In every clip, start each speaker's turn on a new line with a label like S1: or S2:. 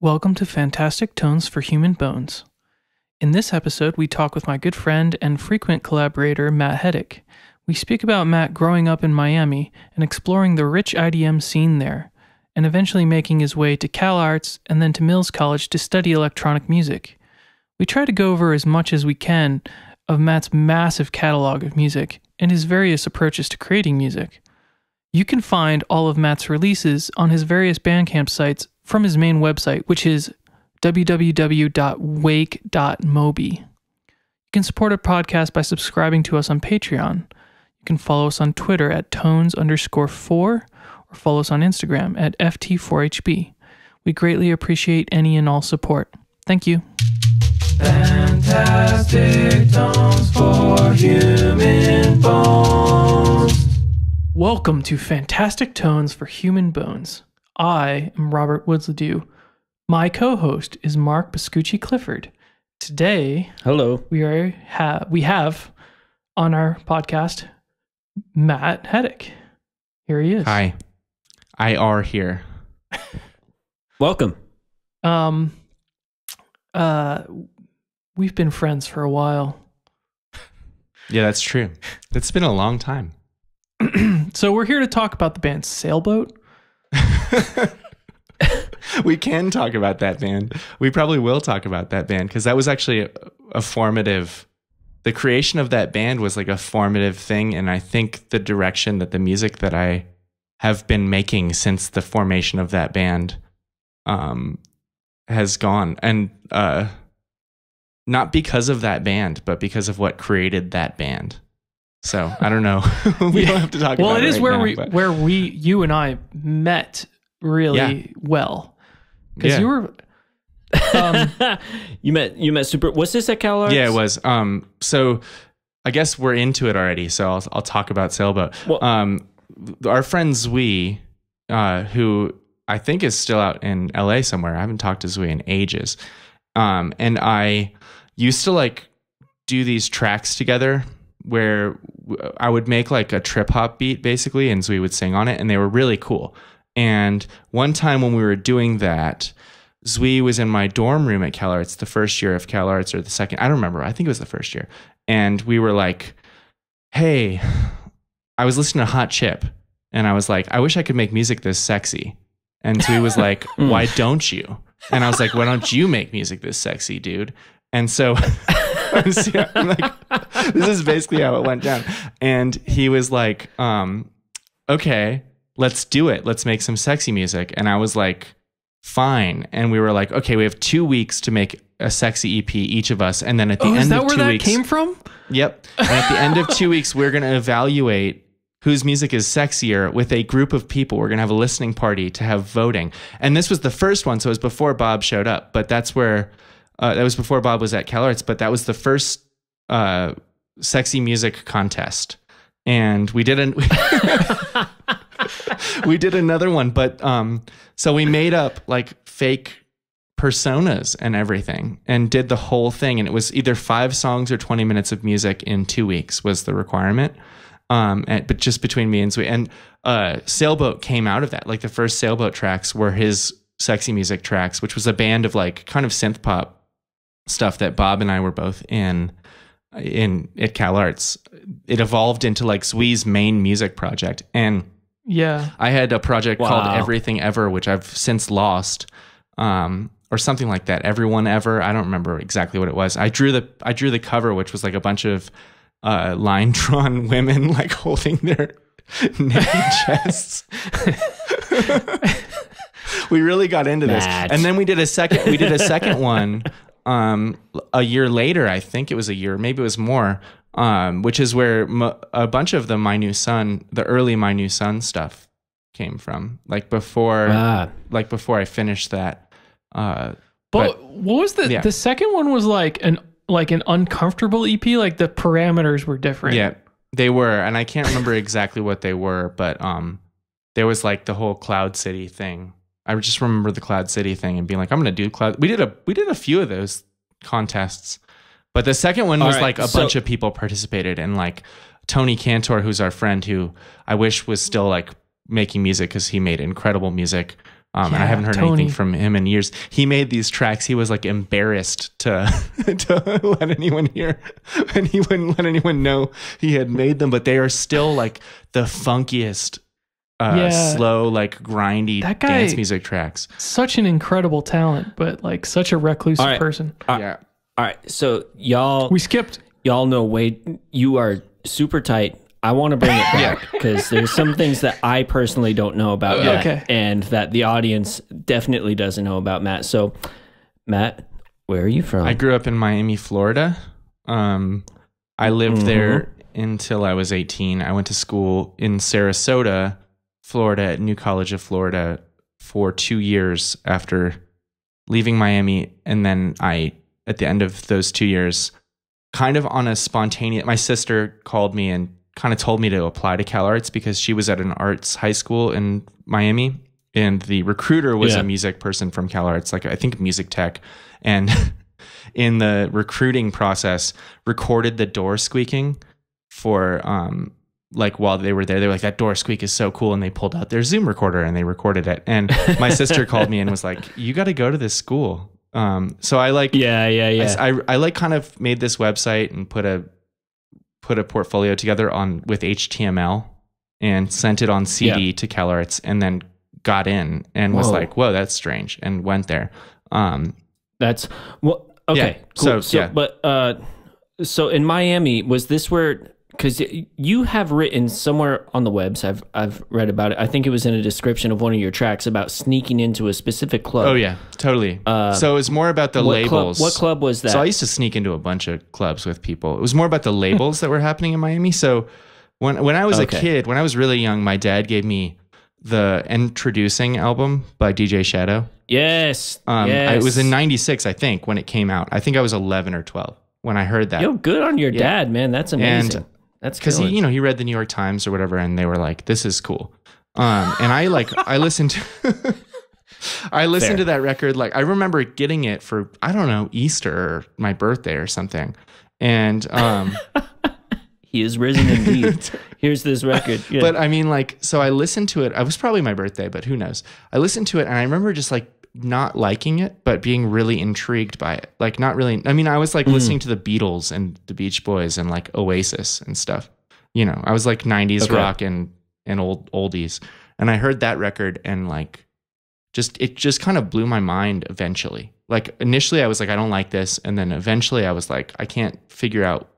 S1: Welcome to Fantastic Tones for Human Bones. In this episode, we talk with my good friend and frequent collaborator, Matt Hettich. We speak about Matt growing up in Miami and exploring the rich IDM scene there, and eventually making his way to CalArts and then to Mills College to study electronic music. We try to go over as much as we can of Matt's massive catalog of music and his various approaches to creating music. You can find all of Matt's releases on his various Bandcamp sites from his main website, which is www.wake.mobi. You can support our podcast by subscribing to us on Patreon. You can follow us on Twitter at tones_4 or follow us on Instagram at ft4hb. We greatly appreciate any and all support. Thank you. Fantastic Tones for Human Bones. Welcome to Fantastic Tones for Human Bones. I am Robert Woods-Ledoux. My co-host is Mark Pascucci Clifford. Today,
S2: hello,
S1: we have on our podcast Matt Hettich. Here he is.
S3: Hi, I are here.
S2: Welcome.
S1: We've been friends for a while.
S3: Yeah, that's true. It's been a long time.
S1: So we're here to talk about the band Sailboat.
S3: We can talk about that band. We probably will talk about that band because that was actually a formative. The creation of that band was like a formative thing, and I think the direction that the music that I have been making since the formation of that band has gone, and not because of that band, but because of what created that band. So I don't know. We don't have to talk about it.
S1: Well, it is
S3: right
S1: where you and I met really well. Because you were
S2: you met super. Was this at CalArts?
S3: Yeah, it was. So I guess we're into it already. So I'll talk about Sailboat.
S2: Well,
S3: our friend Zui, who I think is still out in LA somewhere. I haven't talked to Zui in ages. And I used to like do these tracks together where I would make like a trip hop beat basically, and Zui would sing on it, and they were really cool. And one time when we were doing that, Zui was in my dorm room at CalArts, the first year of CalArts or the second, I don't remember. I think it was the first year. And we were like, hey, I was listening to Hot Chip, and I was like, I wish I could make music this sexy. And Zui was like, why don't you? And I was like, why don't you make music this sexy, dude? And so I'm like, this is basically how it went down. And he was like, okay, let's do it. Let's make some sexy music. And I was like, fine. And we were like, okay, we have 2 weeks to make a sexy EP, each of us. And then at the end of 2 weeks. Is that
S1: where that came from?
S3: Yep. And at the end of 2 weeks, we're going to evaluate whose music is sexier with a group of people. We're going to have a listening party to have voting. And this was the first one. So it was before Bob showed up. But that's where, that was before Bob was at CalArts. But that was the first sexy music contest. And we did we did another one, but so we made up like fake personas and everything and did the whole thing. And it was either 5 songs or 20 minutes of music in 2 weeks was the requirement. But just between me and Zui. And Sailboat came out of that. Like the first Sailboat tracks were his sexy music tracks, which was a band of like kind of synth pop stuff that Bob and I were both in at CalArts. It evolved into like Zui's main music project. And
S1: yeah,
S3: I had a project called Everything Ever, which I've since lost, or something like that. Everyone Ever. I don't remember exactly what it was. I drew the cover, which was like a bunch of line drawn women like holding their naked chests. We really got into this, and then we did a second one a year later. I think it was a year, maybe it was more. Which is where a bunch of the early My New Son stuff came from. Like before I finished that.
S1: But what was the second one was like an uncomfortable EP. Like the parameters were different.
S3: Yeah, they were, and I can't remember exactly what they were, but there was like the whole Cloud City thing. I just remember the Cloud City thing and being like, I'm gonna do Cloud. We did a few of those contests. But the second one was like a bunch of people participated, and like Tony Cantor, who's our friend, who I wish was still like making music because he made incredible music. And I haven't heard anything from him in years. He made these tracks. He was like embarrassed to let anyone hear, and he wouldn't let anyone know he had made them. But they are still like the funkiest, slow, like grindy dance music tracks.
S1: Such an incredible talent, but like such a reclusive person.
S2: All right. So y'all,
S1: we skipped.
S2: Y'all know Wade. You are super tight. I want to bring it back because there's some things that I personally don't know about Matt, and that the audience definitely doesn't know about Matt. So, Matt, where are you from?
S3: I grew up in Miami, Florida. I lived there until I was 18. I went to school in Sarasota, Florida, at New College of Florida for 2 years after leaving Miami. And then at the end of those 2 years, kind of on a spontaneous, my sister called me and kind of told me to apply to CalArts because she was at an arts high school in Miami, and the recruiter was a music person from CalArts, like I think music tech, and in the recruiting process recorded the door squeaking for like while they were there. They were like, that door squeak is so cool, and they pulled out their Zoom recorder and they recorded it. And my sister called me and was like, you got to go to this school. So I like I like kind of made this website and put a portfolio together with HTML and sent it on CD to CalArts, and then got in and was like, whoa, that's strange, and went there.
S2: That's well, okay, cool. So in Miami, was this where, because you have written somewhere on the webs, I've read about it. I think it was in a description of one of your tracks about sneaking into a specific club.
S3: Oh yeah, totally. So it was more about the labels.
S2: What club was that?
S3: So I used to sneak into a bunch of clubs with people. It was more about the labels that were happening in Miami. So when I was a kid, when I was really young, my dad gave me the Introducing album by DJ Shadow.
S2: Yes.
S3: It was in '96, I think, when it came out. I think I was 11 or 12 when I heard that.
S2: Yo, good on your dad, man. That's amazing.
S3: And that's because he read the New York Times or whatever, and they were like, "This is cool." And I listened to to that record. Like, I remember getting it for, I don't know, Easter or my birthday or something. And
S2: he is risen indeed. Here's this record. Yeah.
S3: But I mean, like, so I listened to it. It was probably my birthday, but who knows? I listened to it, and I remember just like not liking it, but being really intrigued by it. Like, not really. I mean, I was like listening to the Beatles and the Beach Boys and like Oasis and stuff. You know, I was like 90s rock and old oldies. And I heard that record, and like, it just kind of blew my mind eventually. Like, initially I was like, I don't like this. And then eventually I was like, I can't figure out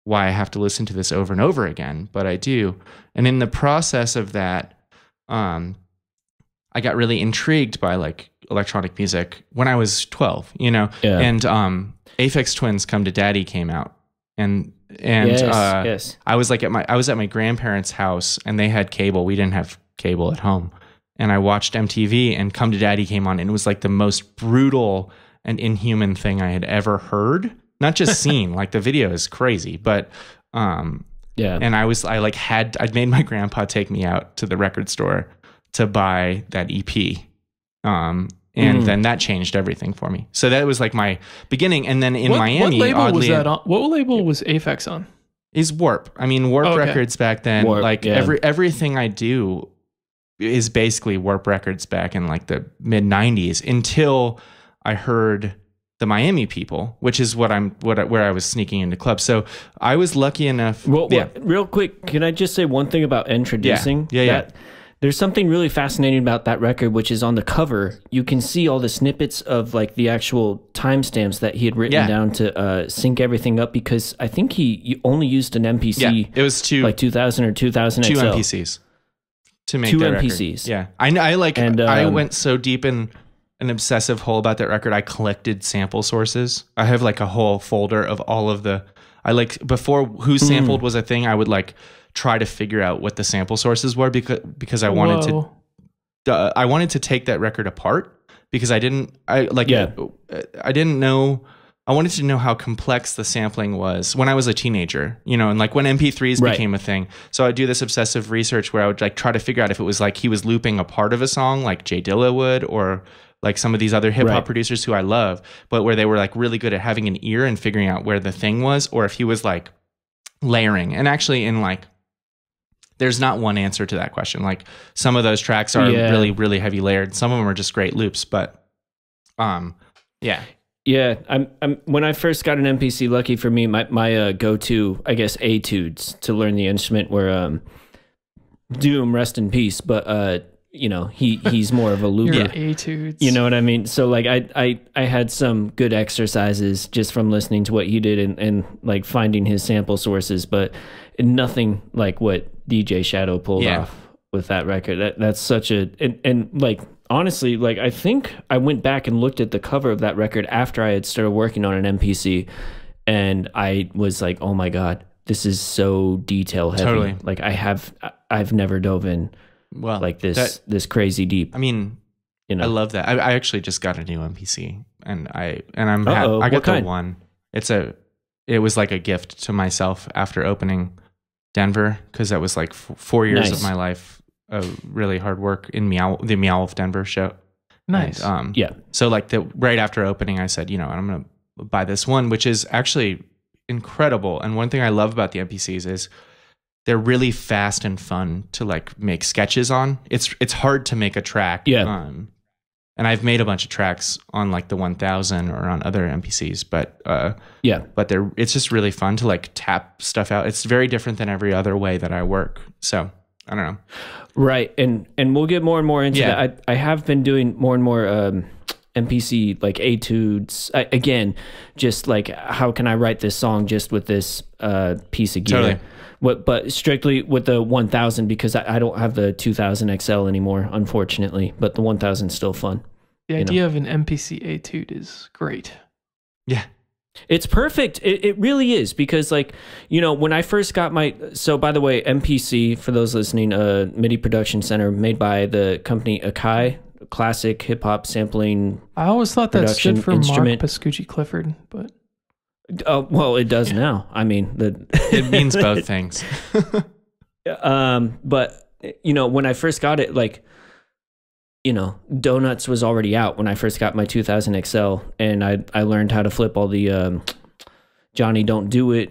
S3: why I have to listen to this over and over again, but I do. And in the process of that, I got really intrigued by like electronic music when I was 12, you know, and Aphex Twins Come to Daddy came out, and I was like I was at my grandparents' house, and they had cable. We didn't have cable at home, and I watched MTV, and Come to Daddy came on, and it was like the most brutal and inhuman thing I had ever heard. Not just seen, like the video is crazy, but and I'd made my grandpa take me out to the record store to buy that EP. And then that changed everything for me. So that was like my beginning. And then in Miami,
S1: what label was that on? What label was Aphex on?
S3: Is Warp. I mean, Warp Records back then, Warp, everything I do is basically Warp Records back in like the mid 90s, until I heard the Miami people, which is where I was sneaking into clubs. So I was lucky enough.
S2: Real quick, can I just say one thing about Introducing? Yeah. There's something really fascinating about that record, which is on the cover. You can see all the snippets of like the actual timestamps that he had written down to sync everything up, because I think he only used an MPC.
S3: Yeah, it was
S2: 2000 or 2000
S3: two
S2: XL.
S3: MPCs to make
S2: two
S3: that
S2: MPCs.
S3: Record. Yeah, I went so deep in an obsessive hole about that record. I collected sample sources. I have like a whole folder of all of the. Before Who Sampled was a thing, I would like try to figure out what the sample sources were, because I wanted to take that record apart, because I didn't know. I wanted to know how complex the sampling was when I was a teenager, you know, and like when MP3s became a thing. So I'd do this obsessive research where I would like try to figure out if it was like he was looping a part of a song like Jay Dilla would, or like some of these other hip hop producers who I love, but where they were like really good at having an ear and figuring out where the thing was, or if he was like layering. And actually in like there's not one answer to that question. Like some of those tracks are really, really heavy layered. Some of them are just great loops, but yeah.
S2: Yeah, I'm when I first got an MPC, lucky for me, my go-to, I guess, etudes to learn the instrument were Doom, rest in peace, but you know, he's more of a looper.
S1: Etudes.
S2: You know what I mean? So like I had some good exercises just from listening to what he did and like finding his sample sources, but nothing like what DJ Shadow pulled off with that record. That's such a and like honestly, like I think I went back and looked at the cover of that record after I had started working on an MPC, and I was like, oh my God, this is so detail heavy.
S3: Totally.
S2: Like I've never dove in like this crazy deep.
S3: I mean, you know, I love that. I actually just got a new MPC, and I got the one. It was like a gift to myself after opening Denver, because that was like 4 years of my life. Really hard work in the Meow Wolf Denver show.
S1: Nice.
S3: And, so like right after opening, I said, you know, I'm going to buy this one, which is actually incredible. And one thing I love about the MPCs is they're really fast and fun to like make sketches on. It's hard to make a track.
S2: Yeah.
S3: And I've made a bunch of tracks on like the 1000 or on other MPCs, but it's just really fun to like tap stuff out. It's very different than every other way that I work. So I don't know.
S2: Right. And we'll get more and more into that. I have been doing more and more MPC like etudes. Again, just like how can I write this song just with this piece of gear?
S3: Totally.
S2: But strictly with the 1000, because I don't have the 2000 XL anymore, unfortunately. But the 1000 is still fun.
S1: The idea of an MPC etude is great.
S3: Yeah.
S2: It's perfect. It really is, because like, you know, when I first got so by the way, MPC, for those listening, MIDI production center made by the company Akai, classic hip hop sampling.
S1: I always thought that stood for
S2: instrument.
S1: Mark Pascucci Clifford, but
S2: well, it does now. I mean,
S3: it means both things.
S2: But you know, when I first got it, like, you know, Donuts was already out when I first got my 2000 XL, and I learned how to flip all the Johnny Don't Do It,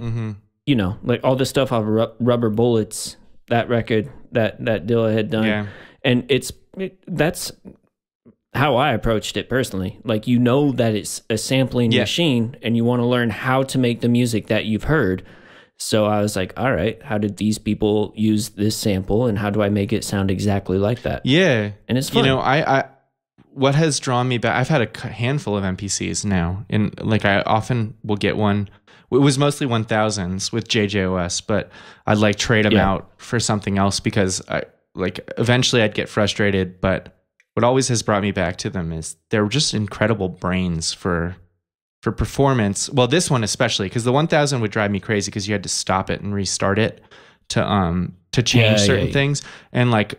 S2: you know, like all the stuff off Rubber Bullets, that record that Dilla had done. And that's how I approached it personally. Like, you know that it's a sampling machine, and you want to learn how to make the music that you've heard. So I was like, all right, how did these people use this sample, and how do I make it sound exactly like that?
S3: Yeah.
S2: And it's fun.
S3: You know, I what has drawn me back, I've had a handful of MPCs now, and like I often will get one. It was mostly 1000s with JJOS, but I'd like trade them out for something else, because eventually I'd get frustrated. But what always has brought me back to them is they're just incredible brains for performance. Well, this one especially, because the 1000 would drive me crazy because you had to stop it and restart it to change certain things. And like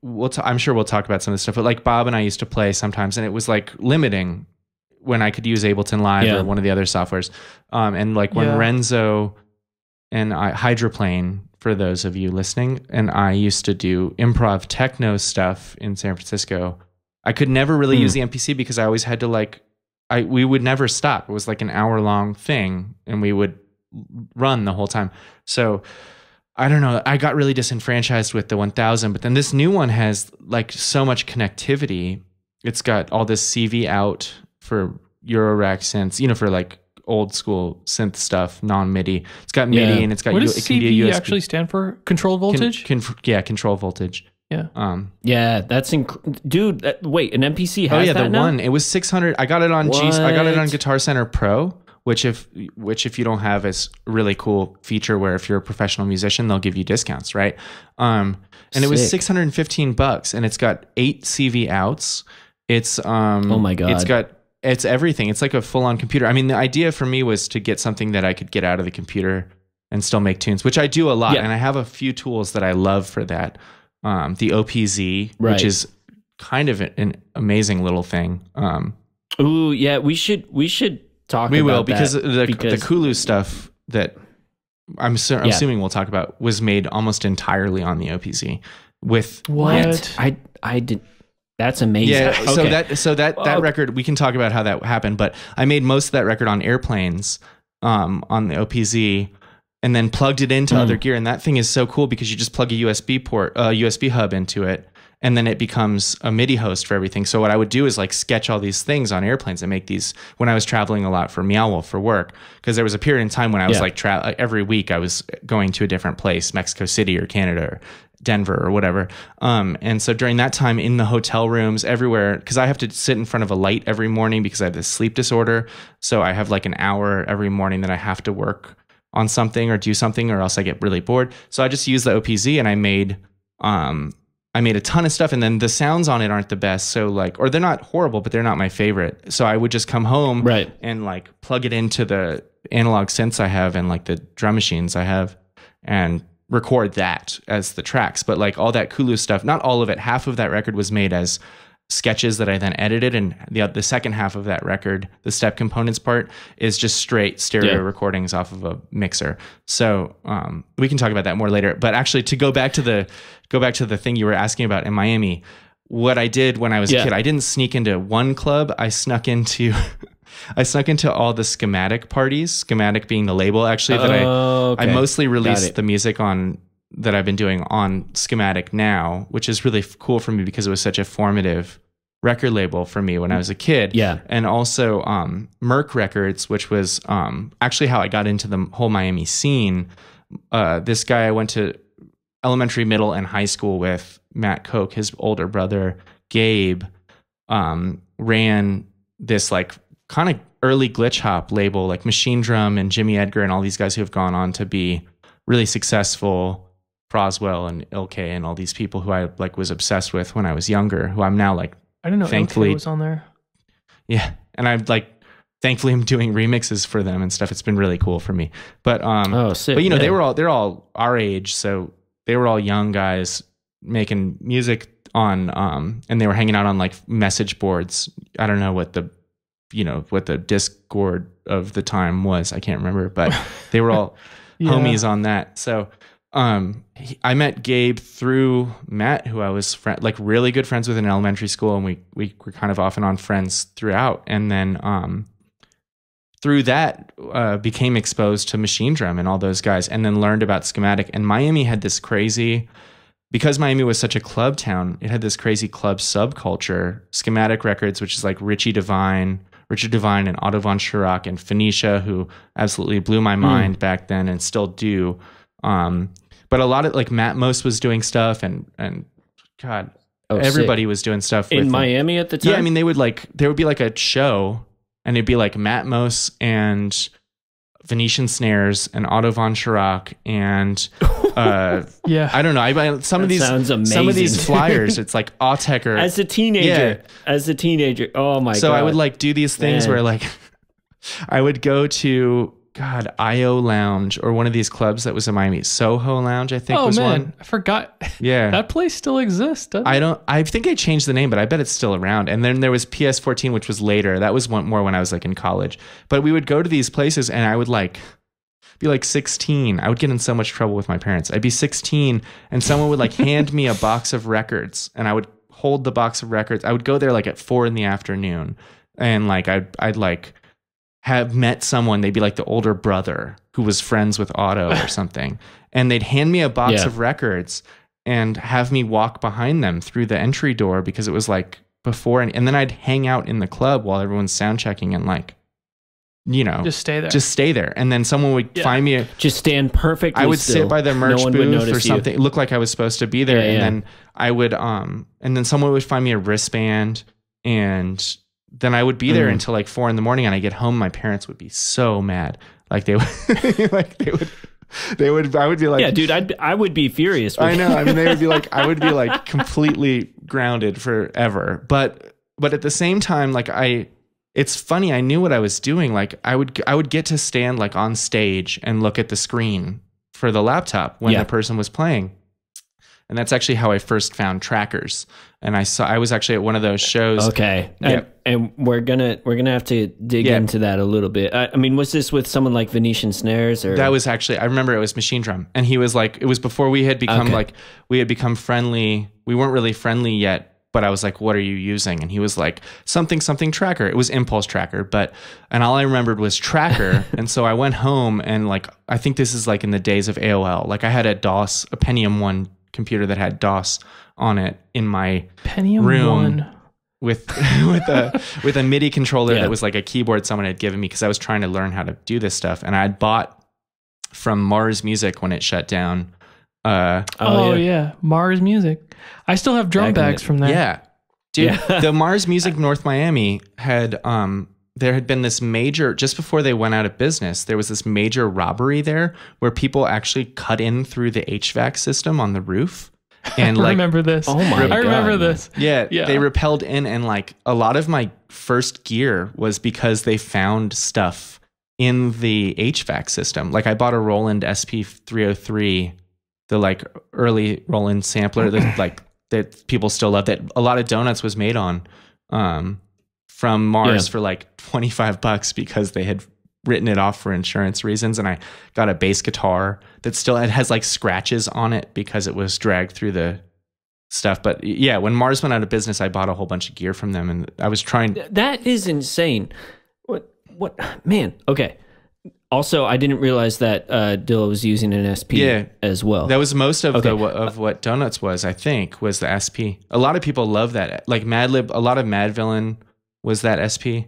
S3: I'm sure we'll talk about some of this stuff, but like Bob and I used to play sometimes, and it was like limiting when I could use Ableton Live or one of the other softwares. And like when Renzo and Hydroplane, for those of you listening, and I used to do improv techno stuff in San Francisco, I could never really use the MPC because I always had to we would never stop. It was like an hour-long thing, and we would run the whole time. So I don't know. I got really disenfranchised with the 1000, but then this new one has like so much connectivity. It's got all this CV out for Eurorack synths, you know, for like old school synth stuff, non-MIDI. It's got MIDI and it's got
S1: what does CV actually stand for? Control voltage?
S3: Control voltage.
S2: Yeah. That's dude. Wait, an MPC has that now?
S3: One. It was 600. I got it on I got it on Guitar Center Pro, which if you don't have, is a really cool feature where if you're a professional musician, they'll give you discounts, right? And it was $615, and it's got 8 CV outs. It's oh
S2: my God.
S3: It's everything. It's like a full-on computer. I mean, the idea for me was to get something that I could get out of the computer and still make tunes, which I do a lot, and I have a few tools that I love for that. The OPZ, which is kind of an amazing little thing.
S2: Ooh, yeah, we should talk about that. We will,
S3: because the Kulu stuff that I'm assuming we'll talk about was made almost entirely on the OPZ. With
S2: what? I did. That's amazing.
S3: Yeah, okay. so that record, we can talk about how that happened, but I made most of that record on airplanes on the OPZ. and then plugged it into other gear. And that thing is so cool because you just plug a USB hub into it, and then it becomes a MIDI host for everything. So what I would do is like sketch all these things on airplanes and make these when I was traveling a lot for Meow Wolf for work. Because there was a period in time when I was like every week I was going to a different place, Mexico City or Canada or Denver or whatever. And so during that time in the hotel rooms, everywhere, because I have to sit in front of a light every morning because I have this sleep disorder. So I have like an hour every morning that I have to work on something or do something, or else I get really bored. So I just used the OPZ and I made a ton of stuff, and then the sounds on it aren't the best. So like, or they're not horrible, but they're not my favorite. So I would just come home and like plug it into the analog synths I have and like the drum machines I have and record that as the tracks. But like all that Kulu stuff, not all of it, half of that record was made as sketches that I then edited, and the second half of that record, the step components part, is just straight stereo recordings off of a mixer. So we can talk about that more later. But actually, to go back to the thing you were asking about in Miami, what I did when I was a kid, I didn't sneak into one club. I snuck into all the Schematic parties. Schematic being the label, actually, that I mostly released the music on, that I've been doing on Schematic now, which is really cool for me because it was such a formative record label for me when I was a kid. Yeah. And also Merc Records, which was actually how I got into the whole Miami scene. This guy I went to elementary, middle, and high school with, Matt Koch, his older brother, Gabe, ran this like kind of early glitch hop label, like Machine Drum and Jimmy Edgar and all these guys who have gone on to be really successful, Froswell and Ilke and all these people who I like was obsessed with when I was younger, who I'm now like,
S1: I didn't know
S3: thankfully
S1: Ilke was on there.
S3: Yeah. And I'm like, thankfully I'm doing remixes for them and stuff. It's been really cool for me. But
S2: sick,
S3: but you know, they're all our age, so they were all young guys making music on and they were hanging out on like message boards. I don't know what the Discord of the time was. I can't remember, but they were all homies on that. So I met Gabe through Matt, who I was really good friends with in elementary school, and we were kind of off and on friends throughout. And then through that became exposed to Machine Drum and all those guys, and then learned about Schematic. And Miami had this crazy, because Miami was such a club town, it had this crazy club subculture. Schematic Records, which is like Richard Devine and Otto von Schirach and Phoenicia, who absolutely blew my mind back then and still do. But a lot of like Matt Most was doing stuff and God, everybody was doing stuff
S2: in Miami at the time.
S3: Yeah, I mean there would be like a show and it'd be like Matt Most and Venetian Snares and Otto von Schirach and I don't know. Some of these flyers, it's like Autecher.
S2: As a teenager, oh my god.
S3: So I would like do these things where like I would go to IO Lounge or one of these clubs that was in Miami. Soho Lounge, I think was one.
S1: I forgot.
S3: Yeah.
S1: That place still exists, doesn't it?
S3: I think they changed the name, but I bet it's still around. And then there was PS14, which was later. That was more when I was like in college. But we would go to these places and I would like be like 16. I would get in so much trouble with my parents. I'd be 16 and someone would like hand me a box of records and I would hold the box of records. I would go there like at 4 p.m. and like I'd like have met someone, they'd be like the older brother who was friends with Otto or something. And they'd hand me a box of records and have me walk behind them through the entry door because it was like before. And then I'd hang out in the club while everyone's sound checking and like, you know,
S1: just stay there.
S3: And then someone would find me.
S2: Just stand perfectly.
S3: I would
S2: still.
S3: sit by the merch booth or something. It looked like I was supposed to be there. Then I would, and then someone would find me a wristband and then I would be there until like 4 a.m. and I get home. My parents would be so mad. Like they would, I would be like,
S2: yeah, dude, I would be furious.
S3: I know. I mean, they would be like, I would be like completely grounded forever. But at the same time, like it's funny. I knew what I was doing. Like I would get to stand like on stage and look at the screen for the laptop when the person was playing. And that's actually how I first found Trackers. And I was actually at one of those shows.
S2: Okay. Yeah. And we're gonna have to dig into that a little bit. I mean, was this with someone like Venetian Snares or?
S3: That was actually, I remember it was Machine Drum. And he was like, it was before we had become we had become friendly. We weren't really friendly yet but I was like, what are you using? And he was like, something tracker. It was Impulse Tracker, and all I remembered was tracker. And so I went home and like, I think this is like in the days of AOL. Like I had a Pentium 1 computer that had DOS on it in my
S1: Pentium
S3: room
S1: 1.
S3: with a MIDI controller that was like a keyboard someone had given me because I was trying to learn how to do this stuff. And I had bought from Mars Music when it shut down.
S1: Mars Music. I still have drum bags from there.
S3: Yeah. Dude, the Mars Music North Miami had there had been this major, just before they went out of business, there was this major robbery there where people actually cut in through the HVAC system on the roof. And
S1: I remember this.
S2: Oh my God.
S1: I remember this.
S3: Yeah, they rappelled in, and like a lot of my first gear was because they found stuff in the HVAC system. Like I bought a Roland SP303, the like early Roland sampler that people still love, that a lot of donuts was made on from Mars for like $25 because they had written it off for insurance reasons. And I got a bass guitar that still has like scratches on it because it was dragged through the stuff. But yeah, when Mars went out of business, I bought a whole bunch of gear from them, and I was trying.
S2: That is insane. What man? Okay. Also, I didn't realize that Dilla was using an SP as well.
S3: That was most of of what Donuts was, I think, was the SP. A lot of people love that. Like Madlib, a lot of Madvillain was that SP.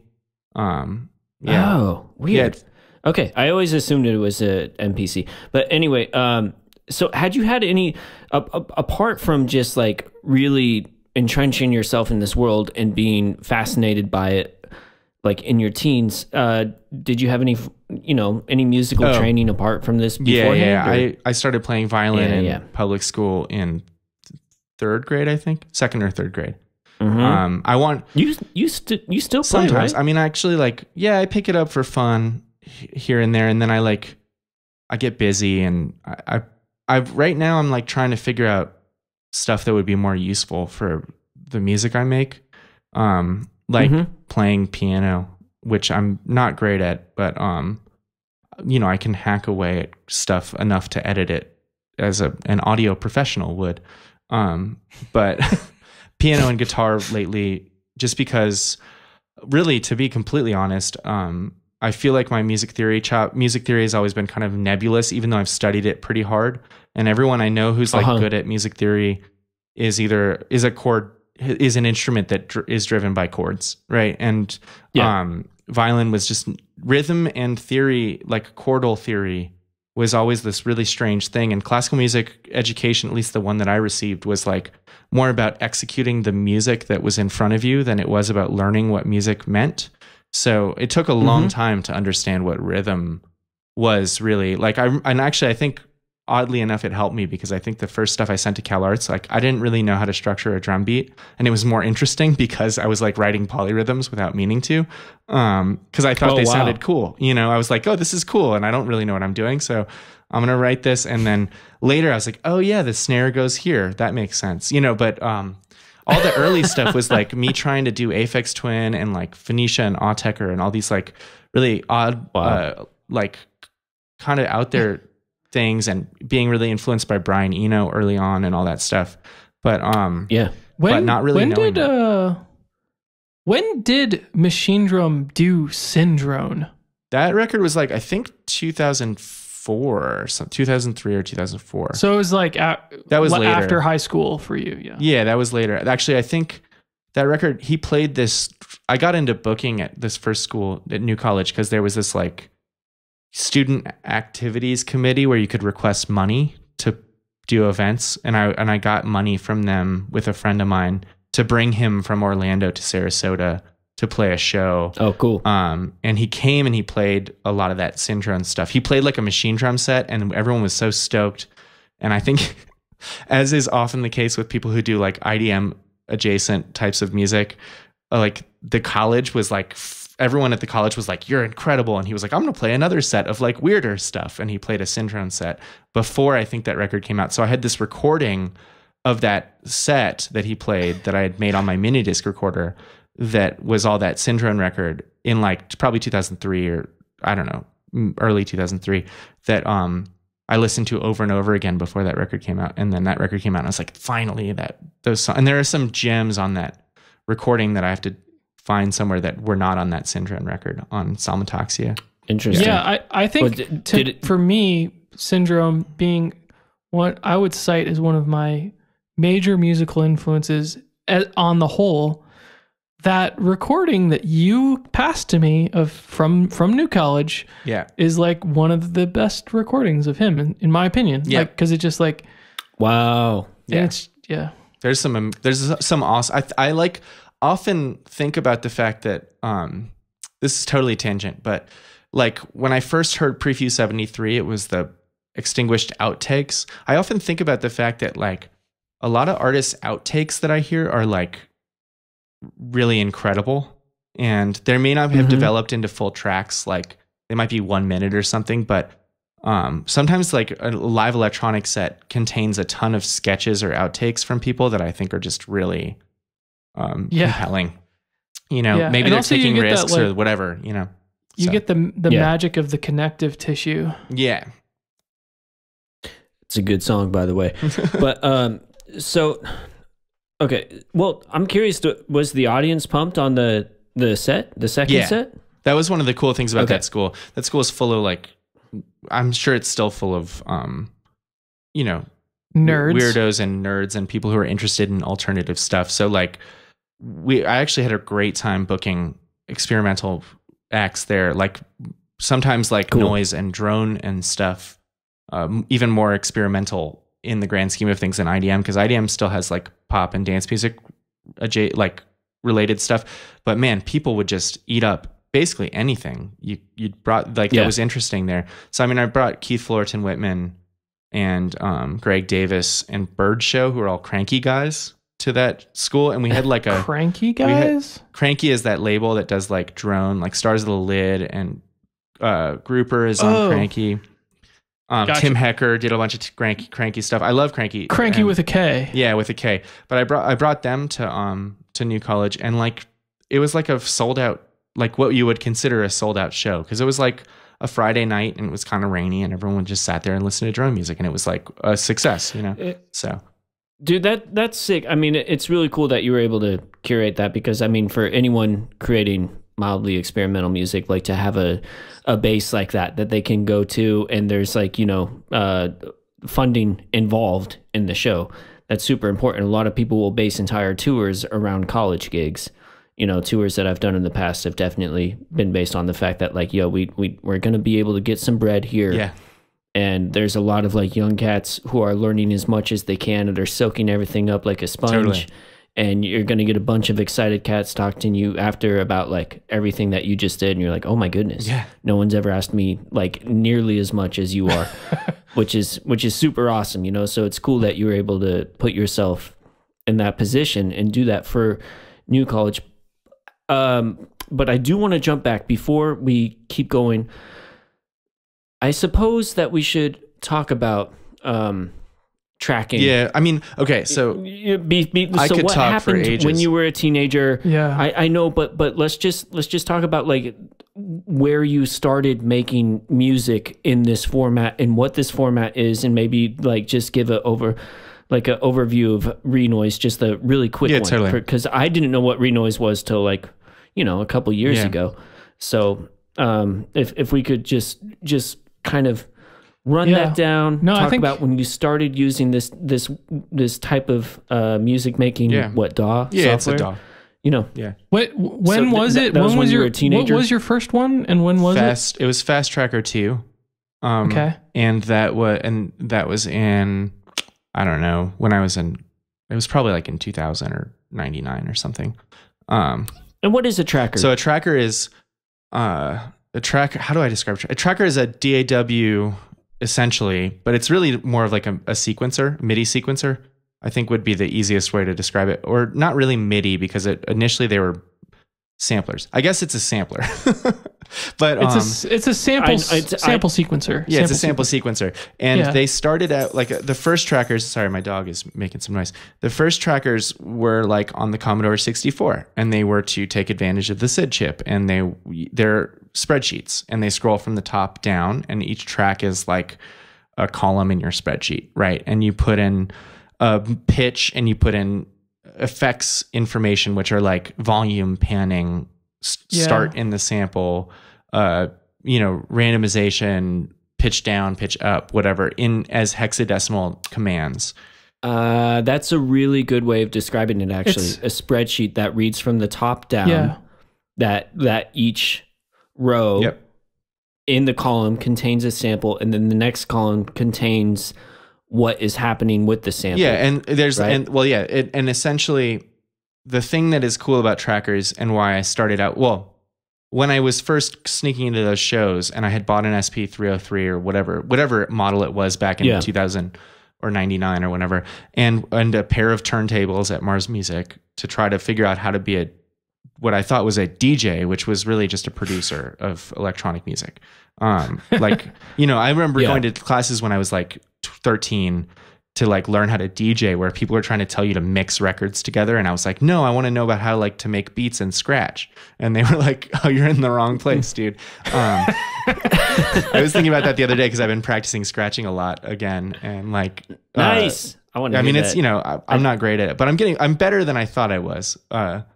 S2: Oh, weird. Yeah. Okay, I always assumed it was a MPC. But anyway, so had you had any, apart from just like really entrenching yourself in this world and being fascinated by it, like in your teens, did you have any, any musical training apart from this beforehand?
S3: Yeah. I started playing violin in public school in third grade, I think, second or third grade.
S2: Mm-hmm.
S3: I want
S2: you still play,
S3: sometimes,
S2: right?
S3: I mean, actually, like, I pick it up for fun here and there, and then I get busy, and I right now I'm like trying to figure out stuff that would be more useful for the music I make. Playing piano, which I'm not great at, but I can hack away at stuff enough to edit it as an audio professional would. But piano and guitar lately, just because, really, to be completely honest, I feel like my music theory has always been kind of nebulous, even though I've studied it pretty hard. And everyone I know who's like good at music theory is an instrument that is driven by chords, right? And violin was just rhythm and theory, like chordal theory, was always this really strange thing. And classical music education, at least the one that I received, was like more about executing the music that was in front of you than it was about learning what music meant. So it took a long time to understand what rhythm was really like. I think, oddly enough, it helped me because I think the first stuff I sent to CalArts, like I didn't really know how to structure a drum beat, and it was more interesting because I was like writing polyrhythms without meaning to, because I thought they sounded cool. I was like, oh, this is cool, and I don't really know what I'm doing, so I'm gonna write this. And then later I was like, oh yeah, the snare goes here. That makes sense, But all the early stuff was like me trying to do Aphex Twin and like Phoenicia and Autechre and all these like really odd, like kind of out there things, and being really influenced by Brian Eno early on and all that stuff. But but not really knowing
S1: when did Machine Drum do Syndrome?
S3: That record was like, I think 2004 or 2003 or 2004.
S1: So it was like
S3: that was later,
S1: after high school for you.
S3: Yeah, that was later. Actually, I think that record, he played this. I got into booking at this first school at New College because there was this like student activities committee where you could request money to do events, and I got money from them with a friend of mine to bring him from Orlando to Sarasota to play a show.
S2: Oh, cool.
S3: And he came and he played a lot of that Syndrome stuff. He played like a machine drum set, and everyone was so stoked. And I think, as is often the case with people who do like IDM adjacent types of music, like the college was like, everyone at the college was like, you're incredible. And he was like, I'm going to play another set of like weirder stuff. And he played a Syndrome set before I think that record came out. So I had this recording of that set that he played that I had made on my mini disc recorder that was all that Syndrome record in like probably 2003 or I don't know, early 2003, that I listened to over and over again before that record came out. And then that record came out and I was like, finally those songs. And there are some gems on that recording that I have to find somewhere that were not on that Syndrome record on Salmatoxia.
S2: Interesting.
S1: Yeah, I think for me, Syndrome being what I would cite as one of my major musical influences on the whole, that recording that you passed to me from New College is like one of the best recordings of him in my opinion.
S3: Yeah.
S1: Like, cause it's just like,
S2: wow.
S1: Yeah.
S3: There's some awesome, I like often think about the fact that, this is totally tangent, but like when I first heard Prefuse 73, it was the Extinguished outtakes. I often think about the fact that like a lot of artists' outtakes that I hear are like really incredible, and they may not have developed into full tracks. Like they might be 1 minute or something, but sometimes like a live electronic set contains a ton of sketches or outtakes from people that I think are just really compelling. Maybe they're taking risks or whatever.
S1: You get the magic of the connective tissue.
S3: Yeah.
S2: It's a good song, by the way. But okay. Well, I'm curious. Was the audience pumped on the second set?
S3: That was one of the cool things about that school. That school is full of like, I'm sure it's still full of, nerds, weirdos and nerds and people who are interested in alternative stuff. So like, I actually had a great time booking experimental acts there. Like sometimes like noise and drone and stuff. Even more experimental in the grand scheme of things than IDM, because IDM still has like pop and dance music, like related stuff. But man, people would just eat up basically anything you brought. Like that was interesting there. So I mean, I brought Keith Fullerton Whitman and Greg Davis and Bird Show, who are all cranky guys, to that school, and we had like a
S1: cranky guys.
S3: Cranky is that label that does like drone, like Stars of the Lid, and Grouper is on Cranky. Gotcha. Tim Hecker did a bunch of cranky stuff. I love Cranky.
S1: Cranky with a K.
S3: Yeah, with a K. But I brought them to New College, and like it was like a sold out, like what you would consider a sold out show, because it was like a Friday night and it was kind of rainy, and everyone just sat there and listened to drone music, and it was like a success, So,
S2: dude, that's sick. I mean, it's really cool that you were able to curate that, because I mean, for anyone creating mildly experimental music, like to have a base like that they can go to, and there's like funding involved in the show, that's super important. A lot of people will base entire tours around college gigs. Tours that I've done in the past have definitely been based on the fact that like, we're gonna be able to get some bread here, and there's a lot of like young cats who are learning as much as they can, and they're soaking everything up like a sponge. Totally. And you're going to get a bunch of excited cats talking to you after about like everything that you just did. And you're like, oh my goodness, no one's ever asked me like nearly as much as you are, which is super awesome, So it's cool that you were able to put yourself in that position and do that for New College. But I do want to jump back before we keep going. I suppose that we should talk about, tracking.
S3: Yeah, I mean, okay, so I could
S2: what
S3: talk
S2: happened
S3: for ages.
S2: when you were a teenager?
S1: Yeah,
S2: I know, but let's just talk about like where you started making music in this format and what this format is, and maybe like just give an overview of Renoise, just a really quick one.
S3: Totally.
S2: Because I didn't know what Renoise was till like a couple years ago. So if we could just kind of run that down. No, talk about when you started using this type of music making. What DAW?
S3: Yeah,
S2: software?
S3: it's a DAW.
S1: When was it? When was your teenager? What was your first one, and when was it?
S3: It was Fast Tracker 2.
S1: Okay.
S3: And that was in, I don't know, when I was in. It was probably like in 2000 or 99 or something.
S2: And what is a tracker?
S3: So a tracker is a tracker. How do I describe a tracker? Is a DAW. Essentially, but it's really more of like a sequencer, MIDI sequencer, I think would be the easiest way to describe it. Or not really MIDI, because initially they were samplers. I guess it's a sampler, but
S1: it's a sample sequencer.
S3: Yeah, it's a sample sequencer. And they started out like the first trackers. Sorry, my dog is making some noise. The first trackers were like on the Commodore 64, and they were to take advantage of the SID chip, and they're spreadsheets, and they scroll from the top down, and each track is like a column in your spreadsheet, right? And you put in a pitch and you put in effects information, which are like volume, panning, start in the sample, randomization, pitch down, pitch up, whatever, in as hexadecimal commands.
S2: That's a really good way of describing it, actually. A spreadsheet that reads from the top down, that each row in the column contains a sample, and then the next column contains what is happening with the sample.
S3: Yeah, and there's and essentially the thing that is cool about trackers and why I started out, when I was first sneaking into those shows and I had bought an SP303 or whatever model it was back in 2000 or 99 or whatever, and a pair of turntables at Mars Music to try to figure out how to be what I thought was a DJ, which was really just a producer of electronic music. I remember going to classes when I was like 13 to like learn how to DJ, where people were trying to tell you to mix records together. And I was like, no, I want to know about how to make beats and scratch. And they were like, oh, you're in the wrong place, dude. I was thinking about that the other day because I've been practicing scratching a lot again. And
S2: nice.
S3: It's, I'm not great at it, but I'm better than I thought I was, but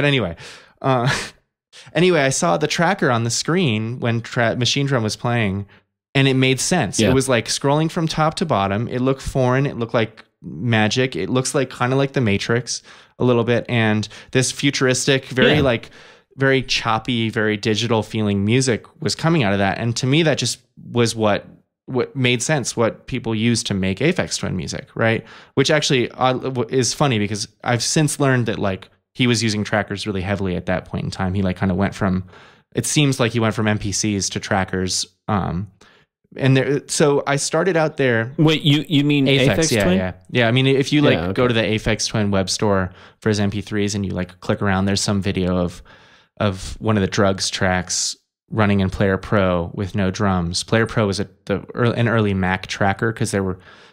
S3: anyway, I saw the tracker on the screen when Machine Drum was playing, and it made sense. It was like scrolling from top to bottom. It looked foreign. It looked like magic. It looks like kind of like the Matrix a little bit. And this futuristic, very choppy, very digital feeling music was coming out of that. And to me, that just was what made sense, what people use to make Aphex Twin music, right? Which actually is funny because I've since learned that he was using trackers really heavily at that point in time. He kind of went from MPCs to trackers. So I started out there.
S2: Wait, you mean Aphex Twin?
S3: Yeah. I mean, if you go to the Aphex Twin web store for his MP3s and you click around, there's some video of one of the Drugs tracks running in Player Pro with no drums. Player Pro was an early Mac tracker because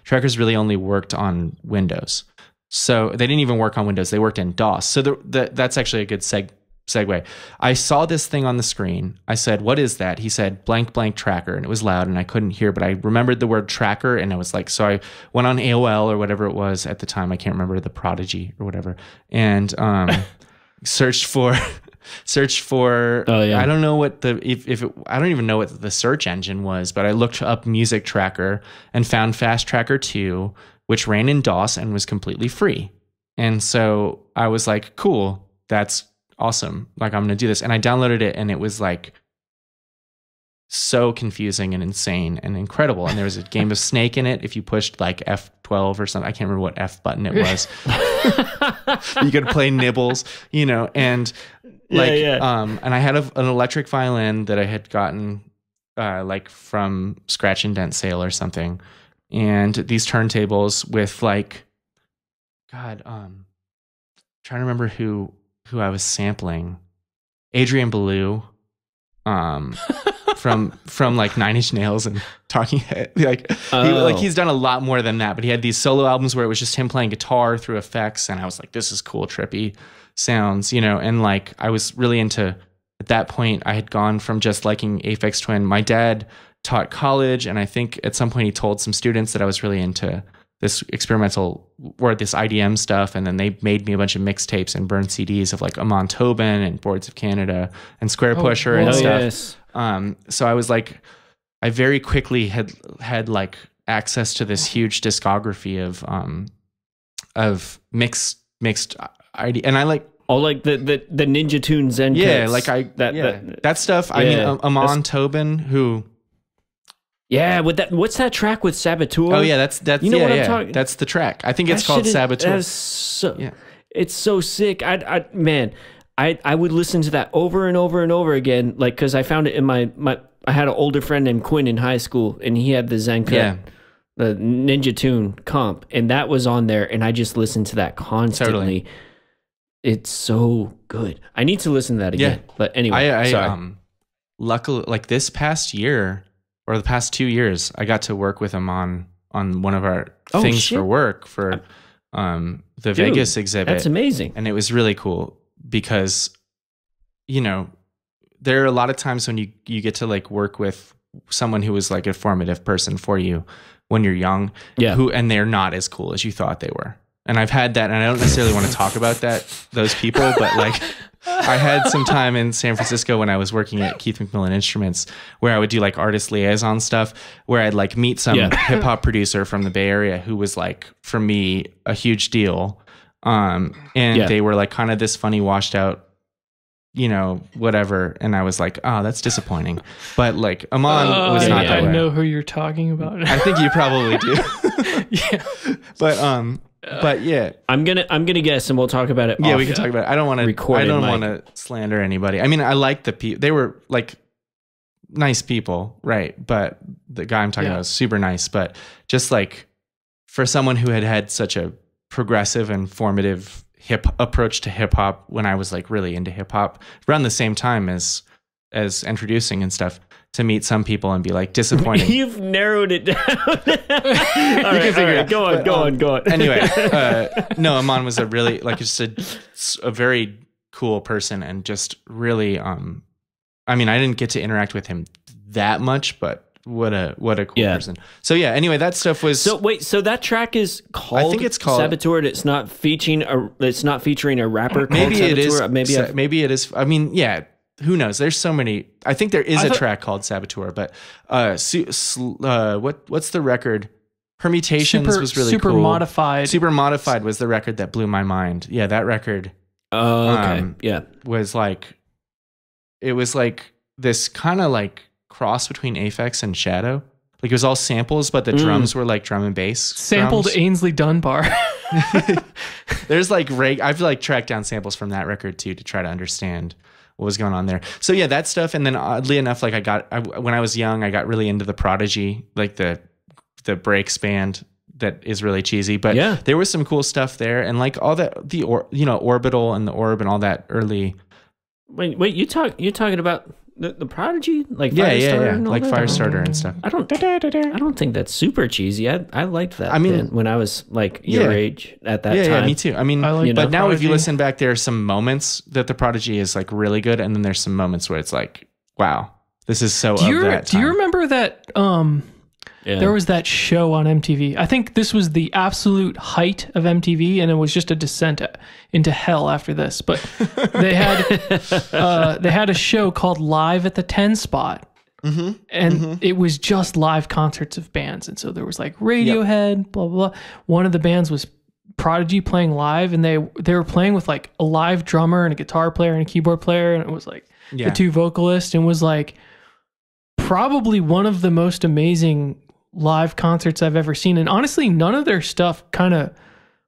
S3: trackers really only worked on Windows. So they didn't even work on Windows. They worked in DOS. So that's actually a good segue. I saw this thing on the screen. I said, what is that? He said, blank, blank tracker. And it was loud and I couldn't hear, but I remembered the word tracker. And I was like, so I went on AOL or whatever it was at the time. I can't remember, the Prodigy or whatever. And searched for I don't know what I don't even know what the search engine was, but I looked up music tracker and found Fast Tracker 2, which ran in DOS and was completely free. And so I was like, cool, that's awesome. I'm going to do this. And I downloaded it and it was so confusing and insane and incredible. And there was a game of Snake in it. If you pushed F12 or something, I can't remember what F button it was. You could play nibbles, and and I had an electric violin that I had gotten from Scratch and Dent sale or something. And these turntables with trying to remember who I was sampling. Adrian Belew, from Nine Inch Nails and Talking Head. He's done a lot more than that, but he had these solo albums where it was just him playing guitar through effects, and I was like, this is cool, trippy sounds, and I was really into, at that point, I had gone from just liking Aphex Twin. My dad taught college, and I think at some point he told some students that I was really into this experimental or this IDM stuff, and then they made me a bunch of mixtapes and burned CDs of Amon Tobin and Boards of Canada and Square Pusher and stuff. Yes. So I was I very quickly had access to this huge discography of mixed ID, and I the
S2: Ninja Tune Zen kits.
S3: That stuff. Yeah. I mean, Amon Tobin, who.
S2: Yeah, what's that track with Saboteur?
S3: Oh yeah, that's I'm talking. That's the track. I think it's called Saboteur.
S2: It's so sick. I would listen to that over and over and over again, because I found it in my. I had an older friend named Quinn in high school, and he had the Zencut, the Ninja Tune comp, and that was on there, and I just listened to that constantly. Totally. It's so good. I need to listen to that again. Yeah. But anyway, sorry.
S3: Luckily, this past year. Or the past 2 years, I got to work with him on one of our things for work for the Vegas exhibit.
S2: That's amazing.
S3: And it was really cool because, there are a lot of times when you get to work with someone who was like a formative person for you when you're young, and they're not as cool as you thought they were. And I've had that, and I don't necessarily want to talk about those people, but like I had some time in San Francisco when I was working at Keith McMillan Instruments where I would do like artist liaison stuff where I'd like meet some hip hop producer from the Bay Area who was like, for me, a huge deal. They were like kind of this funny washed out, whatever. And I was like, oh, that's disappointing. But like Aman was not that way.
S1: I know who you're talking about.
S3: I think you probably do. But yeah,
S2: I'm gonna guess, and we'll talk about it.
S3: Yeah, we can talk about it. I don't want to slander anybody. I mean, I like the people. They were like nice people, right? But the guy I'm talking about is super nice. But just like for someone who had such a progressive and formative hip approach to hip hop when I was like really into hip hop around the same time as introducing and stuff. To meet some people and be like disappointing.
S2: You've narrowed it down. all right, go on.
S3: Anyway, no, Aman was a really like just a very cool person and just really. I mean, I didn't get to interact with him that much, but what a cool person. So yeah. Anyway, that stuff was.
S2: So wait, so that track is called.
S3: I think it's called
S2: Saboteur. It's not featuring a rapper.
S3: Maybe
S2: called
S3: it is.
S2: Saboteur.
S3: Maybe it is. I mean, yeah. Who knows? There's so many. I think there is a track called Saboteur, but what's the record? Permutations was really
S1: super
S3: cool.
S1: Modified.
S3: Super Modified was the record that blew my mind. Yeah, that record.
S2: Oh, okay.
S3: Was like, it was like this kind of like cross between Aphex and Shadow. Like it was all samples, but the drums were like drum and bass.
S1: Sampled
S3: drums.
S1: Ainsley Dunbar.
S3: There's like I've like tracked down samples from that record too to try to understand what was going on there. So yeah, that stuff. And then oddly enough, like when I was young, I got really into the Prodigy, like the breaks band that is really cheesy, but there was some cool stuff there. And like all that, Orbital and the Orb and all that early.
S2: Wait, you're talking about the Prodigy? Like
S3: Firestarter? Like Firestarter and stuff.
S2: I don't think that's super cheesy. I liked that. I mean, when I was like your age at that time.
S3: Yeah, me too. I mean, but now
S1: Prodigy.
S3: If you listen back, there are some moments that the Prodigy is like really good, and then there's some moments where it's like, wow, this is so
S1: do you
S3: time.
S1: Remember that there was that show on MTV? I think this was the absolute height of MTV, and it was just a descent into hell after this. But they had a show called Live at the 10 Spot. And it was just live concerts of bands. And so there was like Radiohead, blah, blah, blah. One of the bands was Prodigy playing live, and they were playing with like a live drummer and a guitar player and a keyboard player. And it was like the two vocalists, and was like probably one of the most amazing live concerts I've ever seen. And honestly, none of their stuff kind of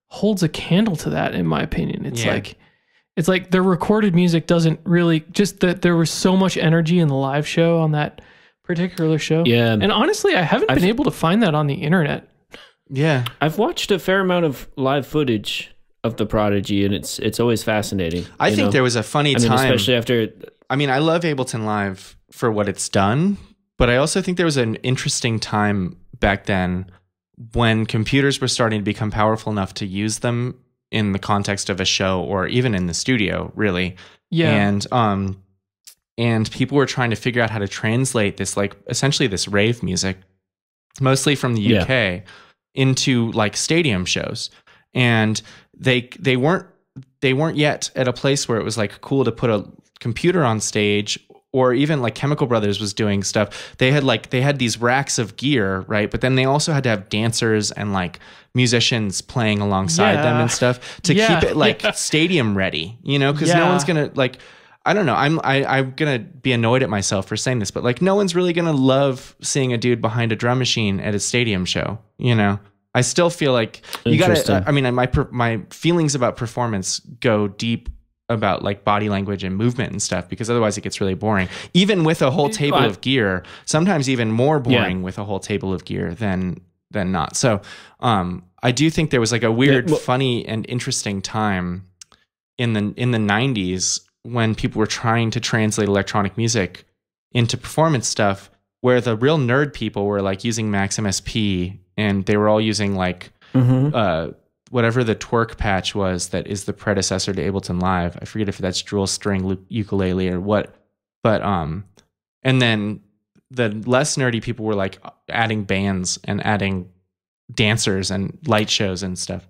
S1: holds a candle to that, in my opinion. It's like their recorded music doesn't really, just that there was so much energy in the live show on that particular show.
S2: Yeah.
S1: And honestly, I haven't been able to find that on the internet.
S3: Yeah.
S2: I've watched a fair amount of live footage of the Prodigy, and it's always fascinating.
S3: I think there was a funny time.
S2: Especially after.
S3: I mean, I love Ableton Live for what it's done, but I also think there was an interesting time back then when computers were starting to become powerful enough to use them in the context of a show or even in the studio, really. Yeah. And people were trying to figure out how to translate this, like essentially this rave music, mostly from the UK, into like stadium shows. And they weren't yet at a place where it was like cool to put a computer on stage, or even like Chemical Brothers was doing stuff. They had these racks of gear, right? But then they also had to have dancers and like musicians playing alongside them and stuff to keep it like stadium ready, because no one's gonna like, I don't know. I'm gonna be annoyed at myself for saying this, but like no one's really gonna love seeing a dude behind a drum machine at a stadium show. I still feel like you gotta. I mean, my feelings about performance go deep about like body language and movement and stuff, because otherwise it gets really boring. Even with a whole table of gear, sometimes even more boring with a whole table of gear than not. So I do think there was like a weird, funny and interesting time in the 90s when people were trying to translate electronic music into performance stuff, where the real nerd people were like using Max MSP, and they were all using like whatever the twerk patch was that is the predecessor to Ableton Live. I forget if that's dual string ukulele or what, but and then the less nerdy people were like adding bands and adding dancers and light shows and stuff.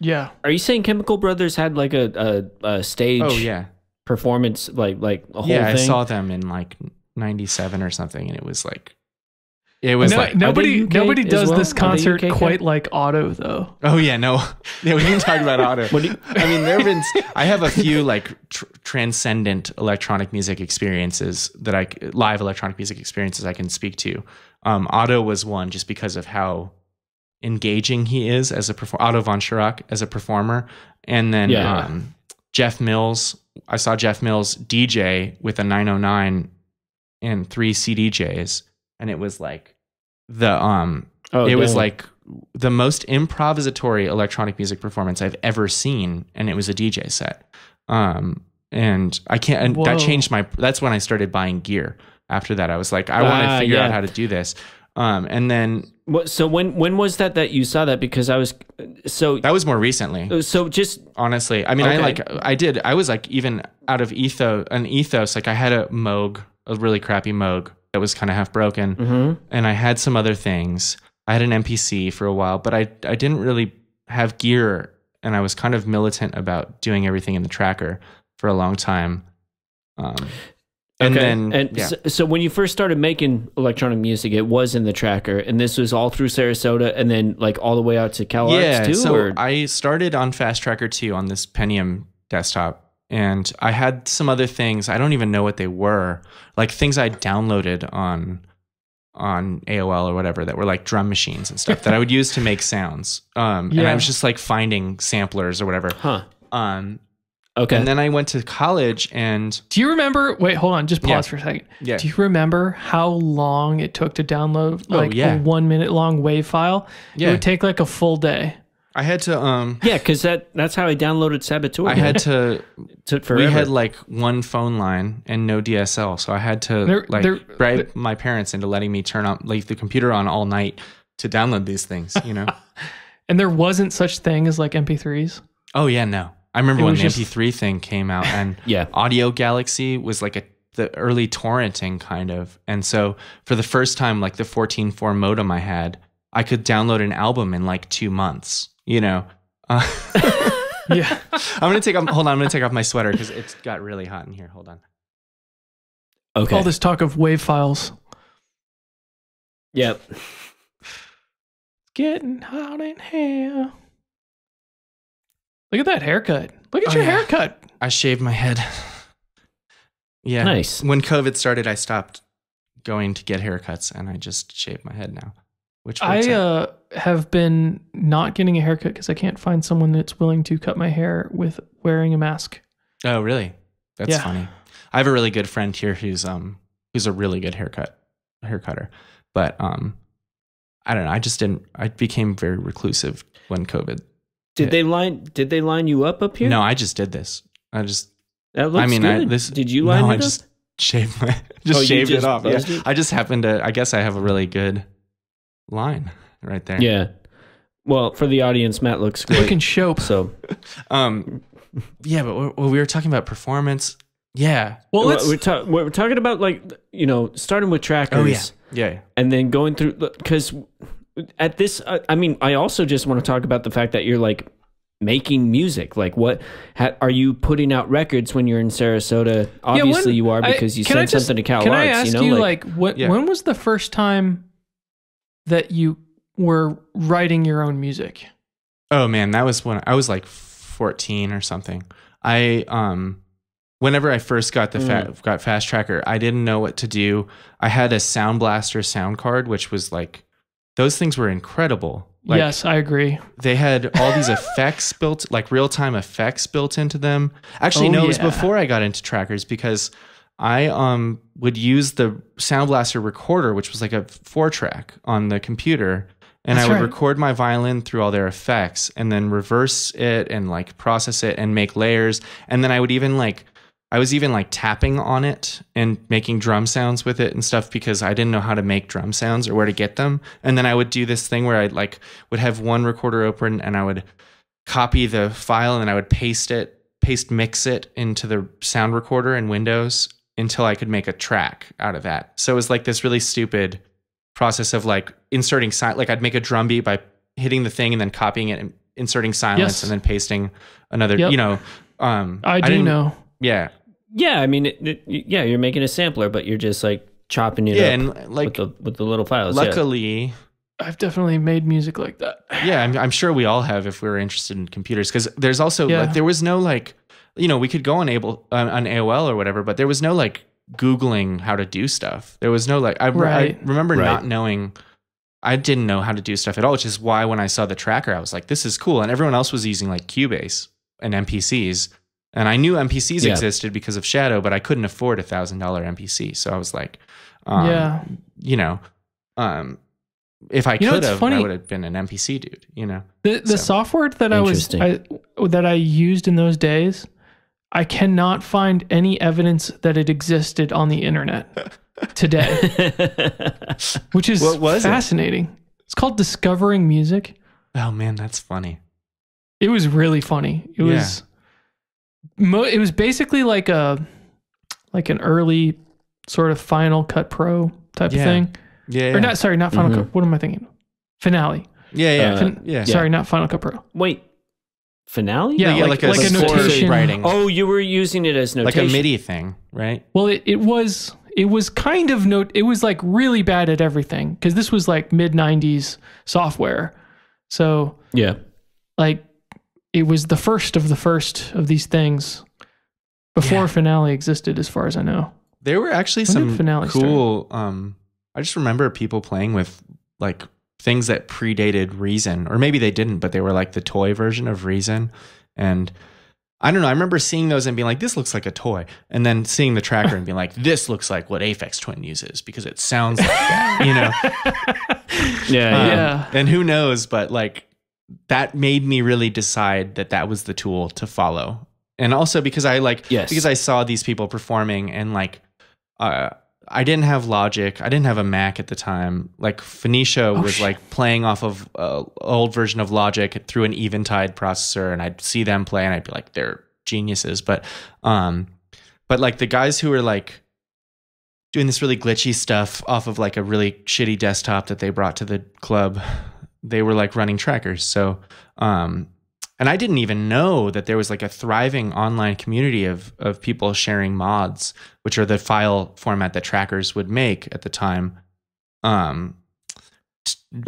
S1: Yeah.
S2: Are you saying Chemical Brothers had like a stage?
S3: Oh yeah,
S2: performance like a whole thing?
S3: I saw them in like 97 or something, and it was like
S1: nobody does
S2: well?
S1: this concert quite like Otto though.
S3: Oh yeah, no, yeah, we didn't talk about Otto. I mean, I have a few like transcendent electronic music experiences live electronic music experiences I can speak to. Otto was one just because of how engaging he is as a Otto von Schirach as a performer, and then Jeff Mills. I saw Jeff Mills DJ with a 909 and 3 CDJs, and it was like was like the most improvisatory electronic music performance I've ever seen, and it was a DJ set. And I can't. And that changed that's when I started buying gear. After that, I was like, I want to figure out how to do this. And then.
S2: So when was that you saw that? Because that was
S3: more recently.
S2: So just
S3: honestly, I mean, I was like even out of ethos, like I had a really crappy Moog that was kind of half broken, and I had some other things. I had an MPC for a while, but I didn't really have gear, and I was kind of militant about doing everything in the tracker for a long time.
S2: So when you first started making electronic music, it was in the tracker, and this was all through Sarasota, and then like all the way out to CalArts too.
S3: So I started on Fast Tracker 2 on this Pentium desktop, and I had some other things. I don't even know what they were, like things I downloaded on AOL or whatever that were like drum machines and stuff that I would use to make sounds. And I was just like finding samplers or whatever.
S2: Okay.
S3: And then I went to college and...
S1: Do you remember... Wait, hold on. Just pause for a second.
S3: Yeah.
S1: Do you remember how long it took to download a 1 minute long WAV file?
S3: Yeah.
S1: It would take like a full day.
S3: I had to...
S2: Yeah, because that's how I downloaded Saboteur.
S3: I had to...
S2: It took forever.
S3: We had like one phone line and no DSL. So I had to bribe my parents into letting me leave the computer on all night to download these things, you know?
S1: And there wasn't such thing as like MP3s?
S3: Oh, yeah, no. I remember when the MP3 thing came out, and Audio Galaxy was like the early torrenting kind of. And so for the first time, like the 14.4 modem I had, I could download an album in like 2 months, you know?
S1: Yeah.
S3: I'm going to take off my sweater because it's got really hot in here. Hold on.
S2: Okay.
S1: All this talk of WAV files.
S2: Yep.
S1: Getting hot in here. Look at that haircut. Look at your haircut.
S3: I shaved my head. Yeah.
S2: Nice.
S3: When COVID started, I stopped going to get haircuts, and I just shave my head now. Which
S1: I have been not getting a haircut because I can't find someone that's willing to cut my hair with wearing a mask.
S3: Oh, really? That's funny. I have a really good friend here who's a really good haircutter. But I don't know. I became very reclusive when COVID.
S2: Did they line you up here?
S3: No, I just did this.
S2: That looks good. Did you line it up?
S3: I just shaved it off. Yeah. I just happened to. I guess I have a really good line right there.
S2: Yeah. Well, for the audience, Matt looks great.
S1: Looking shope.
S2: So,
S3: yeah, but we were talking about performance. Yeah.
S2: Well, we're talking about like starting with trackers.
S3: Oh yeah.
S2: And then going through because. At this, I mean, I also just want to talk about the fact that you're like making music. Like, are you putting out records when you're in Sarasota? Obviously, you are because you sent something to CalArts.
S1: Can I ask you, when was the first time that you were writing your own music?
S3: Oh man, that was when I was like 14 or something. Whenever I first got got Fast Tracker, I didn't know what to do. I had a Sound Blaster sound card, which was like. Those things were incredible. Like,
S1: yes, I agree.
S3: They had all these effects built, like real-time effects built into them. Actually, it was before I got into trackers because I would use the Sound Blaster recorder, which was like a 4-track on the computer, and I would record my violin through all their effects and then reverse it and like process it and make layers. And then I would even I was even like tapping on it and making drum sounds with it and stuff because I didn't know how to make drum sounds or where to get them. And then I would do this thing where I would have one recorder open and I would copy the file and then I would paste mix it into the sound recorder in Windows until I could make a track out of that. So it was like this really stupid process of like inserting like I'd make a drum beat by hitting the thing and then copying it and inserting silence and then pasting another, you know.
S1: I do know.
S3: Yeah.
S2: Yeah, I mean, you're making a sampler, but you're just like chopping it up
S3: and like
S2: with the little files.
S3: Luckily,
S1: I've definitely made music like that.
S3: Yeah, I'm sure we all have if we were interested in computers, because there's also like there was no like, you know, we could go on AOL or whatever, but there was no like Googling how to do stuff. There was no like I remember not knowing. I didn't know how to do stuff at all, which is why when I saw the tracker, I was like, this is cool. And everyone else was using like Cubase and MPCs. And I knew MPCs existed because of Shadow, but I couldn't afford $1,000 MPC. So I was like, you know, if I could have, I would have been an MPC dude, you know.
S1: The software that I used in those days, I cannot find any evidence that it existed on the internet today, which is fascinating. It's called Discovering Music.
S3: Oh man, that's funny.
S1: It was really funny. It was basically like an early sort of Final Cut Pro type of thing. Or not Final Cut. What am I thinking? Finale. Sorry, not Final Cut Pro.
S2: Wait. Finale?
S1: Yeah, like a notation.
S3: Writing.
S2: Oh, you were using it as notation.
S3: Like a MIDI thing, right?
S1: Well, it was kind of it was like really bad at everything, because this was like mid 90s software. So like it was the first of these things before Finale existed, as far as I know.
S3: There were actually some cool I just remember people playing with like things that predated Reason, or maybe they didn't, but they were like the toy version of Reason. And I don't know, I remember seeing those and being like, this looks like a toy. And then seeing the tracker and being like, this looks like what Aphex Twin uses because it sounds like that, you know?
S1: Yeah.
S3: And who knows, but like that made me really decide that was the tool to follow. And also because because I saw these people performing, and like, I didn't have Logic. I didn't have a Mac at the time. Like Phoenicia was like playing off of an old version of Logic through an Eventide processor, and I'd see them play and I'd be like, they're geniuses. But like the guys who were like doing this really glitchy stuff off of like a really shitty desktop that they brought to the club, they were like running trackers. So, and I didn't even know that there was like a thriving online community of people sharing mods, which are the file format that trackers would make at the time,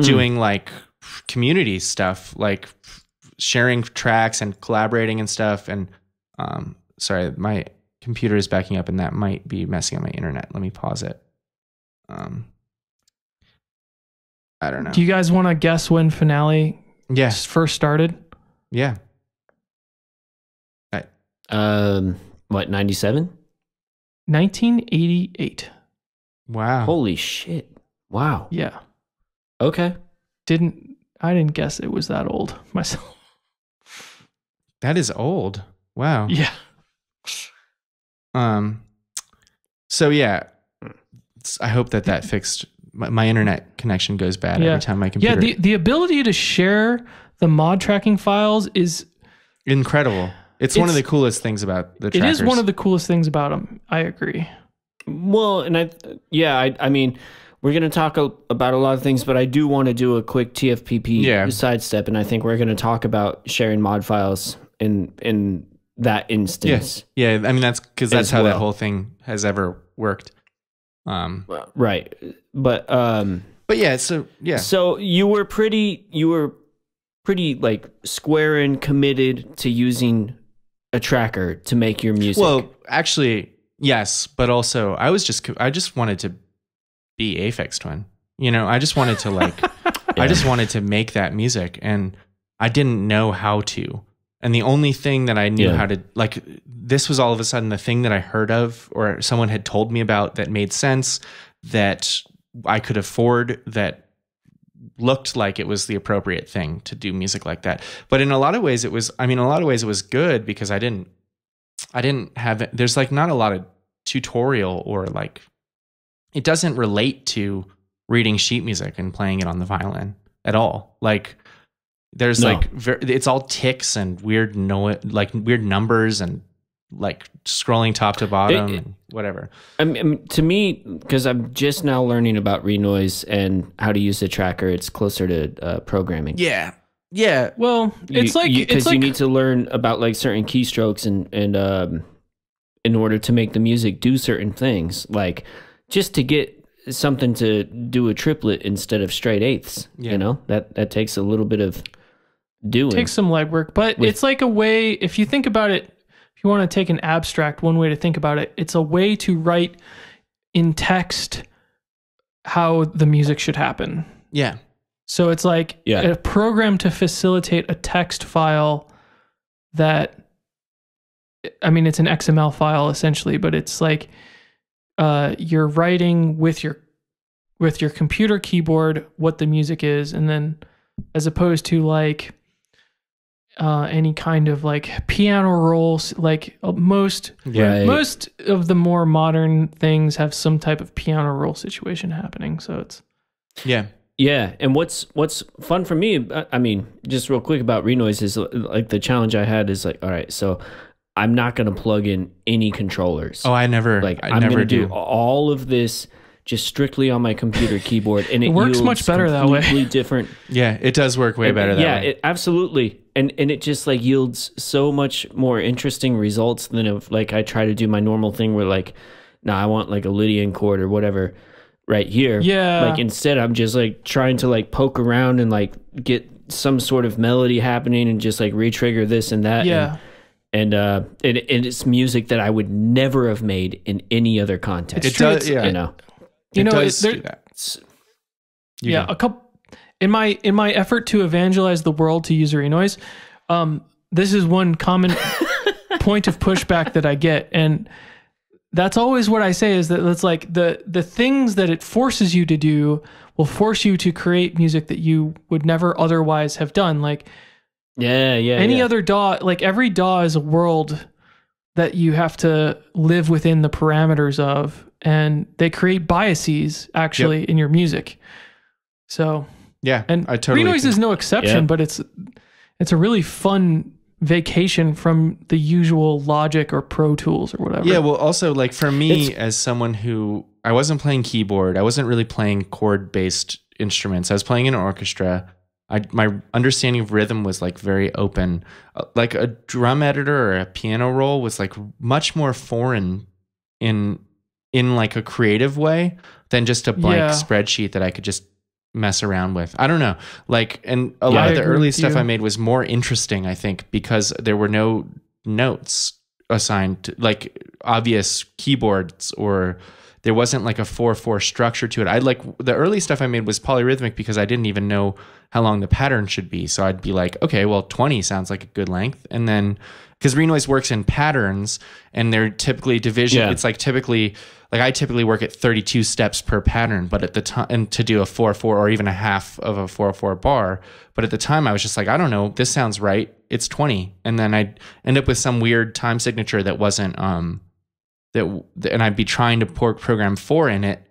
S3: doing like community stuff, like sharing tracks and collaborating and stuff. And sorry, my computer is backing up and that might be messing up my internet. Let me pause it. I don't know.
S1: Do you guys want to guess when Finale first started?
S3: Yeah.
S2: What, 97?
S1: 1988.
S3: Wow.
S2: Holy shit. Wow.
S1: Yeah.
S2: Okay.
S1: I didn't guess it was that old myself.
S3: That is old. Wow.
S1: Yeah.
S3: So yeah, I hope that fixed. My internet connection goes bad every time my computer.
S1: Yeah, the ability to share the mod tracking files is
S3: incredible. It's one of the coolest things about the trackers.
S1: It is one of the coolest things about them. I agree.
S2: Well, and I mean, we're going to talk about a lot of things, but I do want to do a quick TFPP sidestep, and I think we're going to talk about sharing mod files in that instance.
S3: Yeah, I mean that's because that's how that whole thing has ever worked.
S2: Right, but
S3: yeah, so
S2: you were pretty like square and committed to using a tracker to make your music.
S3: Well, actually, yes, but also I just wanted to be Aphex Twin. You know, I just wanted to like, I just wanted to make that music, and I didn't know how to. And the only thing that I knew how to, like, this was all of a sudden the thing that I heard of or someone had told me about that made sense, that I could afford, that looked like it was the appropriate thing to do music like that. But in a lot of ways it was good because I didn't have, there's like not a lot of tutorial or like, it doesn't relate to reading sheet music and playing it on the violin at all. Like there's it's all ticks and weird numbers and like scrolling top to bottom and whatever.
S2: I mean, to me, because I'm just now learning about renoise and how to use the tracker, it's closer to programming.
S3: Yeah.
S1: Well, it's like
S2: you need to learn about like certain keystrokes and in order to make the music do certain things, like just to get something to do a triplet instead of straight eighths. You know, that takes a little bit of doing.
S1: Takes some legwork, but it's like a way, if you think about it, if you want to take an abstract, one way to think about it, it's a way to write in text how the music should happen.
S3: Yeah.
S1: So it's like a program to facilitate a text file that, I mean, it's an XML file essentially, but it's like you're writing with your computer keyboard what the music is, and then as opposed to like any kind of like piano rolls, like most of the more modern things have some type of piano roll situation happening. So it's
S2: Yeah, and what's fun for me, I mean, just real quick about renoise is like the challenge I had is like, all right, so I'm not going to plug in any controllers.
S3: Oh, I'm
S2: never going to do all of this just strictly on my computer keyboard, and it
S1: works much better that way.
S2: Completely different.
S3: Yeah, it does work way better that way.
S2: Yeah, absolutely, and it just like yields so much more interesting results than if like I try to do my normal thing where like, I want like a Lydian chord or whatever right here.
S1: Yeah.
S2: Like instead I'm just like trying to like poke around and like get some sort of melody happening and just like re-trigger this and that.
S1: Yeah.
S2: And it's music that I would never have made in any other context.
S3: It does, yeah.
S1: You know,
S3: does do that.
S1: A couple in my effort to evangelize the world to use renoise, this is one common point of pushback that I get, and that's always what I say is that it's like the things that it forces you to do will force you to create music that you would never otherwise have done. Like, any other DAW, like every DAW is a world that you have to live within the parameters of, and they create biases actually in your music. So and
S3: I totally
S1: renoise is no exception, but it's a really fun vacation from the usual Logic or Pro Tools or whatever.
S3: Yeah, well, also like for me as someone who I wasn't playing keyboard, I wasn't really playing chord-based instruments. I was playing in an orchestra. My understanding of rhythm was like very open. Like a drum editor or a piano roll was like much more foreign in like a creative way than just a blank spreadsheet that I could just mess around with. I don't know. Like, and a lot of the early stuff I made was more interesting, I think, because there were no notes assigned to, like obvious keyboards, or there wasn't like a 4/4 structure to it. I like the early stuff I made was polyrhythmic because I didn't even know how long the pattern should be. So I'd be like, okay, well, 20 sounds like a good length. And then because renoise works in patterns and they're typically division, it's like typically, like I typically work at 32 steps per pattern, but at the time, and to do a 4/4 or even a half of a 4/4 bar. But at the time I was just like, I don't know, this sounds right. It's 20. And then I'd end up with some weird time signature that wasn't, and I'd be trying to program 4 in it.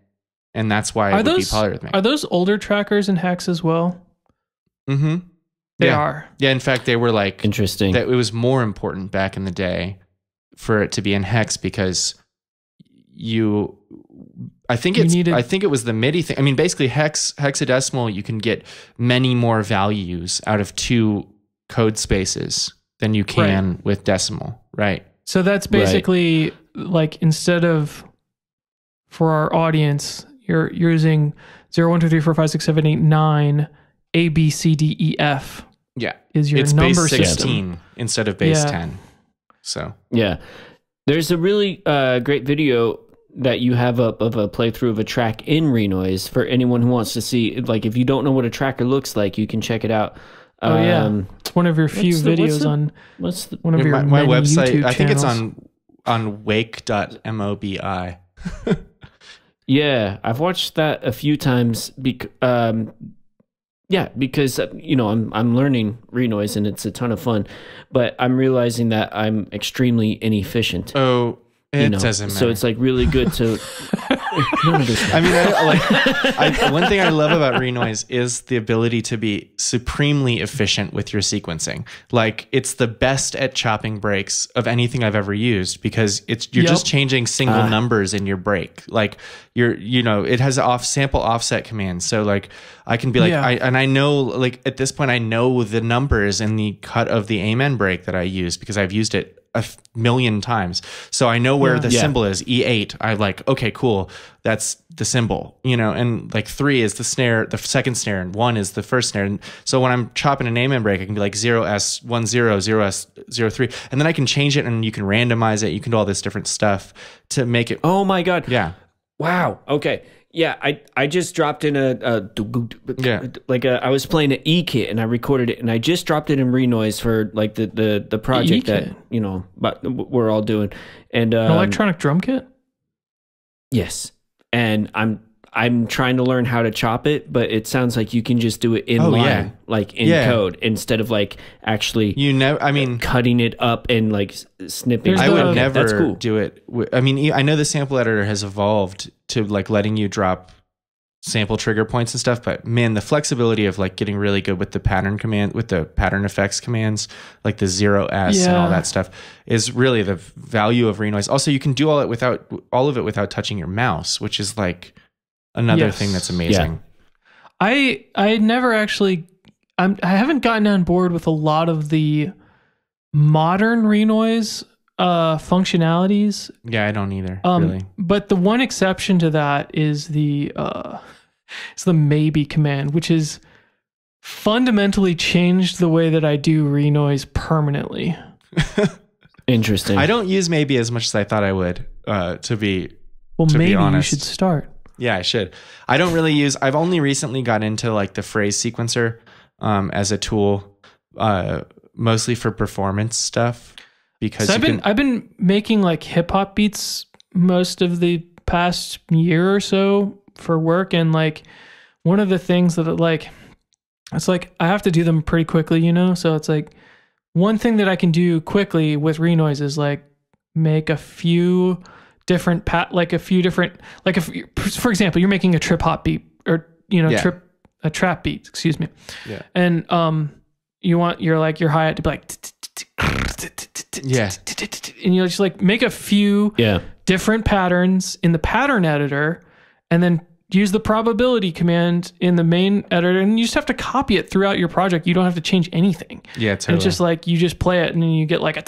S3: And that's why it would be polyrhythmic.
S1: Are those older trackers in hex as well?
S3: Mm-hmm.
S1: They are.
S3: Yeah, in fact, they were like...
S2: Interesting.
S3: That it was more important back in the day for it to be in hex because I think it was the MIDI thing. I mean, basically hexadecimal, you can get many more values out of 2 code spaces than you can with decimal, right?
S1: So that's basically like instead of, for our audience, you're using 0, 1, 2, 3, 4, 5, 6, 7, 8, 9, A, B, C, D, E, F.
S3: Yeah.
S1: Is your
S3: it's
S1: number
S3: base 16
S1: system.
S3: Instead of base 10. So.
S2: Yeah. There's a really great video that you have up of a playthrough of a track in renoise for anyone who wants to see. Like, if you don't know what a tracker looks like, you can check it out.
S1: It's one of your few videos on one of your
S3: my
S1: many
S3: website.
S1: YouTube
S3: I think it's
S1: channels.
S3: on wake.mobi.
S2: Yeah, I've watched that a few times. Because I'm learning renoise and it's a ton of fun, but I'm realizing that I'm extremely inefficient.
S3: Oh, it doesn't matter.
S2: So it's like really good to.
S3: I mean, one thing I love about Renoise is the ability to be supremely efficient with your sequencing. Like, it's the best at chopping breaks of anything I've ever used, because you're just changing single numbers in your break. Like, it has sample offset commands. So like, I can be like, I know, like, at this point, I know the numbers in the cut of the amen break that I use because I've used it a million times. So I know where the symbol is. E8. I like, okay, cool. That's the symbol, and like 3 is the snare, the second snare, and 1 is the first snare. And so when I'm chopping an amen break, I can be like 0S10, 0S03, and then I can change it and you can randomize it. You can do all this different stuff to make it.
S2: Oh my God.
S3: Yeah.
S2: Wow. Okay. Yeah, I just dropped in I was playing an E kit and I recorded it, and I just dropped it in Renoise for like the project that but we're all doing, and
S1: an electronic drum kit.
S2: Yes, and I'm trying to learn how to chop it, but it sounds like you can just do it in line, like in code, instead of like actually cutting it up and like snipping.
S3: I would never do it. I mean, I know the sample editor has evolved to like letting you drop sample trigger points and stuff, but man, the flexibility of like getting really good with the pattern command, with the pattern effects commands, like the 0S and all that stuff, is really the value of Renoise. Also, you can do all of it without touching your mouse, which is like another thing that's amazing.
S1: Yeah. I never actually, I haven't gotten on board with a lot of the modern Renoise functionalities.
S3: Yeah, I don't either, really.
S1: But the one exception to that is the maybe command, which has fundamentally changed the way that I do Renoise permanently.
S2: Interesting.
S3: I don't use maybe as much as I thought I would, to be
S1: maybe
S3: honest.
S1: You should start.
S3: Yeah, I should. I don't really I've only recently got into like the phrase sequencer as a tool, mostly for performance stuff. Because
S1: I've been making like hip hop beats most of the past year or so for work, and like one of the things that it's like I have to do them pretty quickly, so it's like one thing that I can do quickly with Renoise is like make a few different for example, you're making a trip hop beat or a trap beat, excuse me.
S3: Yeah.
S1: And your hi-hat to be like and just like make a few different patterns in the pattern editor, and then use the probability command in the main editor, and you just have to copy it throughout your project. You don't have to change anything.
S3: Yeah, totally.
S1: And it's just like you just play it, and then you get like a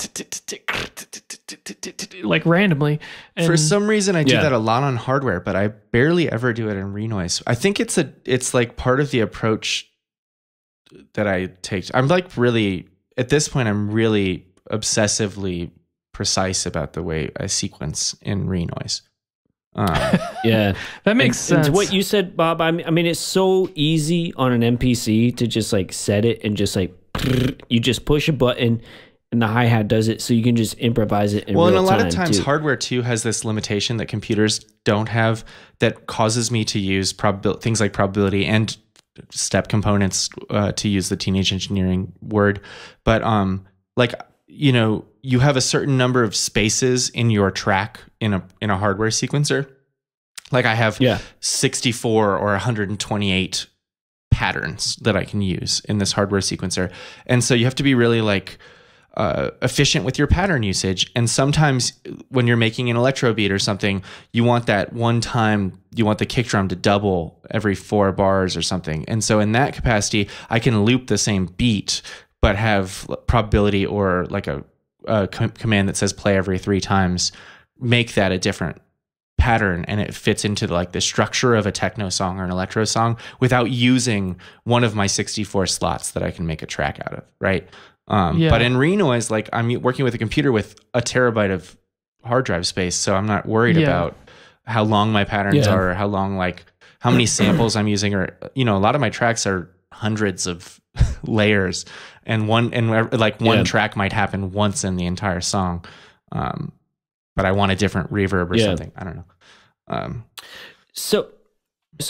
S1: like randomly. And
S3: for some reason, I do that a lot on hardware, but I barely ever do it in Renoise. I think it's like part of the approach that I take. I'm like really, at this point, I'm really obsessively precise about the way I sequence in Renoise.
S2: Yeah,
S1: that makes sense.
S2: And what you said, Bob, I mean, it's so easy on an MPC to just like set it and just like you just push a button and the hi-hat does it, so you can just improvise it in real time.
S3: Well, and a lot of times hardware too has this limitation that computers don't have, that causes me to use things like probability and step components, to use the teenage engineering word. But you have a certain number of spaces in your track in a hardware sequencer. Like I have 64 or 128 patterns that I can use in this hardware sequencer. And so you have to be really like efficient with your pattern usage. And sometimes when you're making an electro beat or something, you want that one time, you want the kick drum to double every 4 bars or something. And so in that capacity, I can loop the same beat, but have probability or like a command that says play every 3 times, make that a different pattern, and it fits into like the structure of a techno song or an electro song without using one of my 64 slots that I can make a track out of, right? But in Renoise, like I'm working with a computer with a terabyte of hard drive space, so I'm not worried about how long my patterns are, or how many samples I'm using, or a lot of my tracks are hundreds of layers, and one track might happen once in the entire song, but I want a different reverb or something. I don't know.
S2: So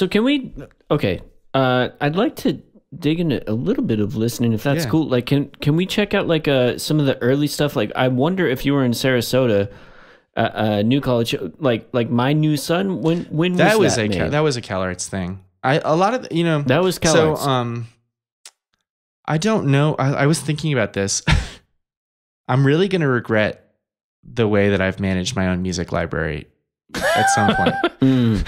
S2: can we? Okay, I'd like to dig into a little bit of listening, if that's cool. Like, can we check out like some of the early stuff? Like, I wonder if you were in Sarasota, New College, like My New Sun. When
S3: that
S2: was that made?
S3: That was a CalArts thing. A lot of
S2: that was CalArts.
S3: So I don't know. I was thinking about this. I'm really gonna regret the way that I've managed my own music library at some point.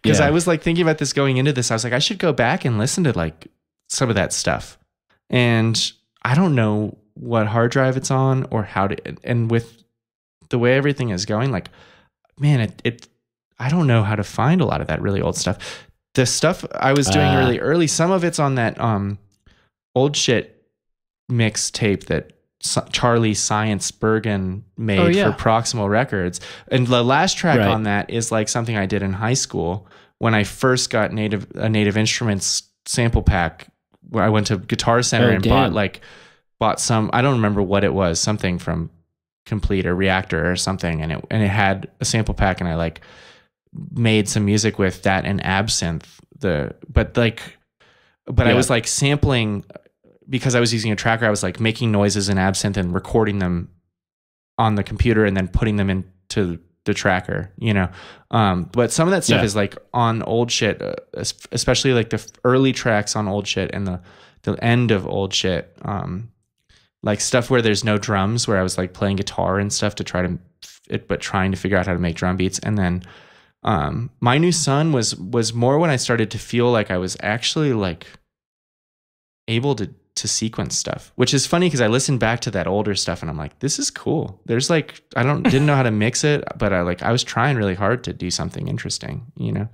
S3: Because I was like thinking about this going into this. I was like, I should go back and listen to like some of that stuff. And I don't know what hard drive it's on or how to, and with the way everything is going, like, man, I don't know how to find a lot of that really old stuff. The stuff I was doing really early, some of it's on that old shit mixtape that Charlie Science Bergen made for Proximal Records. And the last track on that is like something I did in high school when I first got a Native Instruments sample pack, where I went to Guitar Center and bought some, I don't remember what it was, something from Complete or Reactor or something. And it had a sample pack, and I like made some music with that and Absinthe. But I was like sampling, because I was using a tracker, I was like making noises in Absinthe and recording them on the computer and then putting them into the tracker, you know? But some of that stuff is like on old shit, especially like the early tracks on old shit and the end of old shit. Like stuff where there's no drums, where I was like playing guitar and stuff to trying to figure out how to make drum beats. And then My New Sun was more when I started to feel like I was actually like able to sequence stuff, which is funny because I listened back to that older stuff and I'm like, this is cool. There's like, didn't know how to mix it, but I was trying really hard to do something interesting, you know?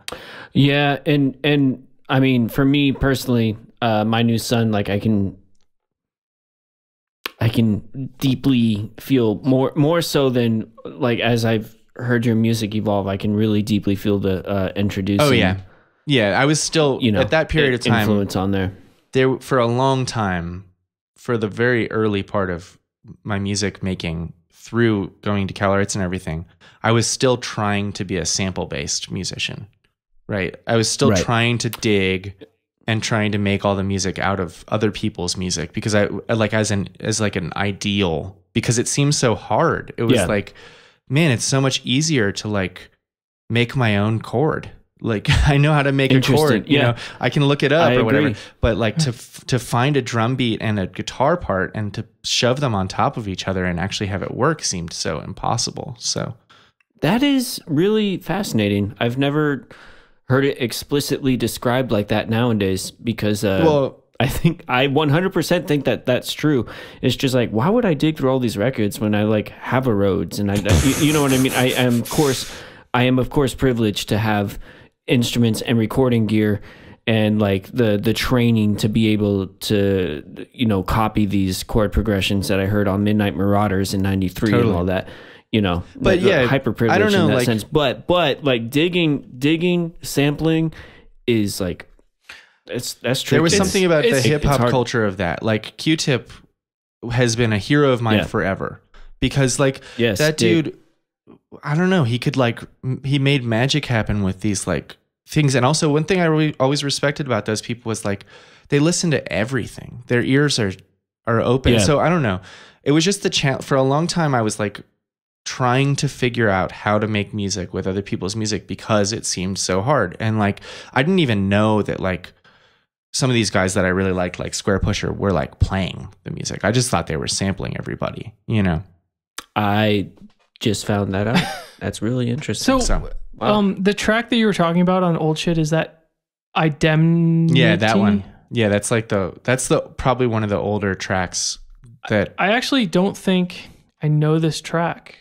S2: Yeah. And I mean, for me personally, My New Sun, like I can deeply feel more so than like, as I've heard your music evolve, I can really deeply feel the introducing.
S3: Oh yeah. Yeah. I was still, at that period of time,
S2: influence on there.
S3: There for a long time, for the very early part of my music making, through going to CalArts and everything, I was still trying to be a sample-based musician, right? I was still trying to dig and trying to make all the music out of other people's music, because I like as an ideal, because it seems so hard. It was like, man, it's so much easier to like make my own chord. Like I know how to make a chord, you know, I can look it up or whatever, but like to find a drum beat and a guitar part and to shove them on top of each other and actually have it work seemed so impossible. So
S2: that is really fascinating. I've never heard it explicitly described like that nowadays, because I 100% think that that's true. It's just like, why would I dig through all these records when I like have a Rhodes and you know what I mean? I am of course privileged to have instruments and recording gear and like the training to be able to, you know, copy these chord progressions that I heard on Midnight Marauders in '93 and all that, you know.
S3: But
S2: hyper privileged,
S3: I don't know,
S2: in that
S3: like,
S2: sense. But like digging, sampling is like, that's true.
S3: There was something about the hip hop culture of that. Like Q-Tip has been a hero of mine forever, because like that dude, I don't know, he made magic happen with these like things. And also one thing I really always respected about those people was like, they listen to everything. Their ears are open. So I don't know. It was just the challenge. For a long time, I was like trying to figure out how to make music with other people's music, because it seemed so hard. And like, I didn't even know that like some of these guys that I really liked, like Square Pusher, were like playing the music. I just thought they were sampling everybody, you know?
S2: I just found that out. That's really interesting.
S1: So the track that you were talking about on old shit, is that Indemnity?
S3: Yeah, that one. Yeah, that's the probably one of the older tracks that
S1: I actually don't think I know this track.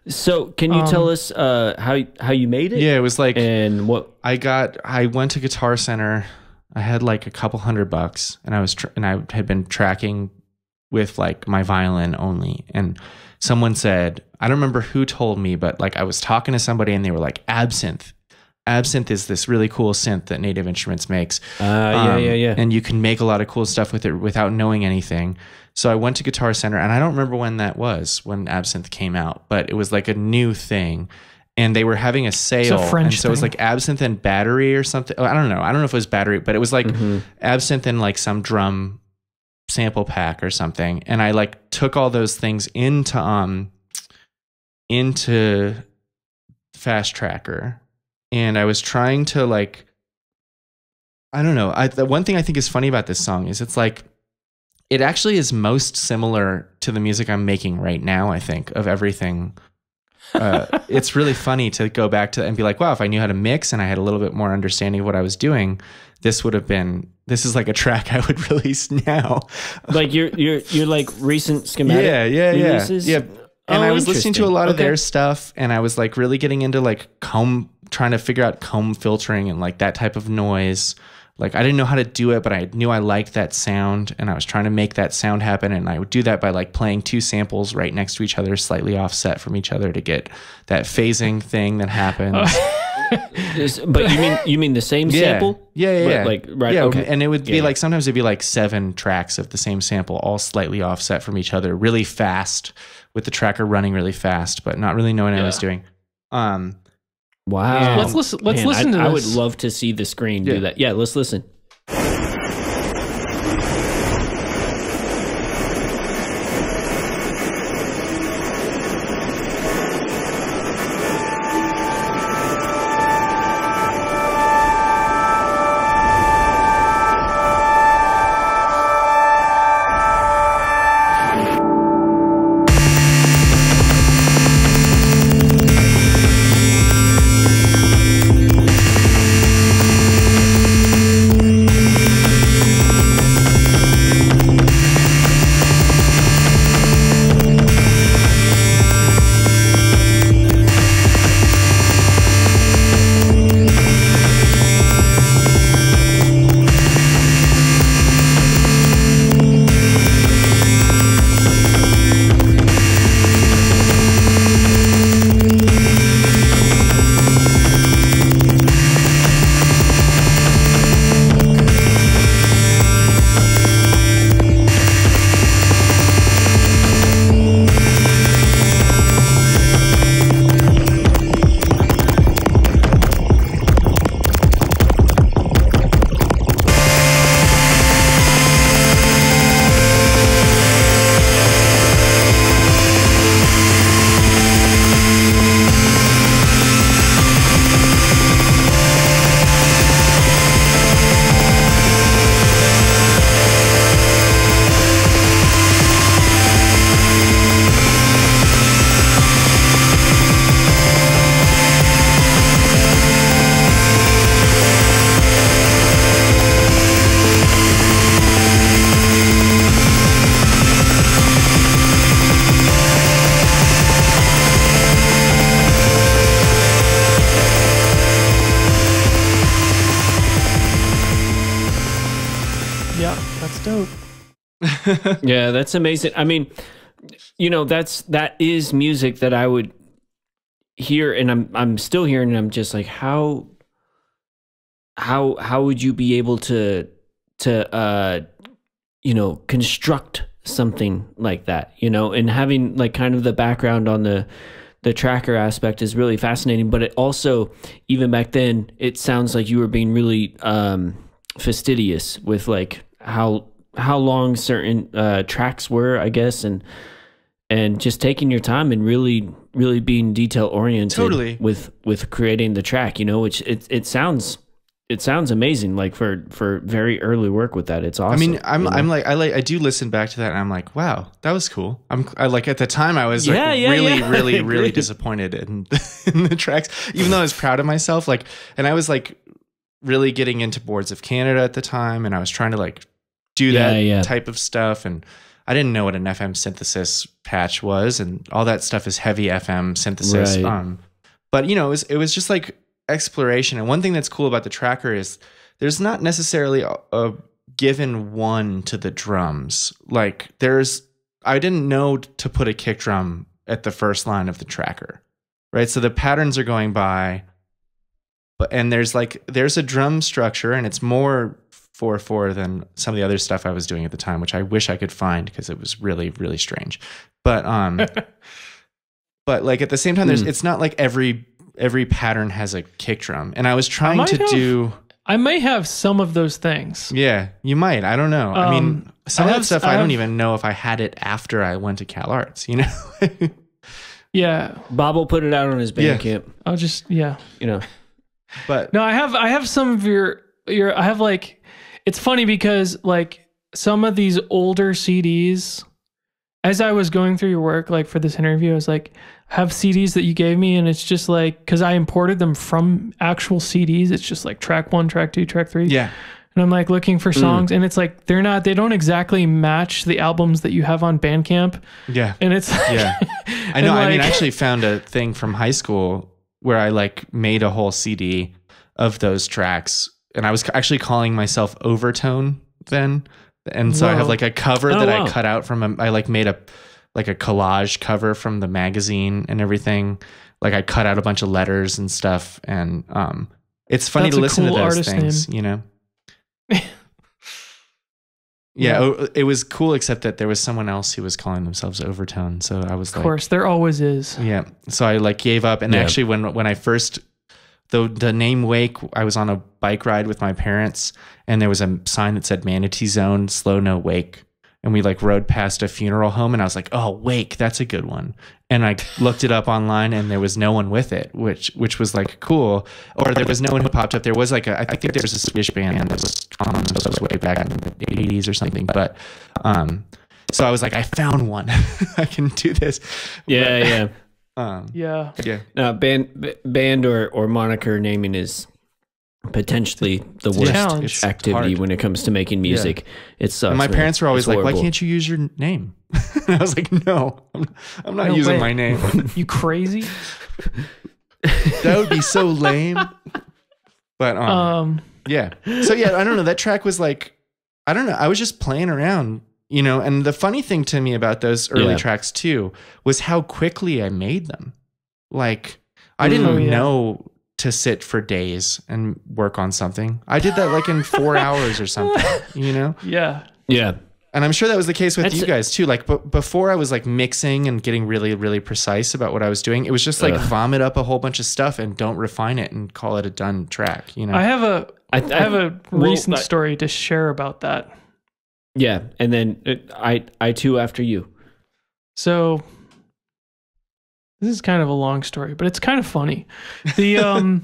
S2: So can you tell us how you made it?
S3: Yeah, it was like,
S2: and what
S3: I went to Guitar Center. I had like a couple $100 and I had been tracking with like my violin only, and someone said, I don't remember who told me, but like I was talking to somebody and they were like, Absinthe is this really cool synth that Native Instruments makes.
S2: Yeah.
S3: And you can make a lot of cool stuff with it without knowing anything. So I went to Guitar Center, and I don't remember when that was, when Absinthe came out, but it was like a new thing. And they were having a sale.
S1: It's a French
S3: and so it was like Absinthe and Battery or something. I don't know. I don't know if it was Battery, but it was like Absinthe and like some drum sample pack or something. And I like took all those things into into Fast Tracker, and I was trying to like, I don't know. The one thing I think is funny about this song is it's like, it actually is most similar to the music I'm making right now, I think, of everything. It's really funny to go back to and be like, wow, if I knew how to mix and I had a little bit more understanding of what I was doing, this is like a track I would release now.
S2: Like you're like recent schematic releases?
S3: Yeah. And I was listening to a lot of their stuff, and I was like really getting into like trying to figure out comb filtering and like that type of noise. Like I didn't know how to do it, but I knew I liked that sound, and I was trying to make that sound happen. And I would do that by like playing two samples right next to each other, slightly offset from each other, to get that phasing thing that happens.
S2: But you mean the same sample?
S3: Yeah.
S2: Like right?
S3: Yeah,
S2: okay.
S3: And it would be like, sometimes it'd be like 7 tracks of the same sample, all slightly offset from each other, really fast, with the tracker running really fast, but not really knowing what I was doing.
S2: Wow.
S1: Let's listen to this.
S2: I would love to see the screen do that. Yeah, let's listen. Yeah, that's amazing. I mean, you know, that is music that I would hear, and I'm still hearing, and I'm just like, how would you be able to you know, construct something like that, you know? And having like kind of the background on the tracker aspect is really fascinating, but it also, even back then, it sounds like you were being really fastidious with like how long certain tracks were, I guess, and just taking your time and really being detail oriented with creating the track, you know, which it sounds amazing, like for very early work with that. It's awesome.
S3: I mean, I do listen back to that, and I'm like, wow, that was cool. I like, at the time I was really disappointed in the tracks, even though I was proud of myself. Like, and I was like really getting into Boards of Canada at the time, and I was trying to like do that type of stuff, and I didn't know what an FM synthesis patch was, and all that stuff is heavy FM synthesis. Right. But you know, it was just like exploration. And one thing that's cool about the tracker is there's not necessarily a given one to the drums. Like I didn't know to put a kick drum at the first line of the tracker, right? So the patterns are going by, and there's a drum structure, and it's more 4/4 than some of the other stuff I was doing at the time, which I wish I could find because it was really, really strange. But but like at the same time, it's not like every pattern has a kick drum, and I was trying
S1: I may have some of those things.
S3: Yeah, you might. I don't know. I mean, some of that stuff I don't even know if I had it after I went to CalArts, you know?
S1: Yeah.
S2: Bob will put it out on his Bandcamp.
S1: I'll just
S3: But
S1: no, I have some of your I have like, it's funny because like some of these older CDs, as I was going through your work, like for this interview, I was like, I have CDs that you gave me, and it's just like, because I imported them from actual CDs, it's just like track 1, track 2, track 3.
S3: Yeah.
S1: And I'm like looking for songs, and it's like they don't exactly match the albums that you have on Bandcamp.
S3: Yeah.
S1: And it's like,
S3: yeah. I know. I mean, I actually found a thing from high school where I like made a whole CD of those tracks, and I was actually calling myself Overtone then. And so I have like a cover that I cut out from I like made a collage cover from the magazine and everything. Like I cut out a bunch of letters and stuff, and it's funny to listen to those things, you know. Yeah, it was cool, except that there was someone else who was calling themselves Overtone. So I was like,
S1: of course, there always is.
S3: Yeah. So I like gave up, and actually when I first the name Wake, I was on a bike ride with my parents, and there was a sign that said Manatee Zone, slow no wake. And we like rode past a funeral home, and I was like, oh, Wake, that's a good one. And I looked it up online, and there was no one with it, which was like cool. Or there was no one who popped up. There was like I think there was a Swedish band that was on those way back in the 80s or something. But so I was like, I found one. I can do this.
S2: Yeah.
S1: Yeah.
S2: Band or moniker naming is potentially the worst activity when it comes to making music. It sucks.
S3: And my parents were always like, why can't you use your name? And I was like, no, I'm not using my name.
S1: You crazy?
S3: That would be so lame. But yeah. So yeah, I don't know. That track was like, I don't know. I was just playing around, you know. And the funny thing to me about those early tracks too was how quickly I made them. Like I didn't know to sit for days and work on something. I did that like in 4 hours or something, you know?
S1: Yeah.
S2: Yeah.
S3: And I'm sure that was the case with you guys too. Like before I was like mixing and getting really, really precise about what I was doing, it was just like vomit up a whole bunch of stuff and don't refine it and call it a done track, you know?
S1: I have a recent story to share about that.
S2: Yeah. And then I too after you.
S1: So this is kind of a long story, but it's kind of funny. The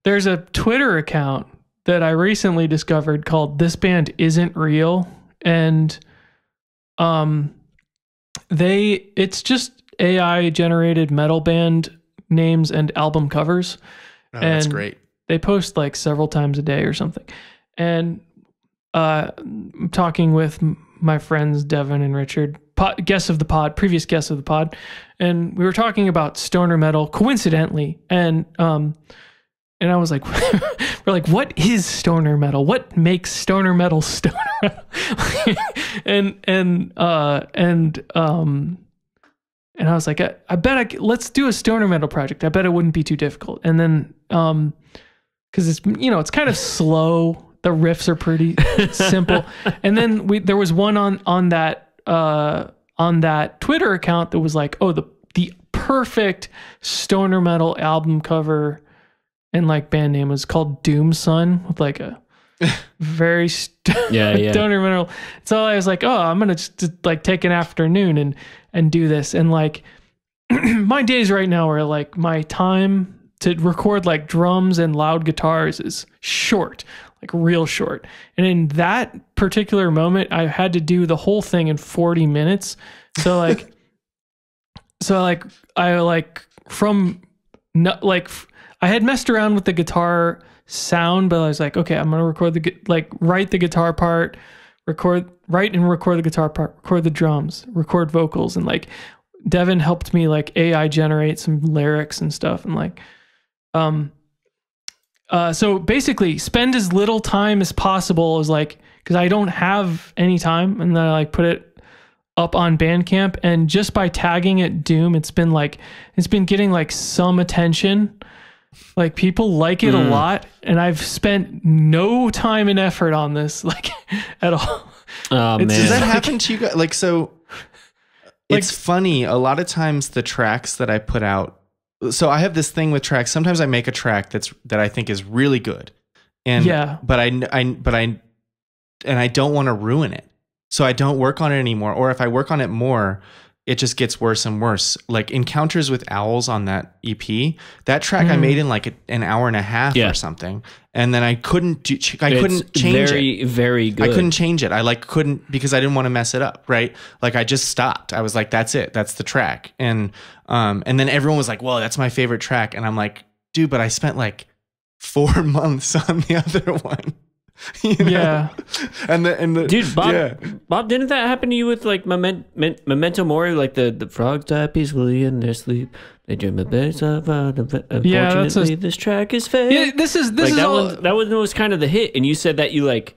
S1: there's a Twitter account that I recently discovered called This Band Isn't Real, and it's just AI generated metal band names and album covers.
S3: Oh, that's great.
S1: They post like several times a day or something. And I'm talking with my friends Devin and Richard, previous guests of the pod, and we were talking about stoner metal coincidentally, and I was like, we're like, what is stoner metal? What makes stoner metal stoner metal? and I was like, I bet let's do a stoner metal project. I bet it wouldn't be too difficult. And then because it's it's kind of slow. The riffs are pretty simple. And then there was one on that Twitter account that was like, oh, the perfect stoner metal album cover and like band name was called Doom Sun with like a very stoner metal. So I was like, oh, I'm gonna just like take an afternoon and do this. And like my days right now are like, my time to record like drums and loud guitars is short. Like real short. And in that particular moment, I had to do the whole thing in 40 minutes. So I had messed around with the guitar sound, but I was like, okay, I'm going to write the guitar part, write and record the guitar part, record the drums, record vocals. And like Devin helped me like AI generate some lyrics and stuff. And like, so basically spend as little time as possible as like, cause I don't have any time, and then I like put it up on Bandcamp, and just by tagging it Doom, it's been getting like some attention. Like people like it a lot, and I've spent no time and effort on this like at all.
S2: Oh man.
S3: Does that happen to you guys? Like, so it's funny. A lot of times the tracks that I put out, so I have this thing with tracks. Sometimes I make a track that I think is really good, and but I don't want to ruin it, so I don't work on it anymore. Or if I work on it more, it just gets worse and worse. Like Encounters with Owls on that EP, that track I made in like an hour and a half or something. And then I couldn't change it.
S2: Very good.
S3: I couldn't change it. I like couldn't, because I didn't want to mess it up. Right. Like I just stopped. I was like, that's it. That's the track. And then everyone was like, well, that's my favorite track. And I'm like, dude, but I spent like 4 months on the other one. You know?
S1: Yeah.
S3: And the
S2: dude, Bob, didn't that happen to you with like Memento Mori, like the frogs die peacefully in their sleep, they dream of beds of unfortunately this track is fake.
S1: Yeah, this is
S2: that one was kind of the hit, and you said that you like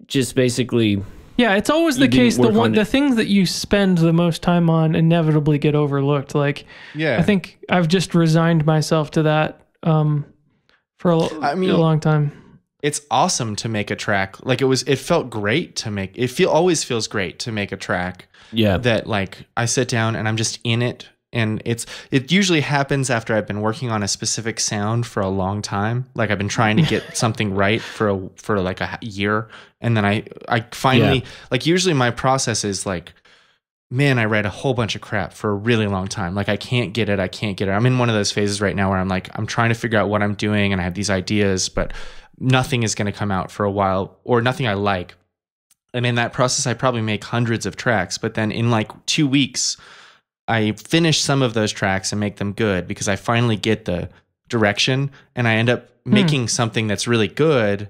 S2: just basically.
S1: Yeah, it's always the case. The things that you spend the most time on inevitably get overlooked. Like, I think I've just resigned myself to that for a long time.
S3: It's awesome to make a track. Like it felt great to make. Always feels great to make a track.
S2: Yeah.
S3: That like I sit down and I'm just in it, and it usually happens after I've been working on a specific sound for a long time. Like I've been trying to get something right for like a year, and then I finally like usually my process is like, man, I write a whole bunch of crap for a really long time. Like I can't get it. I'm in one of those phases right now where I'm like, I'm trying to figure out what I'm doing, and I have these ideas, but nothing is going to come out for a while, or nothing I like. And in that process, I probably make hundreds of tracks, but then in like 2 weeks, I finish some of those tracks and make them good because I finally get the direction, and I end up making something that's really good,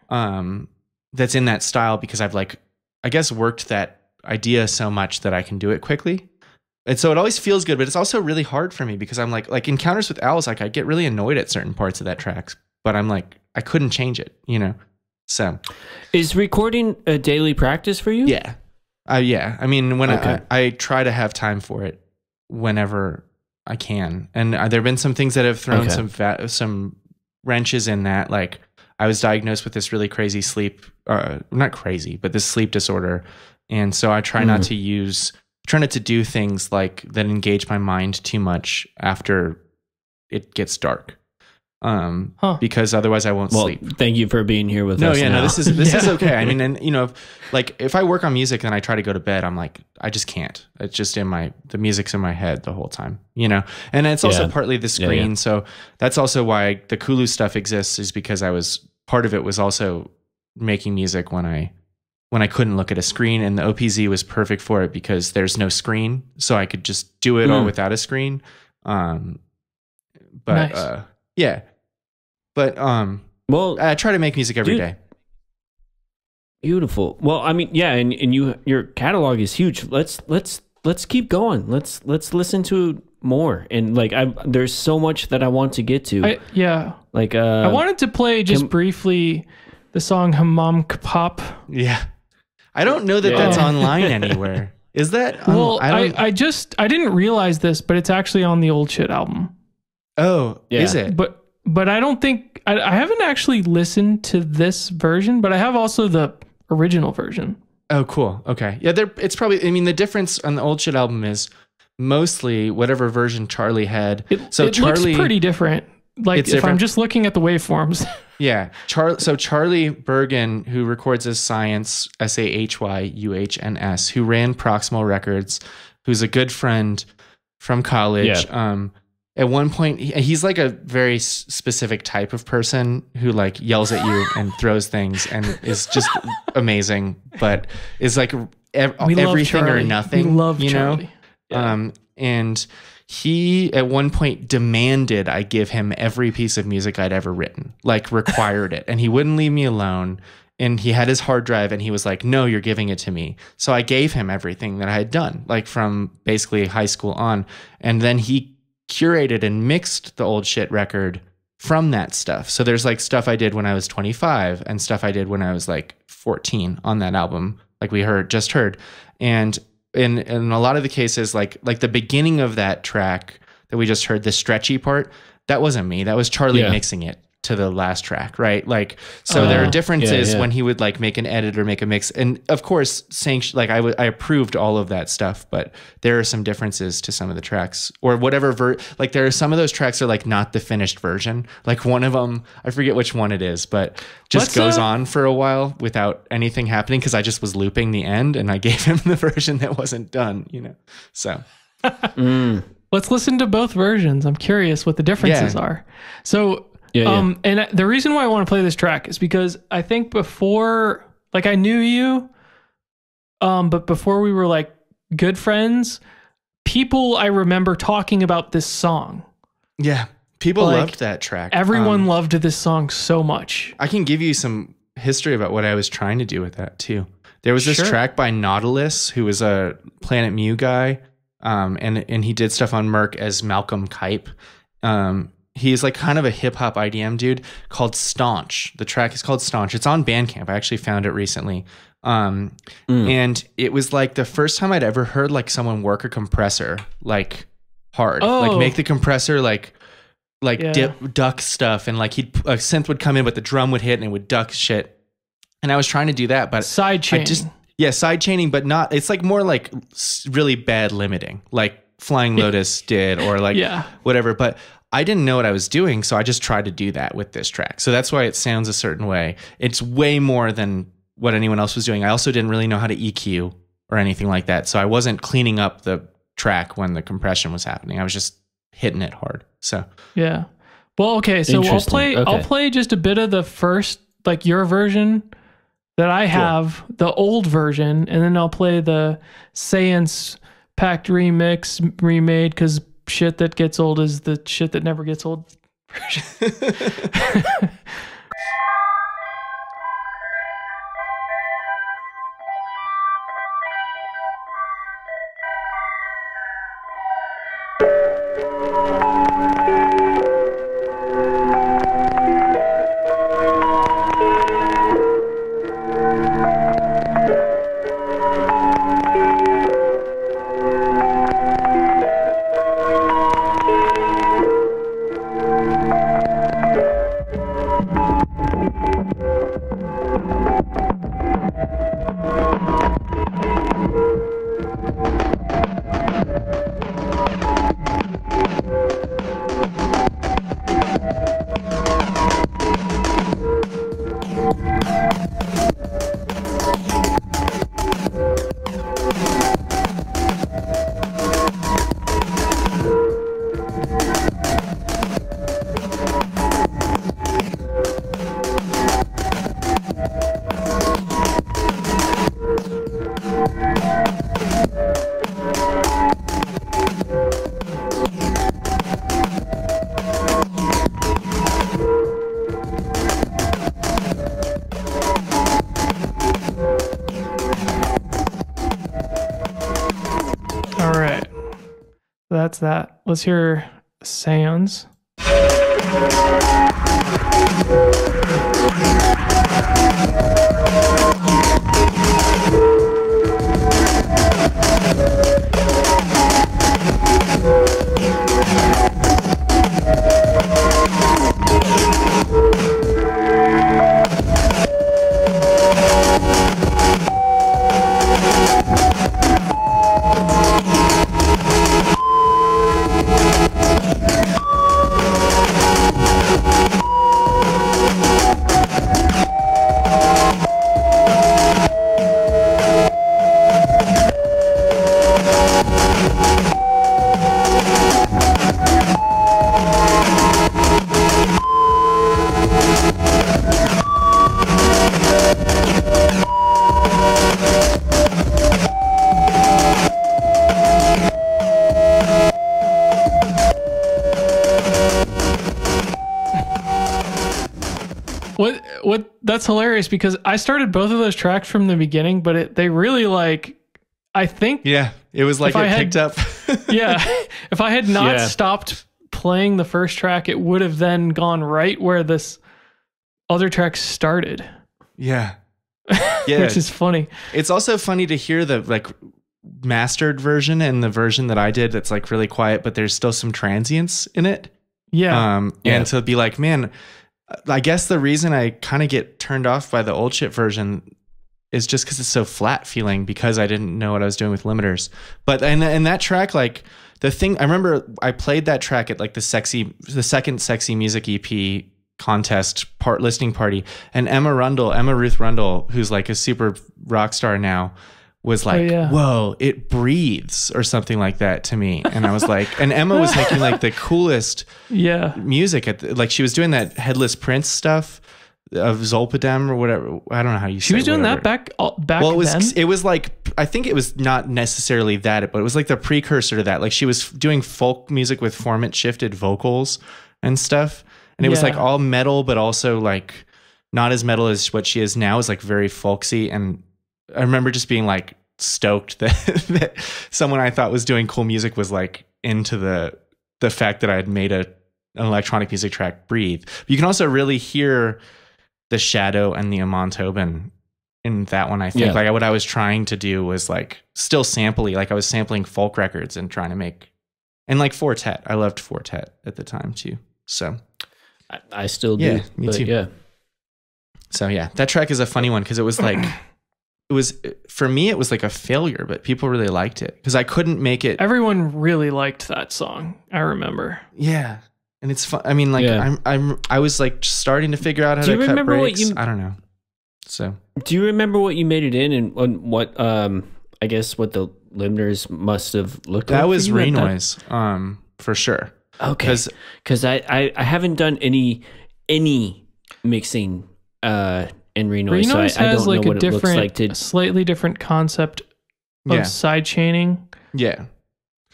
S3: that's in that style because I've like, I guess, worked that idea so much that I can do it quickly. And so it always feels good, but it's also really hard for me because I'm like Encounters with Owls, like I get really annoyed at certain parts of that tracks, but I'm like, I couldn't change it, you know? So
S2: is recording a daily practice for you?
S3: Yeah. Yeah. I mean, when I try to have time for it whenever I can. And there have been some things that have thrown some wrenches in that. Like I was diagnosed with this really crazy not crazy, but this sleep disorder. And so I try not to do things like that engage my mind too much after it gets dark. Because otherwise I won't sleep.
S2: Thank you for being here with us.
S3: No, this is okay. I mean, and you know, like if I work on music and I try to go to bed, I'm like, I just can't. It's just the music's in my head the whole time, you know? And it's also partly the screen. Yeah. So that's also why the Kulu stuff exists, is because part of it was also making music when I couldn't look at a screen, and the OPZ was perfect for it because there's no screen. So I could just do it all without a screen. Yeah. But I try to make music every day.
S2: Beautiful. Well, I mean, yeah, and your catalog is huge. Let's keep going. Let's listen to more. And like there's so much that I want to get to. I wanted to play just briefly the song Hammam Kapap.
S3: Yeah. I don't know that that's online anywhere. Is that?
S1: Well, I didn't realize this, but it's actually on the Old Shit album.
S3: Oh, is it?
S1: But I don't think I haven't actually listened to this version, but I have also the original version.
S3: Oh, cool. Okay. Yeah, it's probably, I mean, the difference on the Old Shit album is mostly whatever version Charlie had.
S1: It looks pretty different. Like if I'm just looking at the waveforms.
S3: Yeah. So Charlie Bergen, who records as Science, SAHYUHNS, who ran Proximal Records, who's a good friend from college. Yeah. At one point, he's like a very specific type of person who like yells at you and throws things and is just amazing, but is like everything or nothing.
S1: We love Charlie.
S3: Yeah. And he at one point demanded I give him every piece of music I'd ever written, like required it, and he wouldn't leave me alone. And he had his hard drive and he was like, no, you're giving it to me. So I gave him everything that I had done, like from basically high school on. And then he curated and mixed the Old Shit record from that stuff. So there's like stuff I did when I was 25 and stuff I did when I was like 14 on that album, like we just heard. And in a lot of the cases, like the beginning of that track that we just heard, the stretchy part, that wasn't me. That was Charlie mixing it. to the last track, right? Like, so there are differences when he would like make an edit or make a mix. And of course, I approved all of that stuff, but there are some differences to some of the tracks or whatever. Like there are some of those tracks are like not the finished version. Like one of them, I forget which one it is, but just goes on for a while without anything happening. Cause I just was looping the end and I gave him the version that wasn't done, you know? So.
S1: Let's listen to both versions. I'm curious what the differences are. So, and the reason why I want to play this track is because I think before, like I knew you, but before we were like good friends, I remember talking about this song.
S3: Yeah. People loved that track.
S1: Everyone loved this song so much.
S3: I can give you some history about what I was trying to do with that too. There was this track by Nautilus, who was a Planet Mu guy. And he did stuff on Merc as Malcolm Kipe. He's like kind of a hip hop IDM dude called Staunch. The track is called Staunch. It's on Bandcamp. I actually found it recently. And it was like the first time I'd ever heard like someone work a compressor like hard, like make the compressor like duck stuff. And like a synth would come in, but the drum would hit and it would duck shit. And I was trying to do that, but
S1: sidechain.
S3: Side chaining, but not, it's like more like really bad limiting, like Flying Lotus did or like whatever. But I didn't know what I was doing, so I just tried to do that with this track. So that's why it sounds a certain way. It's way more than what anyone else was doing. I also didn't really know how to EQ or anything like that. So I wasn't cleaning up the track when the compression was happening. I was just hitting it hard. So
S1: yeah. Well, okay. So I'll play just a bit of the first, like your version that I have, the old version, and then I'll play the Seance Packed Remix remade, because shit that gets old is the shit that never gets old version. That's that. Let's hear Sounds. What that's hilarious, because I started both of those tracks from the beginning, but they really like, I think.
S3: Yeah. It was like it picked up.
S1: Yeah. If I had not stopped playing the first track, it would have then gone right where this other track started.
S3: Yeah. Yeah.
S1: Which is funny.
S3: It's also funny to hear the like mastered version and the version that I did that's like really quiet, but there's still some transients in it.
S1: Yeah.
S3: And to be like, man, I guess the reason I kind of get turned off by the old shit version is just because it's so flat feeling, because I didn't know what I was doing with limiters. But in that track, like the thing, I remember I played that track at like the second Sexy Music EP contest listening party, and Emma Ruth Rundle, who's like a super rock star now, was like, whoa, it breathes or something like that to me. And I was like, and Emma was making like the coolest music like she was doing that Headless Prince stuff of Zolpidem or whatever. I don't know how you say it.
S1: She was doing that back
S3: well,
S1: then?
S3: It was like, I think it was not necessarily that, but it was like the precursor to that. Like she was doing folk music with formant shifted vocals and stuff. And it was like all metal, but also like not as metal as what she is now, is like very folksy. And I remember just being like stoked that someone I thought was doing cool music was like into the fact that I had made an electronic music track breathe. But you can also really hear the shadow and the Amon Tobin in that one. I think like what I was trying to do was like still sampley, like I was sampling folk records and trying to make, and like Fortet. I loved Fortet at the time too. So
S2: I still do.
S3: Yeah, me too.
S2: Yeah.
S3: So yeah, that track is a funny one because it was like, for me, it was like a failure, but people really liked it because I couldn't make it.
S1: Everyone really liked that song. I remember.
S3: Yeah. And it's fun. I mean, like I was like starting to figure out how to cut breaks. I don't know. So
S2: do you remember what you made it in, and what, I guess what the limiters must have looked like?
S3: That was Renoise, for sure.
S2: Okay. Cause I haven't done any mixing, in Renoise, so I don't know what it looks like.
S1: A slightly different concept of side chaining.
S3: Yeah.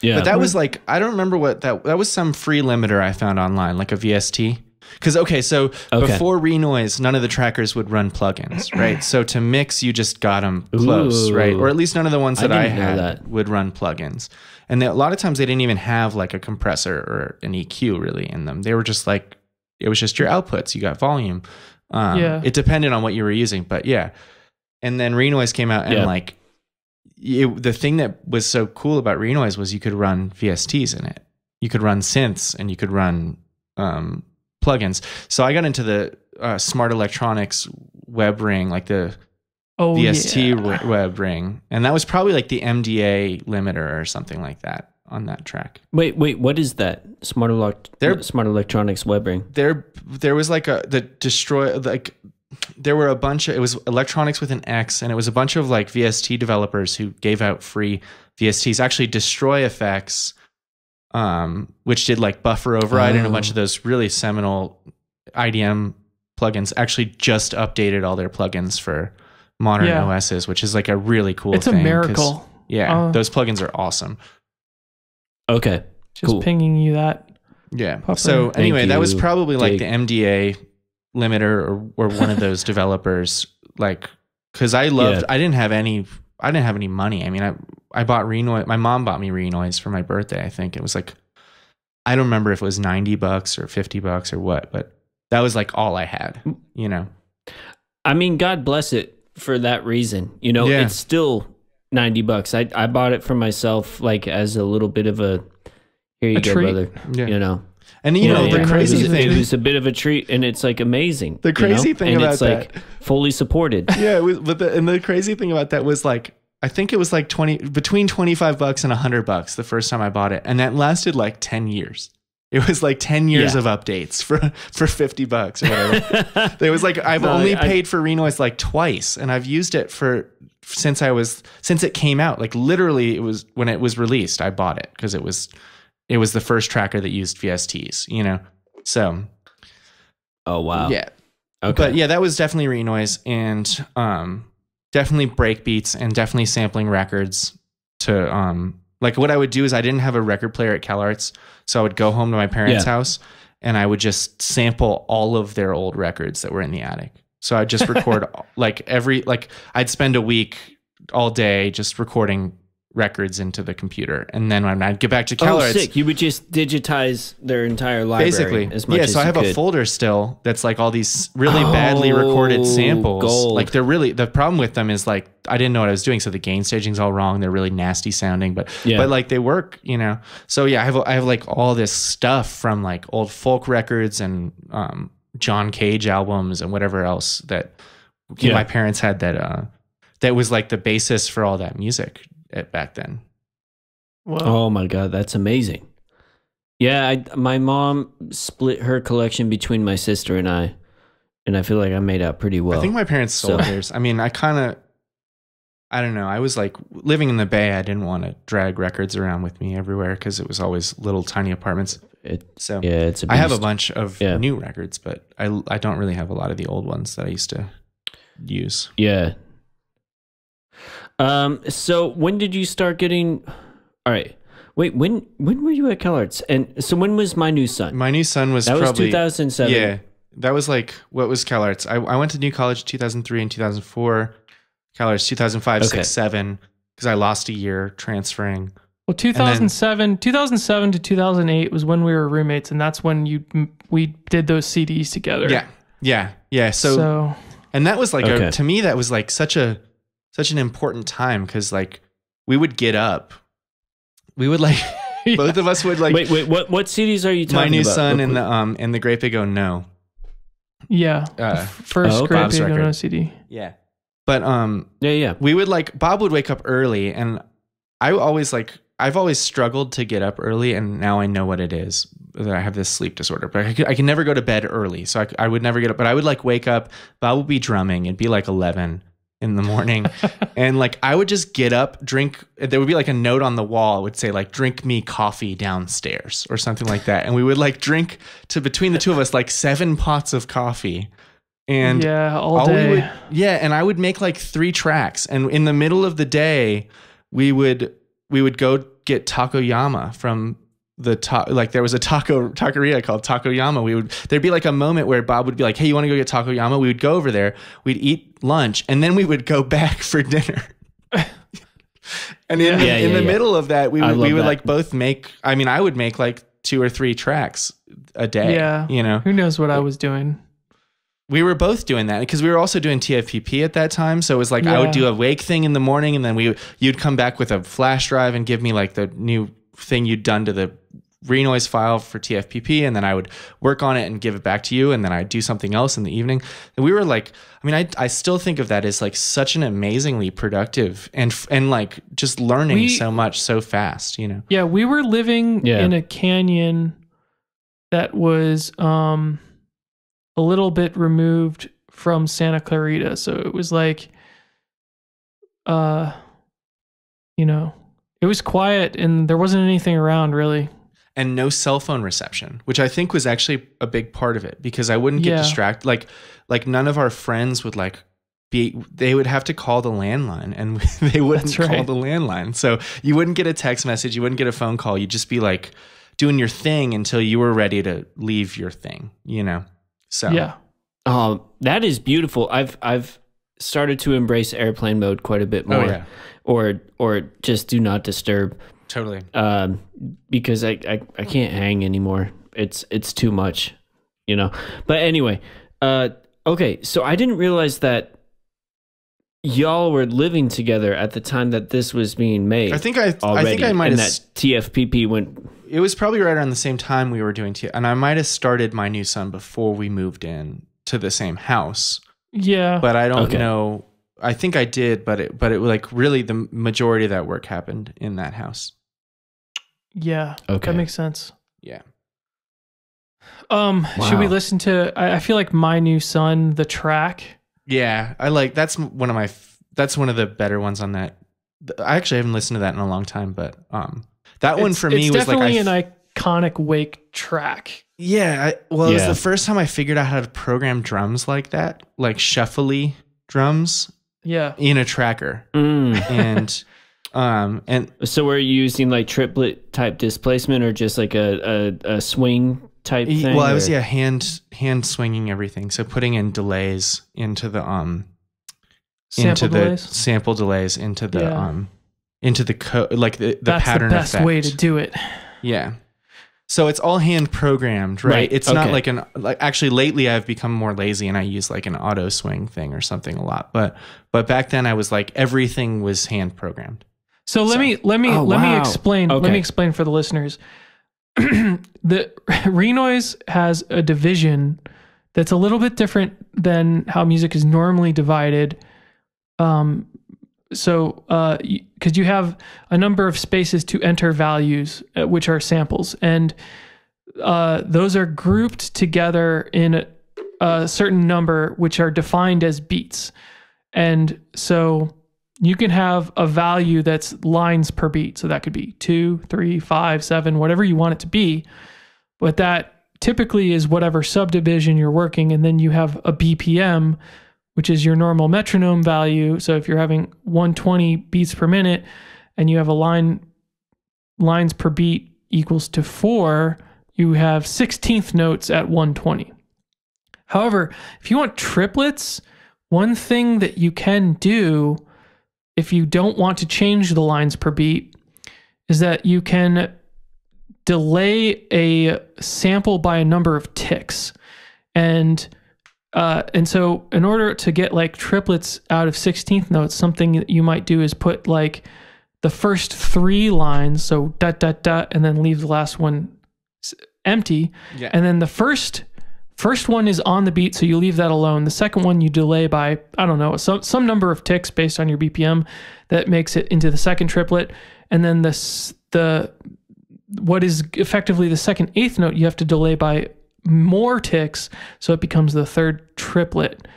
S3: Yeah. But that was like, I don't remember what that was, some free limiter I found online, like a VST. Because, before Renoise, none of the trackers would run plugins, right? So to mix, you just got them close, right? Or at least none of the ones that I had would run plugins. And a lot of times they didn't even have like a compressor or an EQ really in them. They were just like, it was just your outputs. You got volume. It depended on what you were using, but yeah. And then Renoise came out and like, the thing that was so cool about Renoise was you could run VSTs in it. You could run synths and you could run plugins. So I got into the smart electronics web ring, like the VST web ring. And that was probably like the MDA limiter or something like that on that track.
S2: Wait, what is that? Smart electronics web ring?
S3: There was like there were a bunch of, it was electronics with an X, and it was a bunch of like VST developers who gave out free VSTs. Actually, Destroy Effects, which did like buffer override and a bunch of those really seminal IDM plugins, actually just updated all their plugins for modern OSs, which is like a really cool thing.
S1: It's a miracle.
S3: Yeah, those plugins are awesome.
S2: Okay,
S1: just pinging you that.
S3: Yeah. Puffer. So anyway, that was probably like the MDA limiter or one of those developers, like, because I didn't have any money. I mean, I bought Renoise. My mom bought me Renoise for my birthday. I think it was like, I don't remember if it was $90 or $50 or what, but that was like all I had, you know?
S2: I mean, God bless it for that reason. You know, it's still $90. I bought it for myself, like as a little bit of a, here you go, brother. Yeah. You know?
S3: And the crazy thing,
S2: it was a bit of a treat, and it's like amazing.
S3: The crazy thing about that,
S2: like fully supported.
S3: Yeah, and the crazy thing about that was like, I think it was like between $25 and $100 the first time I bought it, and that lasted like 10 years. It was like 10 years of updates for $50 or whatever. It was like I've only paid for Renoise like twice, and I've used it since it came out. Like literally, it was when it was released. I bought it because it was the first tracker that used VSTs, you know? So.
S2: Oh, wow.
S3: Yeah. Okay. But yeah, that was definitely Renoise, and definitely breakbeats, and definitely sampling records to, like what I would do is I didn't have a record player at CalArts. So I would go home to my parents' house and I would just sample all of their old records that were in the attic. So I'd just record I'd spend a week all day just recording records into the computer, and then when I'd get back to CalArts,
S2: sick. You would just digitize their entire library, basically. As much as
S3: so I have a folder still that's like all these really badly recorded samples.
S2: Gold.
S3: Like they're really, the problem with them is like I didn't know what I was doing, so the gain staging's all wrong. They're really nasty sounding, but like they work, you know. So yeah, I have like all this stuff from like old folk records and John Cage albums and whatever else that my parents had that was like the basis for all that music back then.
S2: Wow. Oh my God, that's amazing. Yeah, my mom split her collection between my sister and I feel like I made out pretty well.
S3: I think my parents sold theirs. I mean, I don't know. I was like living in the Bay. I didn't want to drag records around with me everywhere because it was always little tiny apartments.
S2: It's a beast.
S3: I have a bunch of new records, but I don't really have a lot of the old ones that I used to use.
S2: Yeah. So when did you start getting? All right. Wait, when were you at CalArts? And so when was My New Sun?
S3: My New Sun was probably
S2: 2007.
S3: Yeah. That was like, what was CalArts? I went to New College 2003 and 2004. CalArts 2005, 6, 7, because I lost a year transferring.
S1: Well, 2007 to 2008 was when we were roommates, and that's when we did those CDs together.
S3: Yeah. So and that was like to me that was like such an important time because like we would get up, we would like both of us would like.
S2: Wait, what CDs are you talking about?
S3: My New Sun and the Great Big Oh No.
S1: Yeah, first Great Big Oh No CD.
S3: Yeah. But we would like Bob would wake up early, and I've always struggled to get up early, and now I know what it is that I have this sleep disorder. But I can never go to bed early, so I would never get up. But I would like wake up. Bob would be drumming. It'd be like 11 in the morning, and like I would just get up, drink. There would be like a note on the wall. It would say like "Drink me coffee downstairs" or something like that, and we would like drink between the two of us like 7 pots of coffee. And
S1: all day.
S3: And I would make like 3 tracks. And in the middle of the day, we would go get Takoyama from like there was a taqueria called Takoyama. There'd be like a moment where Bob would be like, "Hey, you want to go get Takoyama?" We would go over there, we'd eat lunch, and then we would go back for dinner. And in the middle of that, we would like both make, I would make like 2 or 3 tracks a day.
S1: Yeah. Who knows what I was doing?
S3: We were both doing that because we were also doing TFPP at that time. So it was like I would do a wake thing in the morning, and then you'd come back with a flash drive and give me like the new thing you'd done to the renoise file for TFPP, and then I would work on it and give it back to you, and then I'd do something else in the evening. And we were like, I still think of that as like such an amazingly productive and like just learning so much so fast,
S1: Yeah, we were living in a canyon that was a little bit removed from Santa Clarita. So it was like, it was quiet and there wasn't anything around really.
S3: And no cell phone reception, which I think was actually a big part of it because I wouldn't get distracted. Like none of our friends would they would have to call the landline and they wouldn't call the landline. So you wouldn't get a text message. You wouldn't get a phone call. You'd just be like doing your thing until you were ready to leave your thing, So
S2: that is beautiful. I've started to embrace airplane mode quite a bit more, or just do not disturb.
S3: Totally.
S2: Because I can't hang anymore. It's too much, But anyway, okay. So I didn't realize that y'all were living together at the time that this was being made.
S3: I think I might have
S2: that TFPP went.
S3: It was probably right around the same time we were doing and I might have started My New Sun before we moved in to the same house.
S1: Yeah.
S3: But I don't know. I think I did, but it like really the majority of that work happened in that house.
S1: Yeah.
S2: Okay.
S1: That makes sense.
S3: Yeah.
S1: Should we listen to I feel like My New Sun, the track?
S3: Yeah. That's one of the better ones on that. I actually haven't listened to that in a long time, but that one for me was
S1: definitely an iconic wake track.
S3: Yeah. It was the first time I figured out how to program drums like that, like shuffly drums.
S1: Yeah.
S3: In a tracker. And
S2: so we're using like triplet type displacement or just like a swing type thing?
S3: Well, I was hand swinging everything. So putting in delays into the sample delays into the code, like the pattern effect.
S1: That's the best way to do it.
S3: Yeah. So it's all hand programmed, right? It's not like actually lately I've become more lazy and I use like an auto swing thing or something a lot. But back then I was like everything was hand programmed.
S1: So let me explain. Okay. Let me explain for the listeners. The Renoise has a division that's a little bit different than how music is normally divided. Because you have a number of spaces to enter values, which are samples, and those are grouped together in a certain number, which are defined as beats. And so you can have a value that's lines per beat. So that could be 2, 3, 5, 7, whatever you want it to be. But that typically is whatever subdivision you're working. And then you have a BPM, which is your normal metronome value. So if you're having 120 beats per minute and you have a lines per beat equals to 4, you have 16th notes at 120. However, if you want triplets, one thing that you can do if you don't want to change the lines per beat is that you can delay a sample by a number of ticks. And so in order to get like triplets out of 16th notes, something that you might do is put like the first 3 lines, so dot, dot, dot, and then leave the last one empty. Yeah. And then the first one is on the beat, so you leave that alone. The second one you delay by, I don't know, some number of ticks based on your BPM that makes it into the second triplet. And then what is effectively the second eighth note, you have to delay by more ticks, so it becomes the third triplet,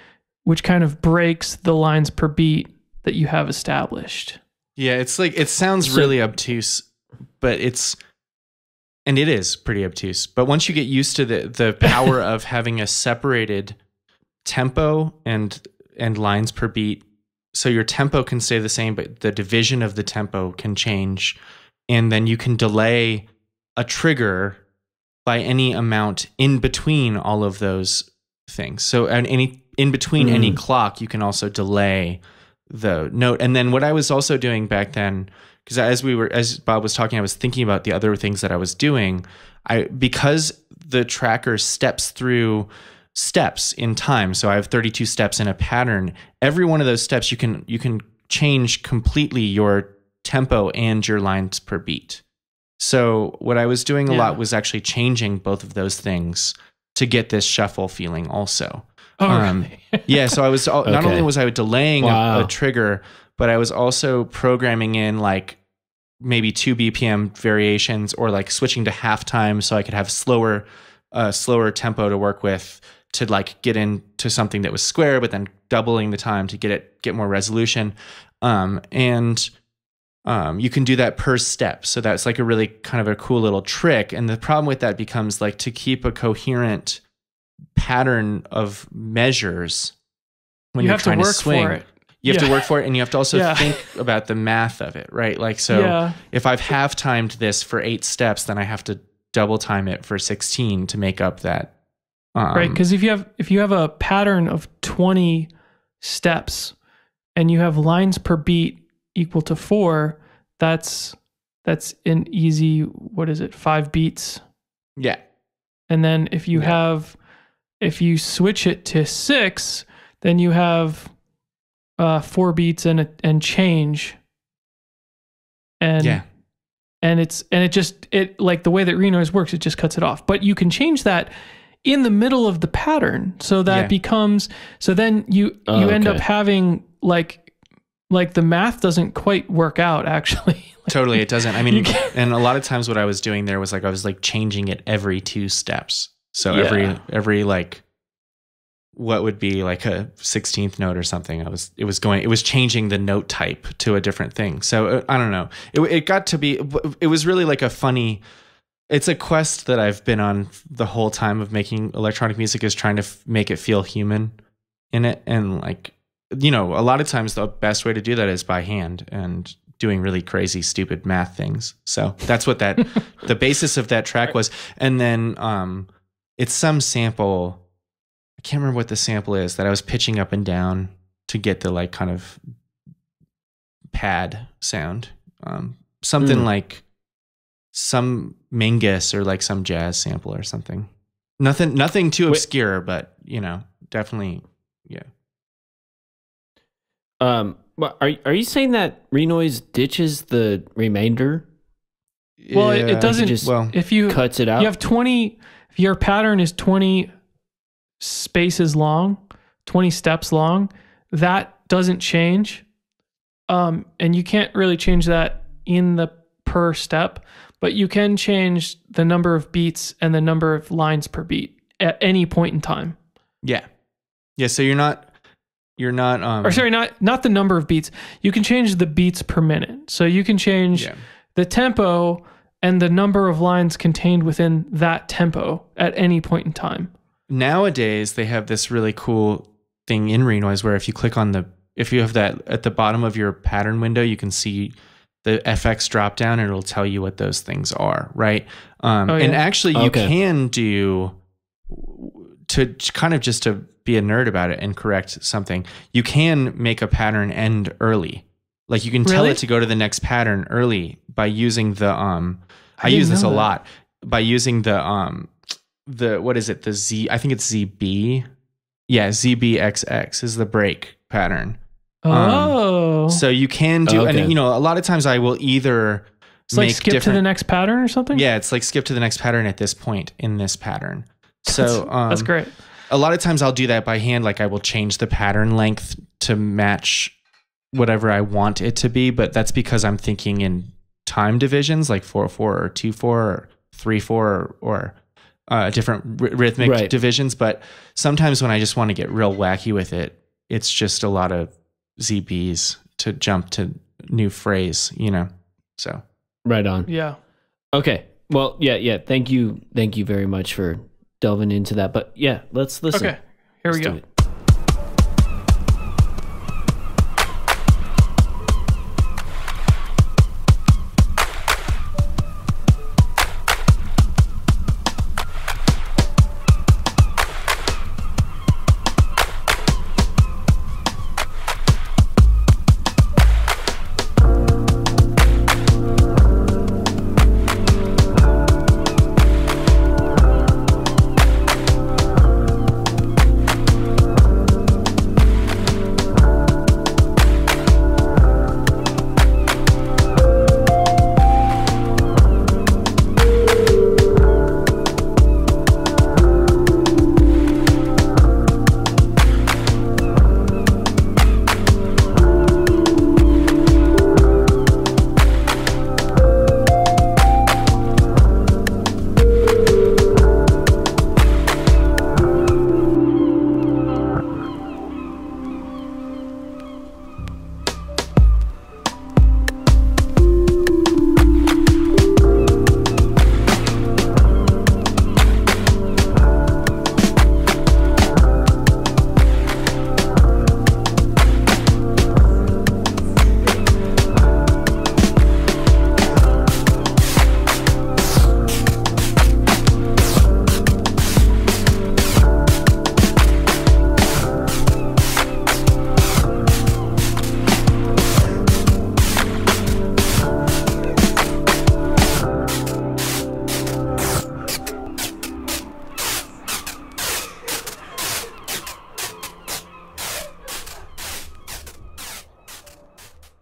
S1: which kind of breaks the lines per beat that you have established.
S3: Yeah, it's like, it sounds really obtuse, but it is pretty obtuse. But once you get used to the power of having a separated tempo and lines per beat, so your tempo can stay the same, but the division of the tempo can change, and then you can delay a trigger by any amount in between all of those things. So in between any clock, you can also delay the note. And then what I was also doing back then, because as Bob was talking, I was thinking about the other things that I was doing. Because the tracker steps through steps in time, so I have 32 steps in a pattern. Every one of those steps, you can change completely your tempo and your lines per beat. So what I was doing a lot was actually changing both of those things to get this shuffle feeling also.
S1: Oh, really?
S3: Yeah, so I was not only was I delaying a trigger, but I was also programming in like maybe 2 BPM variations, or like switching to halftime so I could have slower tempo to work with, to like get into something that was square, but then doubling the time to get more resolution. You can do that per step. So that's like a really kind of a cool little trick. And the problem with that becomes like, to keep a coherent pattern of measures when you're trying to swing, you have to work for it, and you have to also think about the math of it, right? Like, so if I've half timed this for 8 steps, then I have to double time it for 16 to make up that.
S1: Right, because if you have a pattern of 20 steps and you have lines per beat equal to 4, that's an easy, 5 beats.
S3: Yeah.
S1: And then if you switch it to 6, then you have 4 beats and change. And it like the way that Renoise works, it just cuts it off. But you can change that in the middle of the pattern, so that becomes, so then you end up having like the math doesn't quite work out, actually.
S3: Totally, it doesn't. I mean, and a lot of times what I was doing there was like, I was like changing it every 2 steps. So every like, what would be like a 16th note or something, it was changing the note type to a different thing. So I don't know. It got to be, it was really like it's a quest that I've been on the whole time of making electronic music, is trying to make it feel human in it. And like, a lot of times the best way to do that is by hand and doing really crazy, stupid math things. So that's what the basis of that track was. And then it's some sample, I can't remember what the sample is, that I was pitching up and down to get the like kind of pad sound. Something like some Mingus or like some jazz sample or something. Nothing too obscure, but definitely, yeah.
S2: Are you saying that Renoise ditches the remainder?
S1: Well, it doesn't.
S2: If you cuts it out,
S1: you have 20. If your pattern is 20 spaces long, 20 steps long. That doesn't change. And you can't really change that in the per step, but you can change the number of beats and the number of lines per beat at any point in time.
S3: Yeah. Yeah. So you're not,
S1: or sorry, not the number of beats. You can change the beats per minute. So you can change the tempo and the number of lines contained within that tempo at any point in time.
S3: Nowadays, they have this really cool thing in Renoise where if you click on if you have that at the bottom of your pattern window, you can see the FX drop down and it'll tell you what those things are, right? And actually you can do, to kind of just to be a nerd about it and correct something, you can make a pattern end early. Like you can tell it to go to the next pattern early by using the, I use this a lot, by using the what is it? The Z, I think it's ZB. Yeah, ZBXX is the break pattern. So you can do, and you know, a lot of times I will either
S1: it's like skip to the next pattern or something.
S3: Yeah, it's like skip to the next pattern at this point in this pattern. So
S1: that's great.
S3: A lot of times I'll do that by hand. Like I will change the pattern length to match whatever I want it to be, but that's because I'm thinking in time divisions, like 4/4 or 2/4 or 3/4 or different rhythmic divisions. But sometimes when I just want to get real wacky with it, it's just a lot of ZBs to jump to new phrase, you know? So.
S2: Right on.
S1: Yeah.
S2: Okay. Well, yeah. Thank you very much for delving into that. But yeah, let's listen.
S1: Okay. Here we go.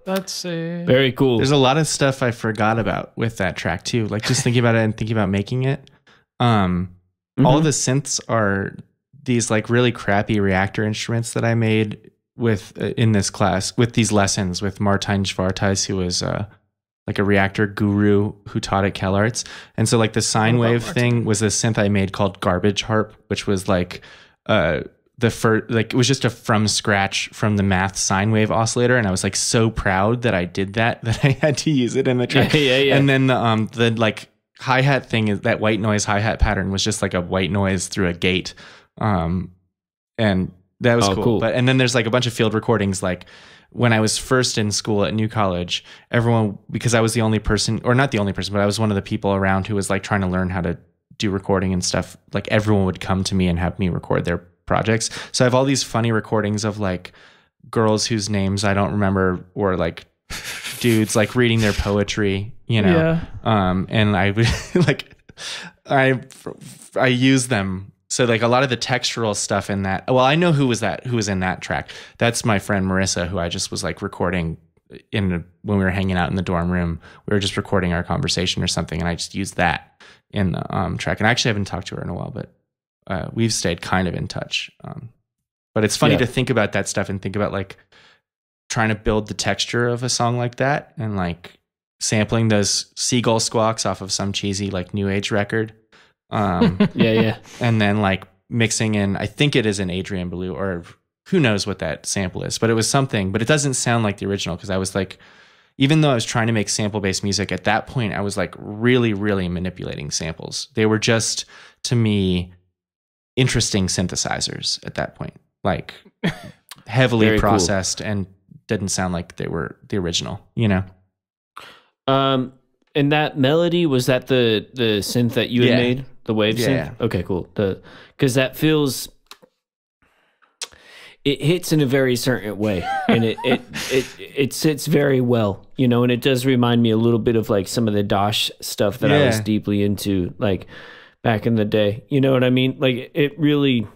S1: That's
S2: very cool.
S3: There's a lot of stuff I forgot about with that track too. Like just thinking about it and thinking about making it. All the synths are these like really crappy reactor instruments that I made with in this class with these lessons with Martijn Schwartais, who was like a reactor guru who taught at CalArts. And so like the sine wave thing was a synth I made called Garbage Harp, which was like the first, like it was just a from scratch from the math sine wave oscillator, and I was like so proud that I did that I had to use it in the track.
S2: Yeah.
S3: And then the like hi-hat thing is that white noise hi-hat pattern was just like a white noise through a gate, and that was cool. But and then there's like a bunch of field recordings. Like when I was first in school at New College, everyone, because I was the only person, or not the only person, but I was one of the people around who was like trying to learn how to do recording and stuff. Like everyone would come to me and have me record their projects. So I have all these funny recordings of like girls whose names I don't remember, or like dudes like reading their poetry, you know. And I would like I use them. So like a lot of the textural stuff in that, well, I know who was in that track. That's my friend Marissa, who I just was like recording when we were hanging out in the dorm room. We were just recording our conversation or something, and I just used that in the track. And I actually haven't talked to her in a while, but we've stayed kind of in touch. But it's funny to think about that stuff and think about like trying to build the texture of a song like that and like sampling those seagull squawks off of some cheesy like new age record.
S2: Yeah.
S3: And then like mixing in, I think it is an Adrian Belew, or who knows what that sample is, but it was something, but it doesn't sound like the original. Cause I was like, even though I was trying to make sample-based music at that point, I was like really, really manipulating samples. They were just, to me, interesting synthesizers at that point, like heavily
S2: Very
S3: processed and didn't sound like they were the original, you know?
S2: And that melody, was that the synth that you had made? The wave synth? Okay, cool. Because that feels... It hits in a very certain way, and it sits very well, you know, and it does remind me a little bit of like some of the Dosh stuff that I was deeply into, like back in the day. You know what I mean? Like it really,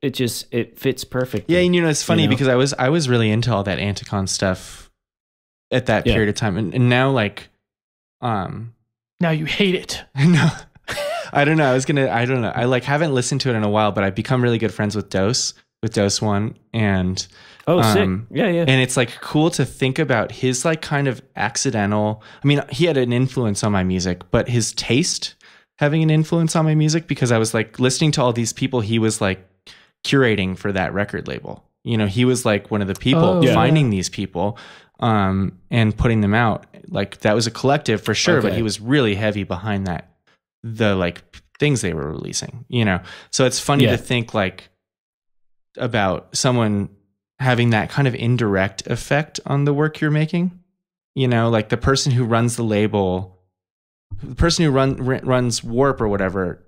S2: it fits perfectly.
S3: Yeah, and you know it's funny because I was really into all that Anticon stuff at that period of time, and now like,
S1: now you hate it.
S3: No, I don't know. I don't know. I like haven't listened to it in a while, but I've become really good friends with Dose. With Dose One, and
S2: sick. Yeah.
S3: And it's like cool to think about his like kind of accidental, I mean, he had an influence on my music, but his taste having an influence on my music, because I was like listening to all these people he was like curating for that record label. You know, he was like one of the people finding these people and putting them out. Like that was a collective for sure, but he was really heavy behind that, the like things they were releasing, you know? So it's funny to think like about someone having that kind of indirect effect on the work you're making, you know, like the person who runs the label, the person who runs Warp or whatever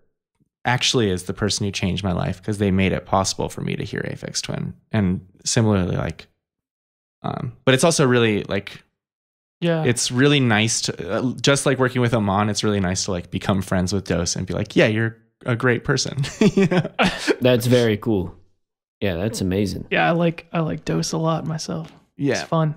S3: actually is the person who changed my life because they made it possible for me to hear Aphex Twin. And similarly, like, but it's also really like, it's really nice to, just like working with Oman, it's really nice to like become friends with Dose and be like, yeah, you're a great person. You know?
S2: That's very cool. Yeah, that's amazing.
S1: Yeah, I like Dose a lot myself.
S3: Yeah.
S1: It's fun.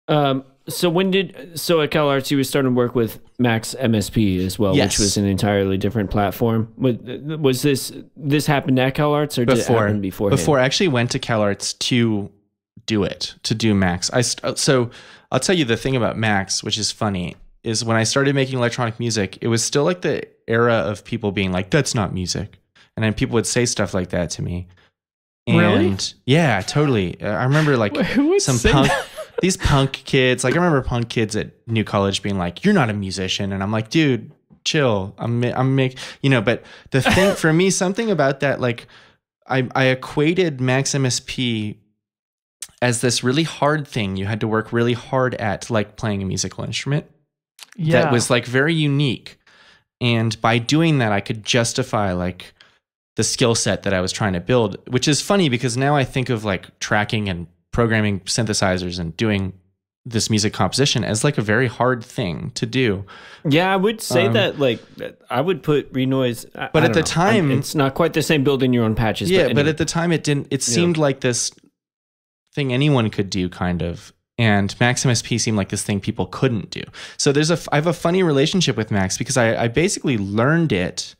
S2: So at CalArts you were starting to work with Max MSP as well, which was an entirely different platform. Was this happened at CalArts or did it happen beforehand?
S3: Before, I actually went to CalArts to do Max. So I'll tell you the thing about Max, which is funny, is when I started making electronic music, it was still like the era of people being like, that's not music. And then people would say stuff like that to me. And
S1: really?
S3: Yeah, totally. I remember like these punk kids, like I remember punk kids at New College being like, you're not a musician. And I'm like, dude, chill. You know, but the thing for me, something about that, like I equated Max MSP as this really hard thing you had to work really hard at, like playing a musical instrument that was like very unique. And by doing that, I could justify like the skill set that I was trying to build, which is funny because now I think of like tracking and programming synthesizers and doing this music composition as like a very hard thing to do.
S2: Yeah, I would say that like I would put Renoise,
S3: but at the time
S2: it's not quite the same building your own patches.
S3: Yeah, but at the time it seemed like this thing anyone could do kind of. And Max MSP seemed like this thing people couldn't do. So I have a funny relationship with Max because I basically learned it.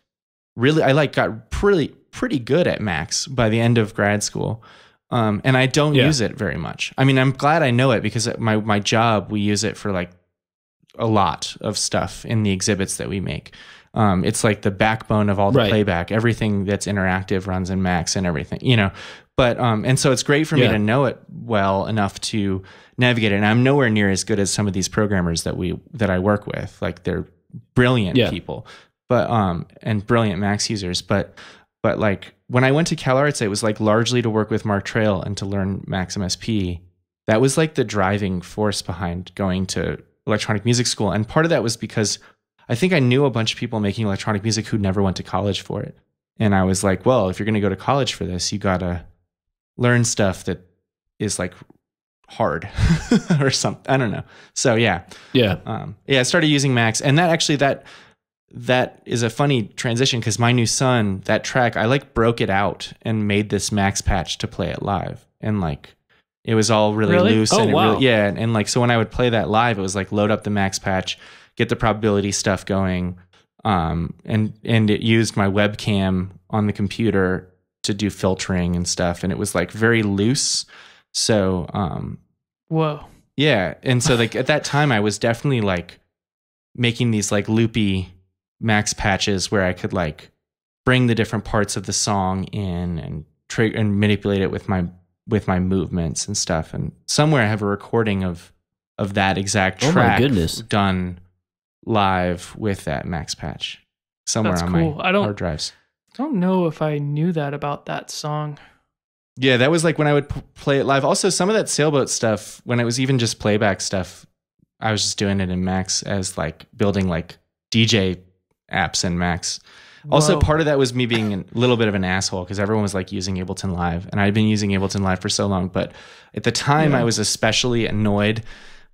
S3: Really, I like got pretty good at Max by the end of grad school, and I don't use it very much. I mean, I'm glad I know it because at my job we use it for like a lot of stuff in the exhibits that we make. It's like the backbone of all the playback. Everything that's interactive runs in Max and everything, you know. But and so it's great for me to know it well enough to navigate it. And I'm nowhere near as good as some of these programmers that I work with. Like they're brilliant people. But and brilliant Max users, but like when I went to CalArts, it was like largely to work with Mark Trail and to learn Max MSP. That was like the driving force behind going to electronic music school, and part of that was because I think I knew a bunch of people making electronic music who never went to college for it, and I was like, well, if you're going to go to college for this, you gotta learn stuff that is like hard or something. I don't know. So I started using Max, and that is a funny transition because my new son, that track, I like broke it out and made this Max patch to play it live. And like, it was all really loose. And and like, so when I would play that live, it was like load up the Max patch, get the probability stuff going. and it used my webcam on the computer to do filtering and stuff, and it was like very loose. So
S1: whoa.
S3: Yeah. And so like at that time I was definitely like making these like loopy max patches where I could like bring the different parts of the song in and and manipulate it with my movements and stuff. And somewhere I have a recording of that exact track.
S2: Oh my goodness.
S3: Done live with that max patch somewhere
S1: That's
S3: on
S1: cool.
S3: my hard drives.
S1: I don't know if I knew that about that song.
S3: Yeah, that was like when I would play it live. Also, some of that sailboat stuff, when it was even just playback stuff, I was just doing it in Max as like building like DJ apps in Max. Also, part of that was me being a little bit of an asshole because everyone was like using Ableton Live, and I'd been using Ableton Live for so long. But at the time, I was especially annoyed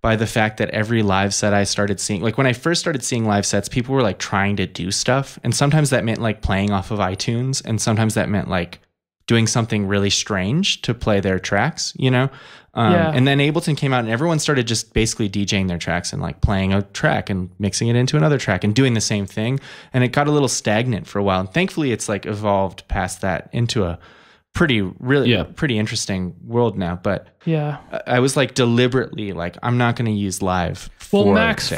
S3: by the fact that every live set I started seeing, like when I first started seeing live sets, people were like trying to do stuff, and sometimes that meant like playing off of iTunes, and sometimes that meant like doing something really strange to play their tracks, you know? And then Ableton came out and everyone started just basically DJing their tracks and like playing a track and mixing it into another track and doing the same thing. And it got a little stagnant for a while. And thankfully it's like evolved past that into a pretty interesting world now. But I was like deliberately like, I'm not going to use live for
S1: Max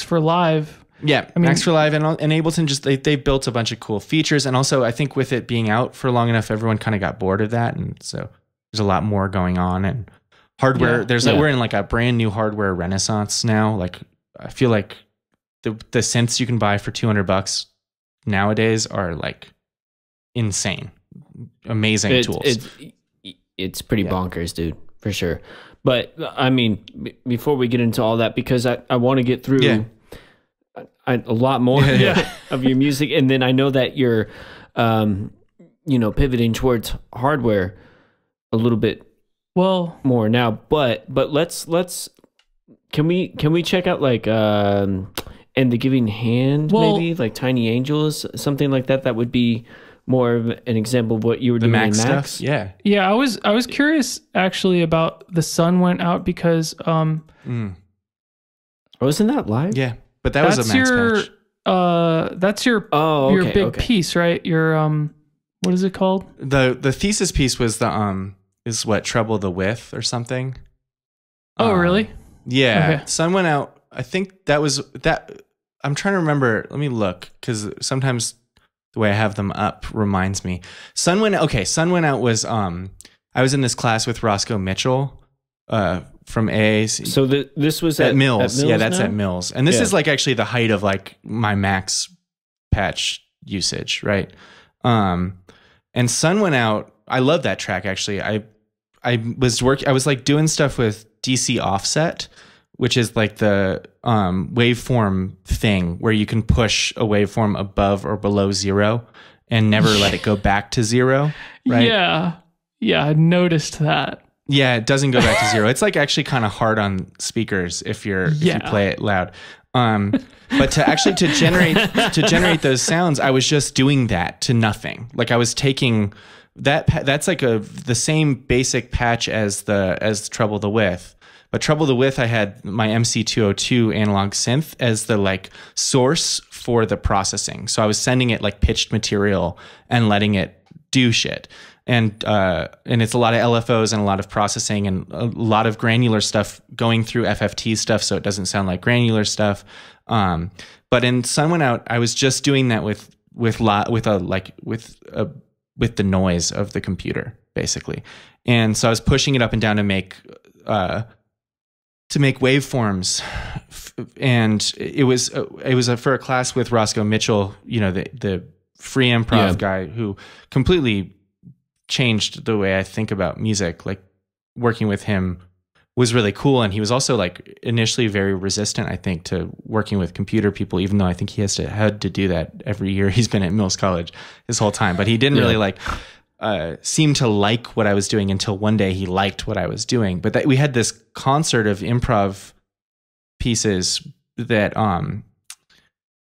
S1: for live.
S3: Yeah, I mean, Max for Live and Ableton just they built a bunch of cool features, and also I think with it being out for long enough, everyone kind of got bored of that, and so there's a lot more going on. And hardware, we're in like a brand new hardware renaissance now. Like I feel like the synths you can buy for $200 nowadays are like insane, amazing tools.
S2: It's pretty bonkers, dude, for sure. But I mean, before we get into all that, because I want to get through. Yeah. A lot more of your music, and then I know that you're, pivoting towards hardware a little bit more now. But let's can we check out like and the Giving Hand, maybe like Tiny Angels, something like that. That would be more of an example of what you were doing in Max
S3: stuff.
S1: Yeah. I was curious actually about The Sun Went Out because
S2: wasn't that live?
S3: Yeah. But that was a Max patch.
S1: That's your big piece, right? Your what is it called?
S3: The thesis piece was is what Treble the Width or something.
S1: Oh, really?
S3: Yeah. Okay. Sun Went Out. I think that was that. I'm trying to remember. Let me look because sometimes the way I have them up reminds me. Sun Went Out was I was in this class with Roscoe Mitchell. From AAC.
S2: So this was at Mills.
S3: Yeah, that's
S2: now?
S3: at Mills. And this is like actually the height of like my Max patch usage, right? And Sun Went Out. I love that track actually. I was like doing stuff with DC offset, which is like the waveform thing where you can push a waveform above or below 0 and never let it go back to 0, right?
S1: Yeah, I noticed that.
S3: Yeah, it doesn't go back to 0. It's like actually kind of hard on speakers if you play it loud. But to generate those sounds, I was just doing that to nothing. Like I was taking that's like the same basic patch as Treble the Width. But Treble the Width, I had my MC202 analog synth as the like source for the processing. So I was sending it like pitched material and letting it do shit. And it's a lot of LFOs and a lot of processing and a lot of granular stuff going through FFT stuff, so it doesn't sound like granular stuff. But in Sun Went Out, I was just doing that with the noise of the computer, basically. And so I was pushing it up and down to make waveforms. And it was for a class with Roscoe Mitchell, the free improv guy who completely changed the way I think about music. Like working with him was really cool, and he was also like initially very resistant, I think, to working with computer people, even though I think he had to do that every year he's been at Mills College his whole time. But he didn't really like seem to like what I was doing until one day he liked what I was doing. But we had this concert of improv pieces that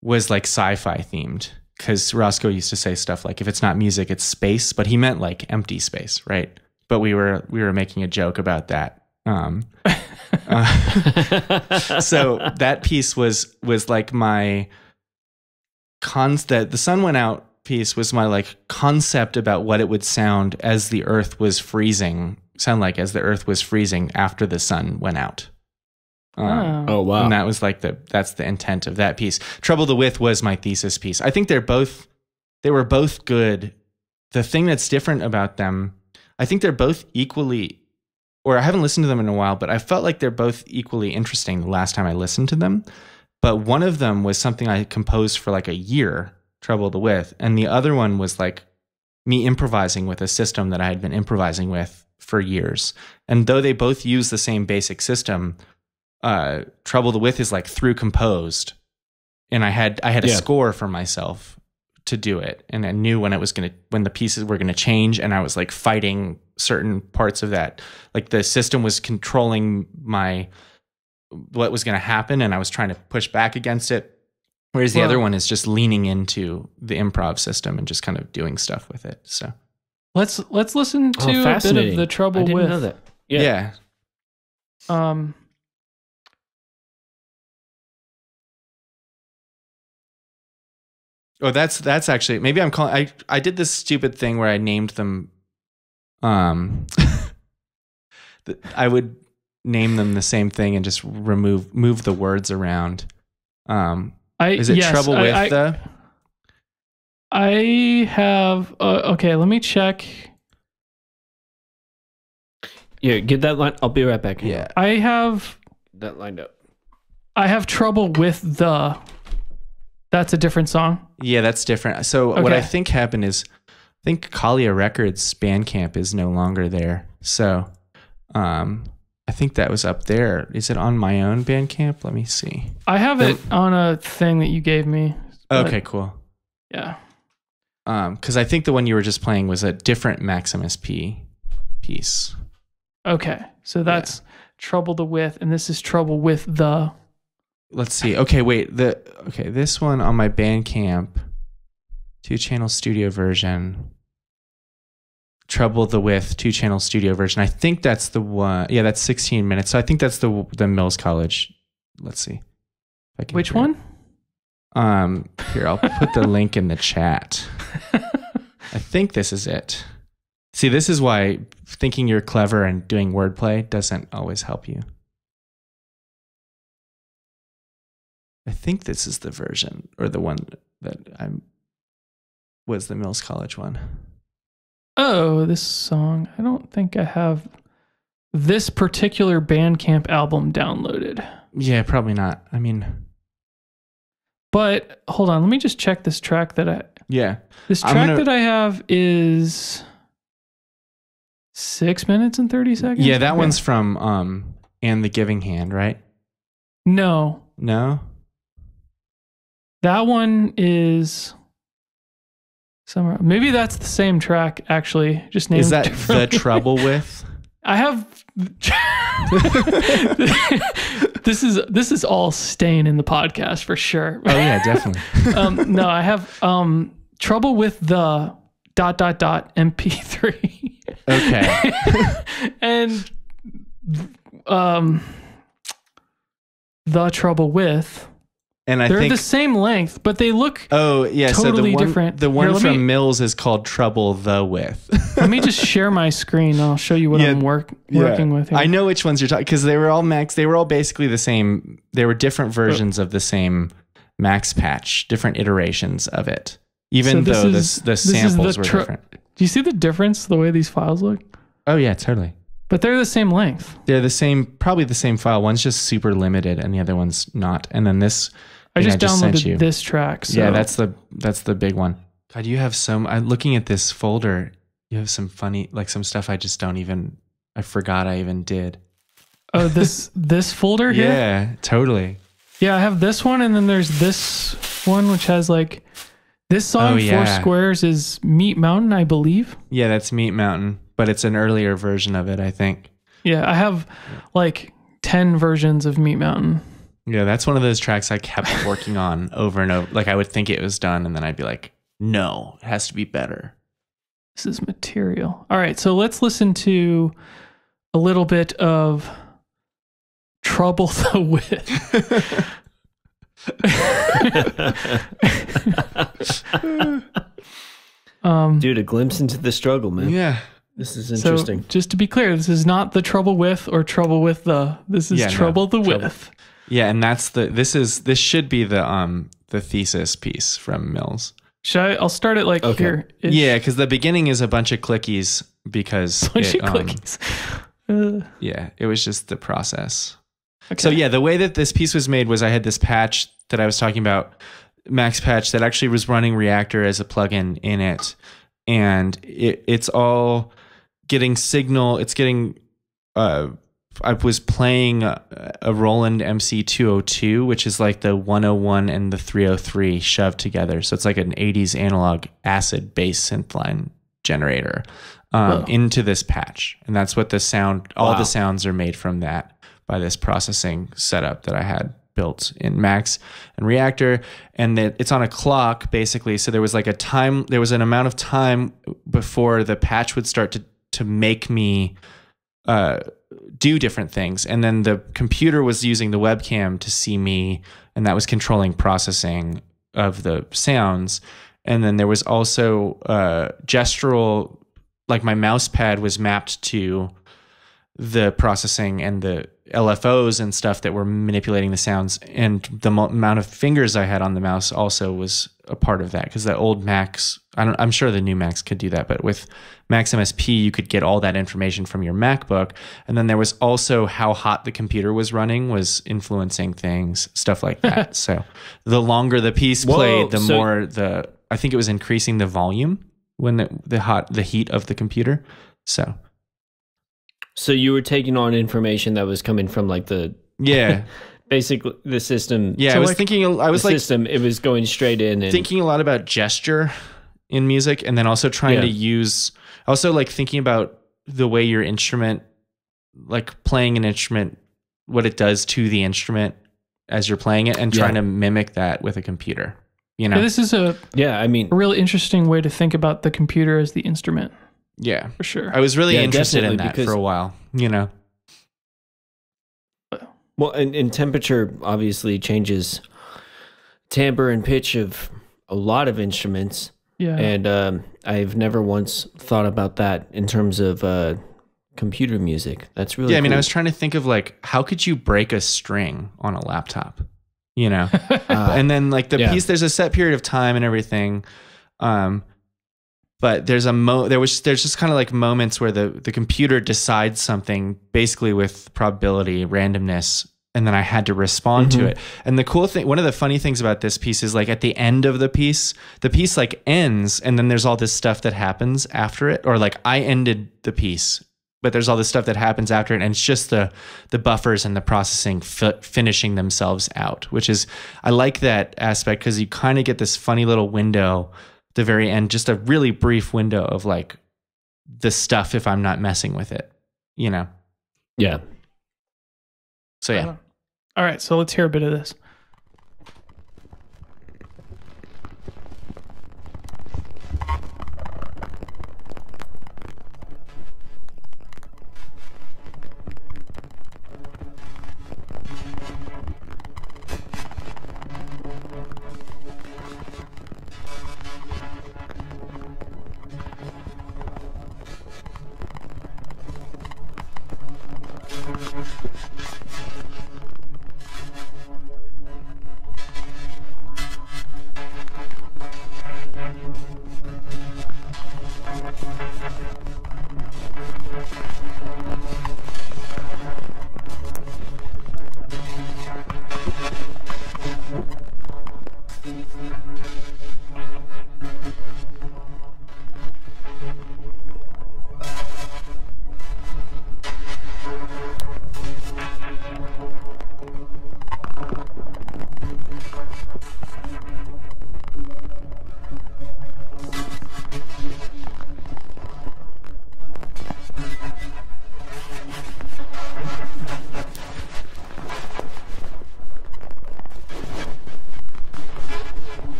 S3: was like sci-fi themed. Because Roscoe used to say stuff like, if it's not music, it's space, but he meant like empty space, right? But we were making a joke about that. So that piece was like my the sun went out piece was my like concept about what it would sound as the earth was freezing, as the earth was freezing after the sun went out.
S2: Oh wow.
S3: And that was like that's the intent of that piece. Trouble the With was my thesis piece. I think they were both good. The thing that's different about them, I think they're both equally, or I haven't listened to them in a while, but I felt like they're both equally interesting the last time I listened to them. But one of them was something I composed for like a year, Trouble the With, and the other one was like me improvising with a system that I had been improvising with for years. And though they both use the same basic system, Trouble the With is like through composed, and I had a score for myself to do it, and I knew when the pieces were gonna change, and I was like fighting certain parts of that. Like the system was controlling what was gonna happen, and I was trying to push back against it. Whereas the other one is just leaning into the improv system and just kind of doing stuff with it. So
S1: let's listen to a bit of the Trouble
S2: I didn't
S1: With.
S2: know that.
S3: Yeah. Oh, that's actually, maybe I'm calling, I did this stupid thing where I named them, I would name them the same thing and just move the words around. Is it Trouble With the?
S1: I have, okay, let me check.
S2: Yeah, get that line. I'll be right back.
S3: Yeah.
S1: I have
S2: that lined up.
S1: I have Trouble With the. That's a different song?
S3: Yeah, that's different. So what I think happened is, I think Kalia Records Bandcamp is no longer there. So I think that was up there. Is it on my own Bandcamp? Let me see.
S1: I have it on a thing that you gave me.
S3: Okay, cool.
S1: Yeah.
S3: Because I think the one you were just playing was a different Maximus P piece.
S1: Okay, so that's Trouble the With, and this is Trouble With the.
S3: Let's see. Okay, wait. This one on my Bandcamp, 2-channel studio version. Trouble the With 2-channel studio version. I think that's the one. Yeah, that's 16 minutes. So I think that's the Mills College. Let's see.
S1: Which one?
S3: Here, I'll put the link in the chat. I think this is it. See, this is why thinking you're clever and doing wordplay doesn't always help you. I think this is the version, or the one that was the Mills College one.
S1: Oh, this song. I don't think I have this particular Bandcamp album downloaded.
S3: Yeah, probably not. I mean,
S1: but hold on, let me just check this track that I.
S3: Yeah.
S1: This track that I have is 6 minutes and 30 seconds.
S3: Yeah, that one's from And the Giving Hand, right?
S1: No. That one is somewhere. Maybe that's the same track, actually. Just named.
S3: Is that The Trouble With?
S1: I have. This is all staying in the podcast for sure.
S3: Oh yeah, definitely.
S1: No, I have Trouble With the ... MP3.
S3: Okay.
S1: And The Trouble With.
S3: And
S1: they're the same length, but they look totally
S3: so
S1: different.
S3: The one from Mills is called Trouble the With.
S1: Let me just share my screen. I'll show you what I'm working with here.
S3: I know which ones you're talking, because they were all basically the same. They were different versions of the same Max Patch, different iterations of it, even though the samples were different.
S1: Do you see the difference, the way these files look?
S3: Oh yeah, totally.
S1: But they're the same length.
S3: They're the same, probably the same file. One's just super limited and the other one's not. And then this,
S1: I just downloaded this track. So.
S3: Yeah, that's the big one. God, you have I'm looking at this folder. You have some funny, like some stuff I forgot I even did.
S1: Oh, this folder here?
S3: Yeah, totally.
S1: Yeah, I have this one, and then there's this one which has like this song, Four Squares, is Meat Mountain, I believe.
S3: Yeah, that's Meat Mountain, but it's an earlier version of it, I think.
S1: Yeah, I have like 10 versions of Meat Mountain.
S3: Yeah, that's one of those tracks I kept working on over and over. Like I would think it was done, and then I'd be like, no, it has to be better.
S1: This is material. All right, so let's listen to a little bit of Trouble the With.
S2: Dude, a glimpse into the struggle, man.
S3: Yeah.
S2: This is interesting.
S1: So, just to be clear, this is not the trouble with or trouble with the. This is trouble with.
S3: Yeah, and that's this should be the thesis piece from Mills.
S1: I'll start it like here.
S3: Yeah, because the beginning is a bunch of clickies because
S1: clickies.
S3: Yeah, it was just the process. Okay. So yeah, the way that this piece was made was I had this patch that I was talking about, Max Patch, that actually was running Reactor as a plugin in it, and it's all getting signal. It's getting. I was playing a Roland MC202, which is like the 101 and the 303 shoved together. So it's like an 80s analog acid bass synth line generator into this patch. And that's what the sound, all the sounds are made from that by this processing setup that I had built in Max and Reactor. And it's on a clock basically. So there was like there was an amount of time before the patch would start to make me do different things, and then the computer was using the webcam to see me, and that was controlling processing of the sounds. And then there was also gestural, like my mouse pad was mapped to the processing and the LFOs and stuff that were manipulating the sounds, and the amount of fingers I had on the mouse also was a part of that, because the old Macs, I'm sure the new Macs could do that, but with Max MSP you could get all that information from your MacBook. And then there was also how hot the computer was running was influencing things, stuff like that. So the longer the piece played, the more I think it was increasing the volume when the heat of the computer.
S2: So you were taking on information that was coming from like the basically the system.
S3: Yeah,
S2: so
S3: I was
S2: system. It was going straight in and
S3: thinking a lot about gesture in music, and then also trying to use, also like thinking about the way your instrument, like playing an instrument, what it does to the instrument as you're playing it, and trying to mimic that with a computer. You know,
S1: this is a really interesting way to think about the computer as the instrument.
S3: Yeah,
S1: for sure.
S3: I was really interested in that for a while, you know.
S2: Well, and temperature obviously changes timbre and pitch of a lot of instruments.
S1: Yeah.
S2: And I've never once thought about that in terms of computer music. That's really
S3: I mean,
S2: cool.
S3: I was trying to think of like, how could you break a string on a laptop, you know? And then like the piece, there's a set period of time and everything. But there's just kind of like moments where the computer decides something basically with probability, randomness, and then I had to respond to it. And the cool thing, one of the funny things about this piece is like at the end of the piece like ends, and then there's all this stuff that happens after it, or like I ended the piece, but there's all this stuff that happens after it, and it's just the buffers and the processing finishing themselves out, which is, I like that aspect because you kind of get this funny little window at the very end, just a really brief window of like the stuff if I'm not messing with it, you know?
S2: Yeah.
S3: So yeah.
S1: All right, so let's hear a bit of this.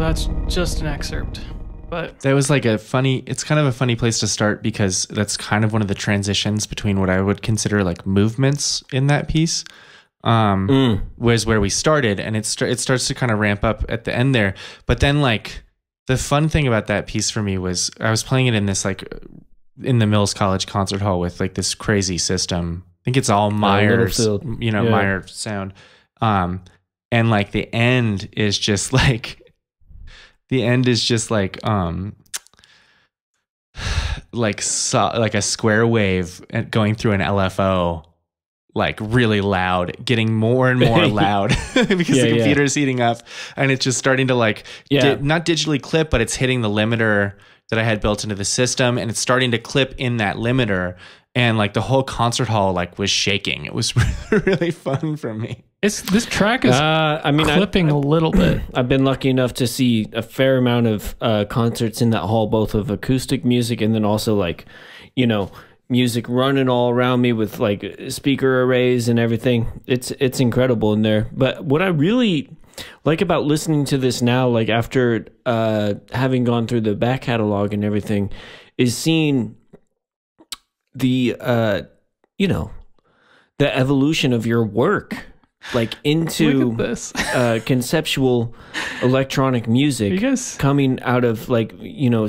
S1: that's just an excerpt. But
S3: that was like it's kind of a funny place to start because that's kind of one of the transitions between what I would consider like movements in that piece. Was where we started, and it starts to kind of ramp up at the end there. But then like the fun thing about that piece for me was I was playing it in this like in the Mills College concert hall with like this crazy system. I think it's all Myers, Meyer sound. And like the end is just like like a square wave going through an LFO, like really loud, getting more and more loud because the computer's heating up, and it's just starting to like not digitally clip, but it's hitting the limiter that I had built into the system, and it's starting to clip in that limiter, and like the whole concert hall like was shaking. It was really fun for me.
S1: This track is clipping a little bit.
S2: I've been lucky enough to see a fair amount of concerts in that hall, both of acoustic music and then also like, music running all around me with like speaker arrays and everything. It's incredible in there. But what I really like about listening to this now, like after having gone through the back catalog and everything, is seeing the the evolution of your work, like into conceptual electronic music coming out of like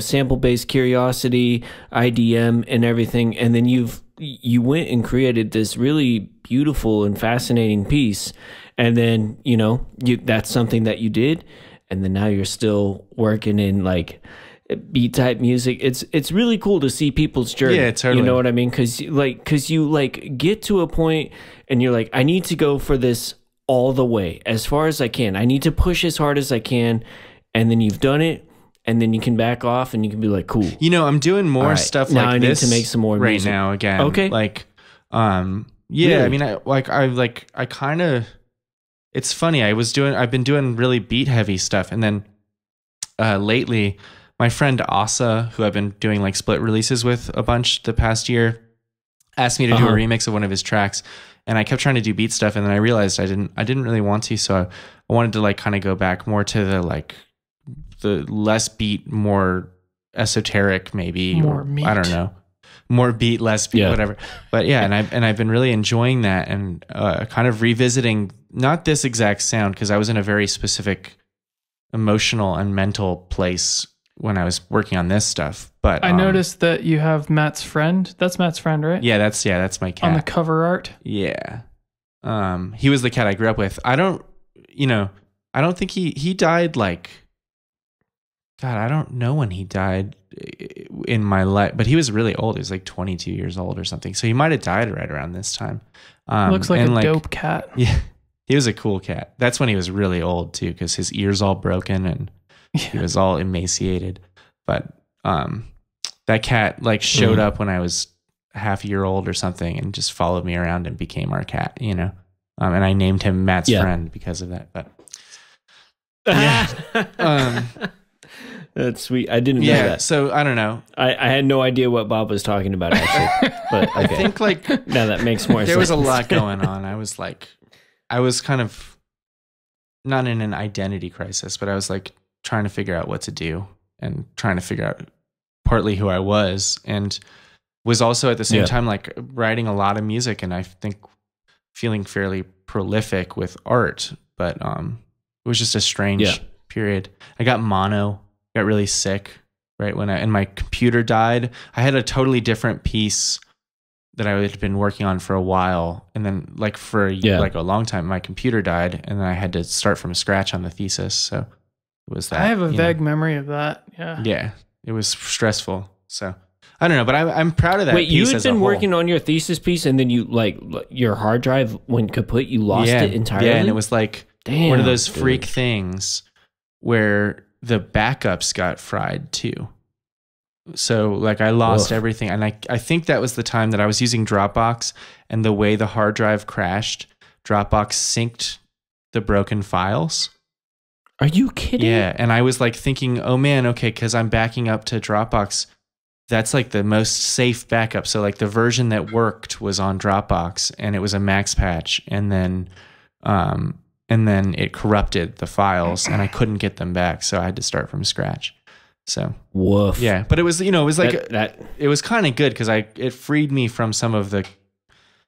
S2: sample-based curiosity, IDM and everything, and then you went and created this really beautiful and fascinating piece, and then that's something that you did, and then now you're still working in like beat type music. It's really cool to see people's journey.
S3: Yeah, totally.
S2: You know what I mean? Because you get to a point and you're like, I need to go for this all the way as far as I can. I need to push as hard as I can, and then you've done it, and then you can back off and you can be like, cool.
S3: I'm doing more stuff
S2: now
S3: like
S2: I
S3: this
S2: need to make some more
S3: right
S2: music.
S3: now again.
S2: Okay.
S3: Like,
S2: Really?
S3: I mean, I kind of. It's funny. I've been doing really beat heavy stuff, and then lately, my friend Asa, who I've been doing like split releases with a bunch the past year, asked me to do a remix of one of his tracks, and I kept trying to do beat stuff, and then I realized I didn't really want to, so I wanted to like kind of go back more to the less beat, more esoteric, maybe
S1: more meat.
S3: I don't know, more beat, less beat, whatever. But yeah, and I've been really enjoying that, and kind of revisiting not this exact sound because I was in a very specific emotional and mental place when I was working on this stuff. But
S1: I noticed that you have Matt's friend. That's Matt's friend, right?
S3: Yeah, that's my cat.
S1: On the cover art.
S3: Yeah. He was the cat I grew up with. I don't think he died like, God, I don't know when he died in my life, but he was really old. He was like 22 years old or something. So he might have died right around this time.
S1: Looks like a dope cat.
S3: Yeah. He was a cool cat. That's when he was really old too, because his ears all broken and he was all emaciated. But that cat like showed up when I was half a year old or something and just followed me around and became our cat, you know. And I named him Matt's friend because of that. But yeah.
S2: That's sweet. I didn't know that.
S3: So I don't know.
S2: I had no idea what Bob was talking about actually. But okay.
S3: I think like
S2: now that makes more sense.
S3: There was a lot going on. I was kind of not in an identity crisis, but I was like trying to figure out what to do and trying to figure out partly who I was, and was also at the same time like writing a lot of music, and I think feeling fairly prolific with art. But it was just a strange period. I got mono, got really sick right when and my computer died. I had a totally different piece that I had been working on for a while, and then like for like a long time, my computer died, and then I had to start from scratch on the thesis. So it was that.
S1: I have a vague memory of that.
S3: Yeah, it was stressful. So I don't know, but I'm proud of that.
S2: Wait, you had been working on your thesis piece, and then you like your hard drive went kaput. You lost it entirely.
S3: Yeah, and it was like one of those freak things where the backups got fried too. So like I lost everything, and I think that was the time that I was using Dropbox, and the way the hard drive crashed, Dropbox synced the broken files.
S2: Are you kidding?
S3: Yeah, and I was like thinking, oh man, okay, because I'm backing up to Dropbox. That's like the most safe backup. So like the version that worked was on Dropbox, and it was a max patch, and then it corrupted the files, and I couldn't get them back, so I had to start from scratch. So
S2: woof.
S3: Yeah, but it was, it was like it was kind of good because it freed me from some of the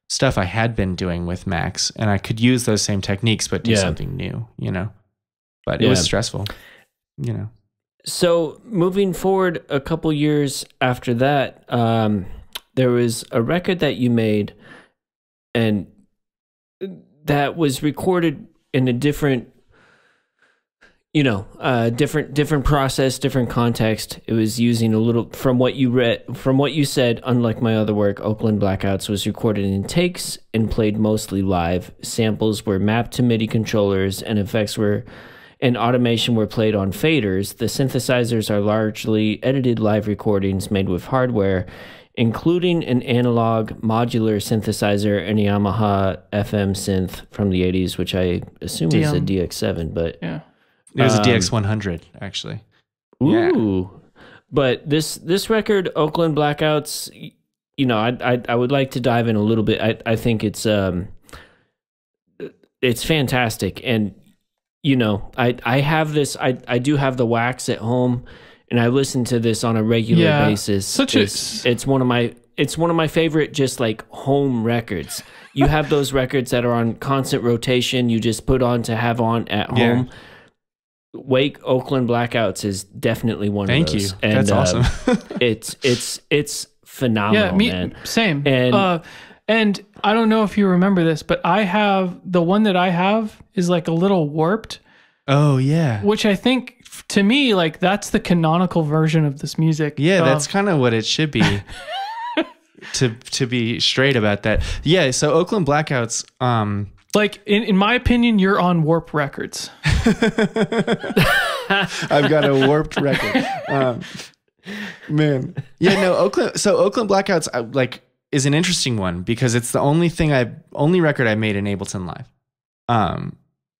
S3: stuff I had been doing with Macs, and I could use those same techniques but do something new, But it was stressful,
S2: So moving forward a couple years after that, there was a record that you made, and that was recorded in a different different process, different context. It was using a little, from what you said, unlike my other work, Oakland Blackouts was recorded in takes and played mostly live. Samples were mapped to MIDI controllers, and effects and automation were played on faders. The synthesizers are largely edited live recordings made with hardware, including an analog modular synthesizer and a Yamaha FM synth from the 80s, which I assume is a DX7, but
S1: yeah.
S3: It was a DX100, actually.
S2: Ooh. Yeah. But this record, Oakland Blackouts, I would like to dive in a little bit. I think it's fantastic. And, I have this, I do have the wax at home, and I listen to this on a regular basis. It's one of my favorite just like home records. You have those records that are on constant rotation, you just put on to have on at home. Wake Oakland Blackouts is definitely one of those.
S3: Thank you. And, that's awesome.
S2: it's phenomenal, man.
S1: Same. And I don't know if you remember this, but the one that I have is like a little warped.
S3: Oh yeah.
S1: Which I think to me, like that's the canonical version of this music.
S3: Yeah, that's kind of what it should be. to be straight about that. Yeah. So Oakland Blackouts.
S1: Like in my opinion, you're on Warp Records.
S3: I've got a warped record. Man. Yeah, no, Oakland Blackouts is an interesting one because it's the only record I made in Ableton Live.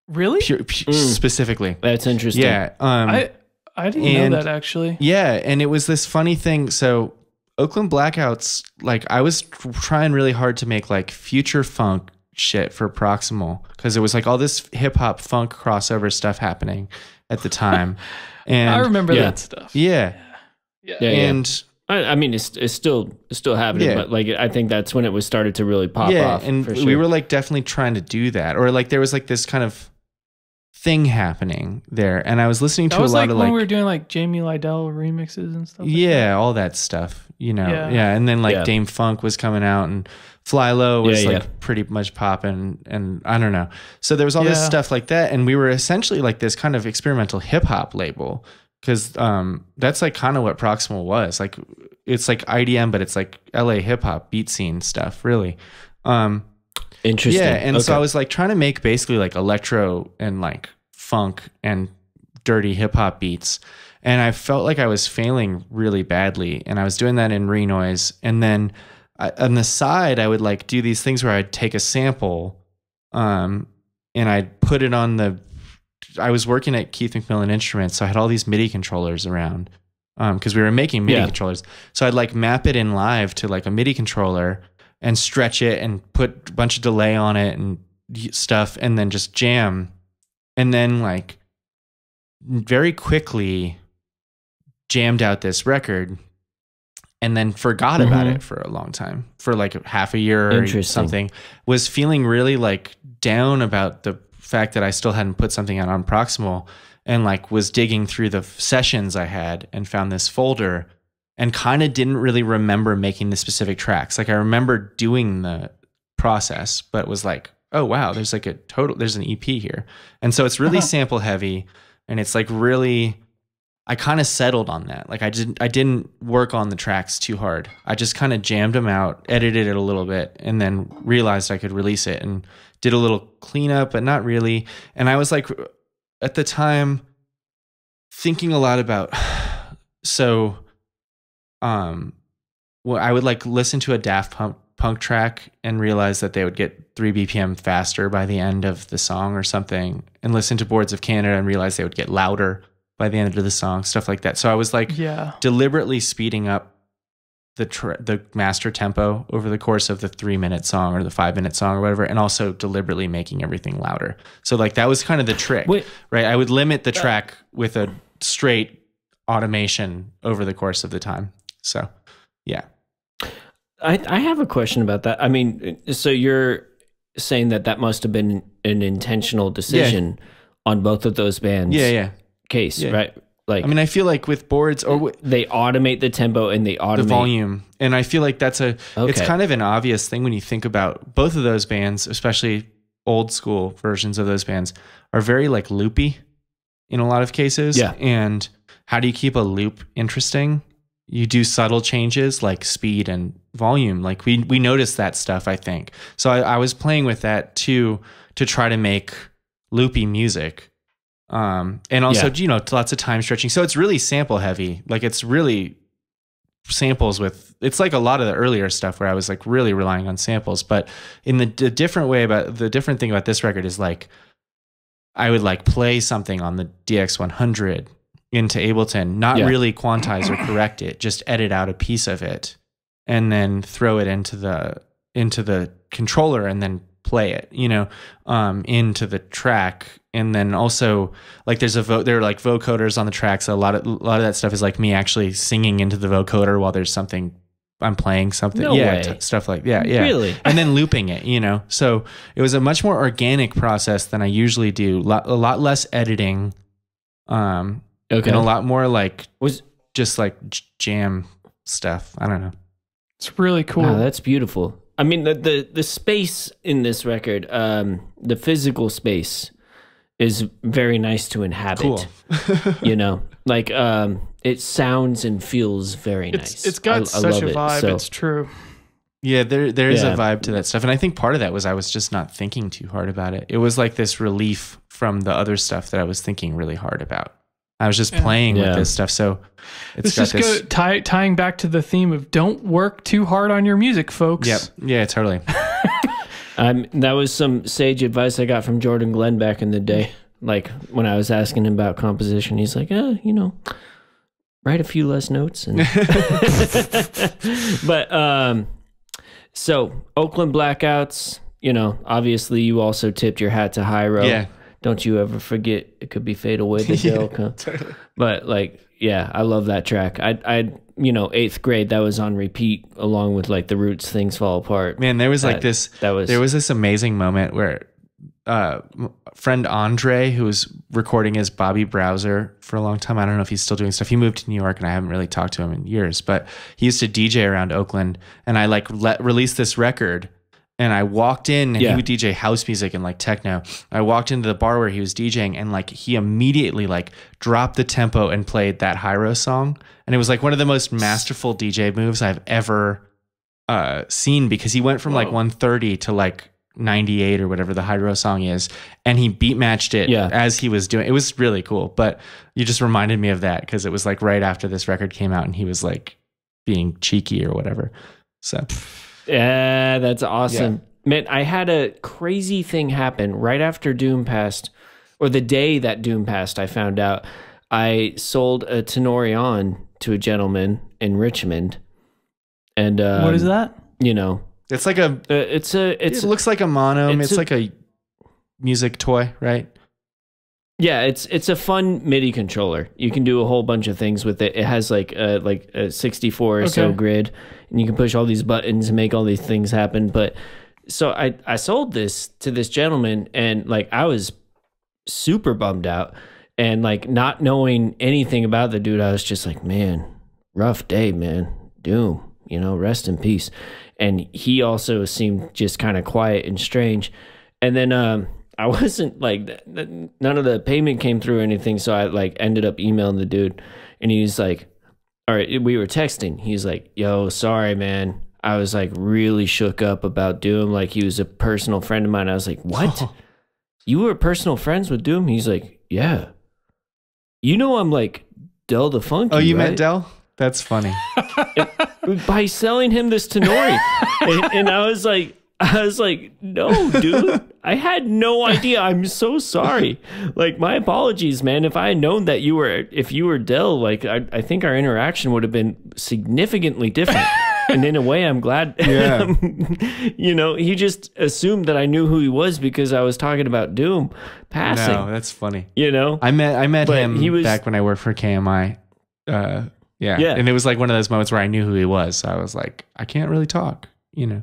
S1: Really?
S2: Mm.
S3: Specifically.
S2: That's interesting.
S3: Yeah.
S1: I didn't know that actually.
S3: Yeah, and it was this funny thing. So Oakland Blackouts, like I was trying really hard to make like future funk shit for Proximal because it was like all this hip hop funk crossover stuff happening at the time. And
S1: I remember that stuff.
S3: Yeah. And
S2: I mean, it's still happening, but like I think that's when it was started to really pop off.
S3: And we were like definitely trying to do that, or like there was like this kind of thing happening there. And I was listening to a lot of
S1: when we were doing like Jamie Lydell remixes and stuff.
S3: Yeah, all that stuff, Yeah. And then like Dame Funk was coming out and Fly Low was pretty much popping, and I don't know. So there was all this stuff like that. And we were essentially like this kind of experimental hip hop label, because that's like kind of what Proximal was. Like, it's like IDM, but it's like LA hip hop beat scene stuff, really.
S2: Interesting.
S3: Yeah, and so I was like trying to make basically like electro and like funk and dirty hip hop beats, and I felt like I was failing really badly, and I was doing that in Renoise. And then on the side, I would like do these things where I'd take a sample, and I'd put it on I was working at Keith McMillan Instruments, so I had all these MIDI controllers around, because we were making MIDI controllers. So I'd like map it in live to like a MIDI controller and stretch it and put a bunch of delay on it and stuff, and then just jam. And then like very quickly jammed out this record, and then forgot about it for a long time, for like half a year or something. Was feeling really like down about the fact that I still hadn't put something out on Proximal, and like was digging through the sessions I had and found this folder, and kind of didn't really remember making the specific tracks. Like I remember doing the process, but was like, oh wow, there's like there's an EP here. And so it's really sample heavy, and it's like really, I kind of settled on that. Like I didn't work on the tracks too hard. I just kind of jammed them out, edited it a little bit, and then realized I could release it, and did a little cleanup, but not really. And I was like, at the time, thinking a lot about, well, I would like listen to a Daft Punk track and realize that they would get 3 BPM faster by the end of the song or something, and listen to Boards of Canada and realize they would get louder by the end of the song, stuff like that. So I was like deliberately speeding up the master tempo over the course of the 3-minute song or the 5-minute song or whatever, and also deliberately making everything louder. So like that was kind of the trick, right? I would limit the track with a straight automation over the course of the time. So yeah.
S2: I have a question about that. I mean, so you're saying that must have been an intentional decision on both of those bands case, right? Like, I
S3: mean, I feel like with Boards, or
S2: they automate the tempo and they automate
S3: the volume, and I feel like that's it's kind of an obvious thing when you think about both of those bands, especially old school versions of those bands, are very like loopy in a lot of cases.
S2: Yeah.
S3: And how do you keep a loop interesting? You do subtle changes like speed and volume. Like we noticed that stuff, I think. So I was playing with that too, to try to make loopy music. And also, lots of time stretching. So it's really sample heavy. Like it's really samples it's like a lot of the earlier stuff where I was like really relying on samples, but in the different thing about this record is like, I would like play something on the DX100 into Ableton, not really quantize or correct it, just edit out a piece of it and then throw it into the controller and then play it, into the track. And then also like there are like vocoders on the tracks. So a lot of that stuff is like me actually singing into the vocoder while there's something I'm playing something.
S2: No way.
S3: Stuff like that. Yeah.
S2: Really?
S3: And then looping it, So it was a much more organic process than I usually do. A lot less editing. And a lot more like just like jam stuff. I don't know.
S1: It's really cool.
S2: Wow, that's beautiful. I mean, the space in this record, the physical space is very nice to inhabit.
S3: Cool.
S2: Like it sounds and feels very nice.
S1: It's got such a vibe. So. It's true.
S3: Yeah, there is a vibe to that stuff. And I think part of that was I was just not thinking too hard about it. It was like this relief from the other stuff that I was thinking really hard about. I was just playing with this stuff. So it's got this.
S1: Tying back to the theme of don't work too hard on your music, folks.
S3: Yep. Yeah, totally.
S2: That was some sage advice I got from Jordan Glenn back in the day. Like when I was asking him about composition, he's like, write a few less notes. And but so Oakland Blackouts, obviously you also tipped your hat to Hyro.
S3: Yeah.
S2: Don't you ever forget it could be Fade Away the Joke. Huh?
S3: Totally.
S2: But like, yeah, I love that track. I 8th grade, that was on repeat along with like the Roots Things Fall Apart.
S3: Man, there was there was this amazing moment where friend Andre, who was recording as Bobby Browser for a long time. I don't know if he's still doing stuff. He moved to New York and I haven't really talked to him in years, but he used to DJ around Oakland, and I like released this record, and I walked in and he would DJ house music and like techno. I walked into the bar where he was DJing, and like he immediately like dropped the tempo and played that Hyro song. And it was like one of the most masterful DJ moves I've ever seen, because he went from like 130 to like 98 or whatever the Hyro song is, and he beat matched it as he was doing. It was really cool. But you just reminded me of that because it was like right after this record came out and he was like being cheeky or whatever. So
S2: yeah, that's awesome. Man, I had a crazy thing happen right after Doom passed, or the day that Doom passed. I found out I sold a Tenorion to a gentleman in Richmond. And
S1: what is that?
S2: You know,
S3: it's like a it looks like a mono. It's like a music toy, right?
S2: Yeah, it's a fun MIDI controller. You can do a whole bunch of things with it. It has like a 64 or so grid, and you can push all these buttons and make all these things happen. But so I sold this to this gentleman, and like I was super bummed out, and like not knowing anything about the dude, I was just like, man, rough day, man. Doom, you know, rest in peace. And he also seemed just kind of quiet and strange. And then I wasn't like, none of the payment came through or anything. So I like ended up emailing the dude, and he's like, all right, we were texting. He's like, yo, sorry, man. I was like really shook up about Doom. Like he was a personal friend of mine. I was like, what? You were personal friends with Doom? He's like, yeah. You know, I'm like Del the Funky.
S3: Oh, you
S2: right?
S3: met Del? That's funny.
S2: By selling him this Tenori. and I was like, no, dude, I had no idea. I'm so sorry. Like, my apologies, man. If I had known that if you were Del, like, I think our interaction would have been significantly different. And in a way, I'm glad. Yeah. You know, he just assumed that I knew who he was because I was talking about Doom passing.
S3: No, that's funny.
S2: You know,
S3: I met him back when I worked for KMI. Yeah. And it was like one of those moments where I knew who he was. So I was like, I can't really talk, you know?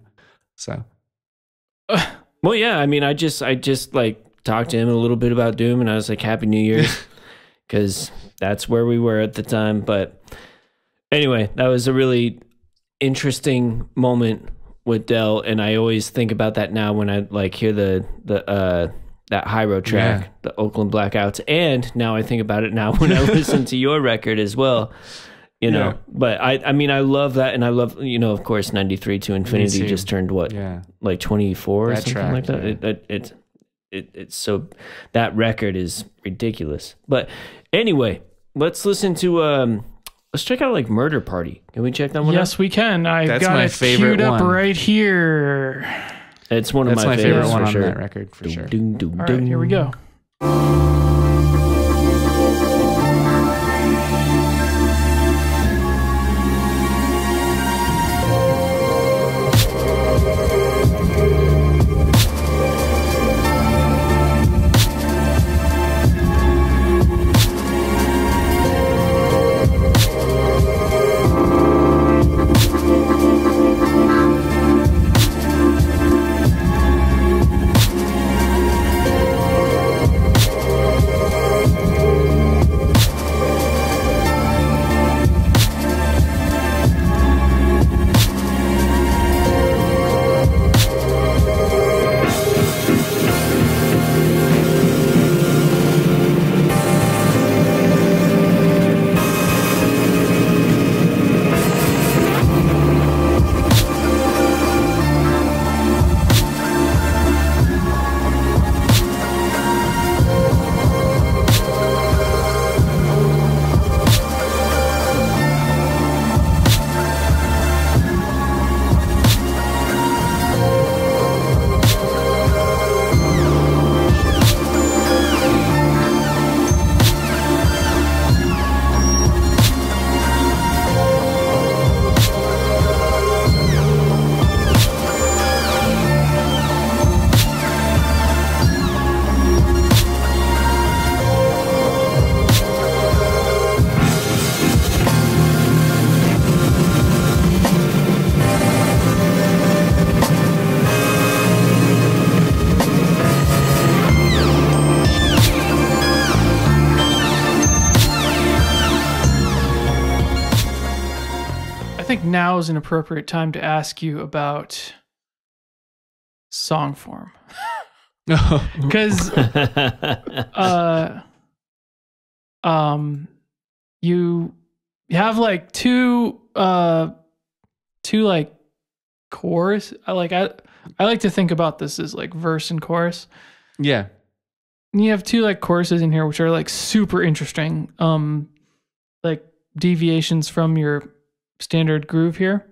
S3: So.
S2: Well, yeah, I mean, I just like talked to him a little bit about Doom, and I was like, Happy New Year, because that's where we were at the time. But anyway, that was a really interesting moment with Del, and I always think about that now when I like hear that Hyro track, the Oakland Blackouts, and now I think about it now when I listen to your record as well. You know, but I mean, I love that, and I love, you know, of course, 93 to Infinity just turned what, like 24 or something track, like that. Yeah. It's so, that record is ridiculous. But anyway, let's listen to let's check out like Murder Party. Can we check that one out?
S1: Yes, we can. I've got it queued up right here.
S2: It's one of my favorite
S3: one
S2: on
S3: that record for sure.
S1: All right, here we go. now is an appropriate time to ask you about song form. Because you have like two like chorus. I like to think about this as like verse and chorus.
S3: Yeah.
S1: And you have two like choruses in here which are like super interesting. Like deviations from your standard groove here.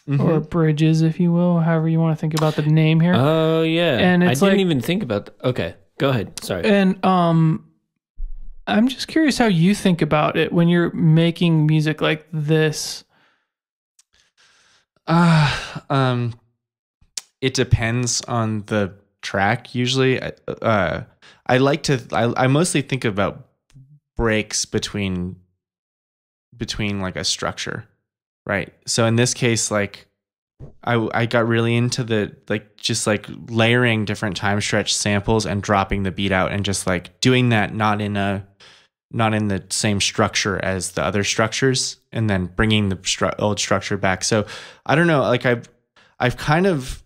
S1: Mm-hmm. Or bridges, if you will, however you want to think about the name here.
S2: Oh yeah.
S1: And it's
S2: I didn't even think about okay. Go ahead. Sorry.
S1: And I'm just curious how you think about it when you're making music like this.
S3: It depends on the track usually. I mostly think about breaks between like a structure, right? So in this case, like I got really into the like just like layering different time stretch samples and dropping the beat out and just like doing that not in the same structure as the other structures, and then bringing the old structure back. So I don't know, like I've kind of,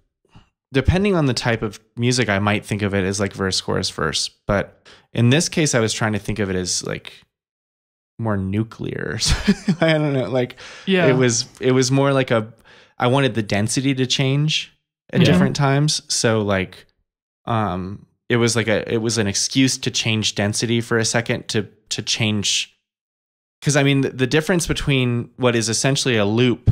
S3: depending on the type of music, I might think of it as like verse, chorus, verse. But in this case, I was trying to think of it as like more nuclear. I don't know. Like, yeah, it was more like I wanted the density to change at different times. So like, it was an excuse to change density for a second to change. Cause I mean, the difference between what is essentially a loop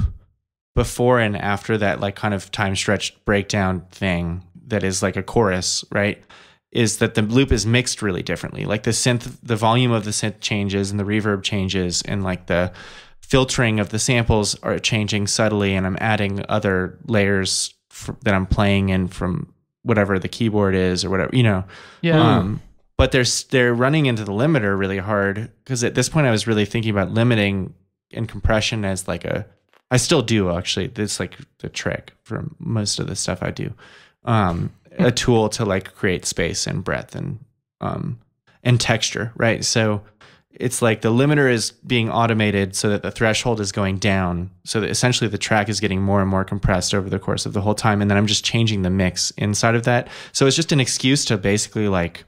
S3: before and after that, like kind of time stretched breakdown thing that is like a chorus, right, is that the loop is mixed really differently. Like the volume of the synth changes and the reverb changes, and like the filtering of the samples are changing subtly, and I'm adding other layers that I'm playing in from whatever the keyboard is or whatever, you know.
S1: Yeah.
S3: But they're running into the limiter really hard, because at this point I was really thinking about limiting and compression as like I still do actually. It's like the trick for most of the stuff I do. A tool to like create space and breadth and texture, right? So it's like the limiter is being automated so that the threshold is going down, so that essentially the track is getting more and more compressed over the course of the whole time, and then I'm just changing the mix inside of that. So it's just an excuse to basically like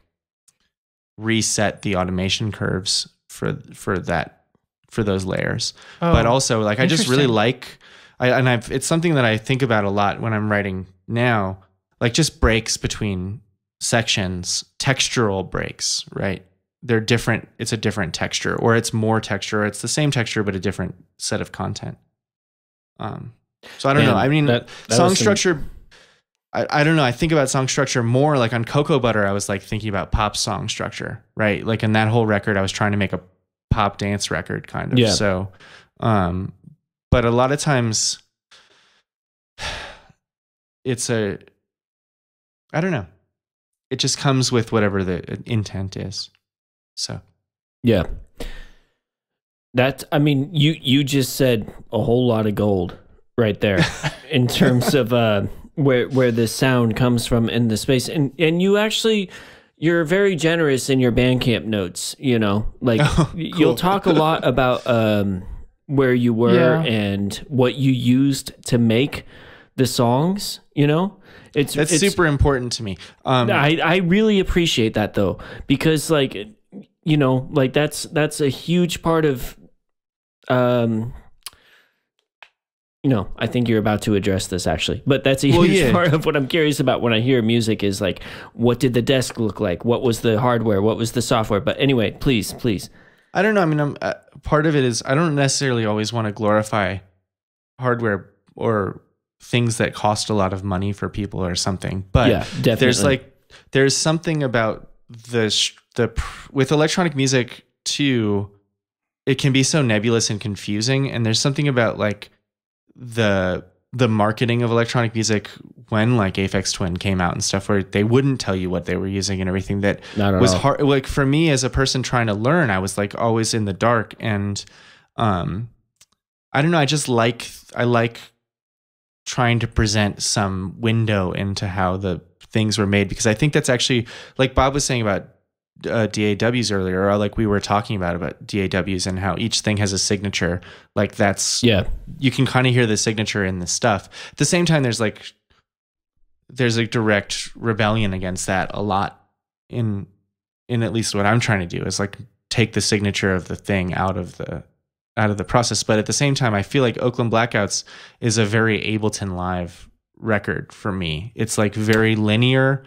S3: reset the automation curves for those layers. But also like I just really like it's something that I think about a lot when I'm writing now, like just breaks between sections, textural breaks, right? They're different. It's a different texture, or it's more texture, or it's the same texture but a different set of content. So I don't know. I mean, that song structure, I don't know. I think about song structure more like on Cocoa Butter. I was like thinking about pop song structure, right? Like in that whole record, I was trying to make a pop dance record kind of. Yeah. So, but a lot of times I don't know. It just comes with whatever the intent is. So,
S2: yeah. I mean, you just said a whole lot of gold right there in terms of where the sound comes from in the space, and you're very generous in your Bandcamp notes. You know, like cool. You'll talk a lot about where you were and what you used to make the songs. You know, it's
S3: super important to me.
S2: I really appreciate that though, because like, you know, like that's a huge part of you know, I think you're about to address this actually, but that's a huge part of what I'm curious about when I hear music is like, what did the desk look like? What was the hardware? What was the software? But anyway, please.
S3: I don't know. I mean, part of it is I don't necessarily always want to glorify hardware or things that cost a lot of money for people or something. But yeah, definitely. There's something about with electronic music too, it can be so nebulous and confusing. And there's something about like the marketing of electronic music when like Aphex Twin came out and stuff, where they wouldn't tell you what they were using and everything, that was hard. Like for me as a person trying to learn, I was like always in the dark. And I don't know, I like trying to present some window into how the things were made, because I think that's actually, like Bob was saying about DAWs earlier, or like we were talking about DAWs and how each thing has a signature. Like you can kind of hear the signature in the stuff. At the same time, there's a direct rebellion against that a lot in at least what I'm trying to do is like take the signature of the thing out of the process. But at the same time, I feel like Oakland Blackouts is a very Ableton Live record for me. It's like very linear.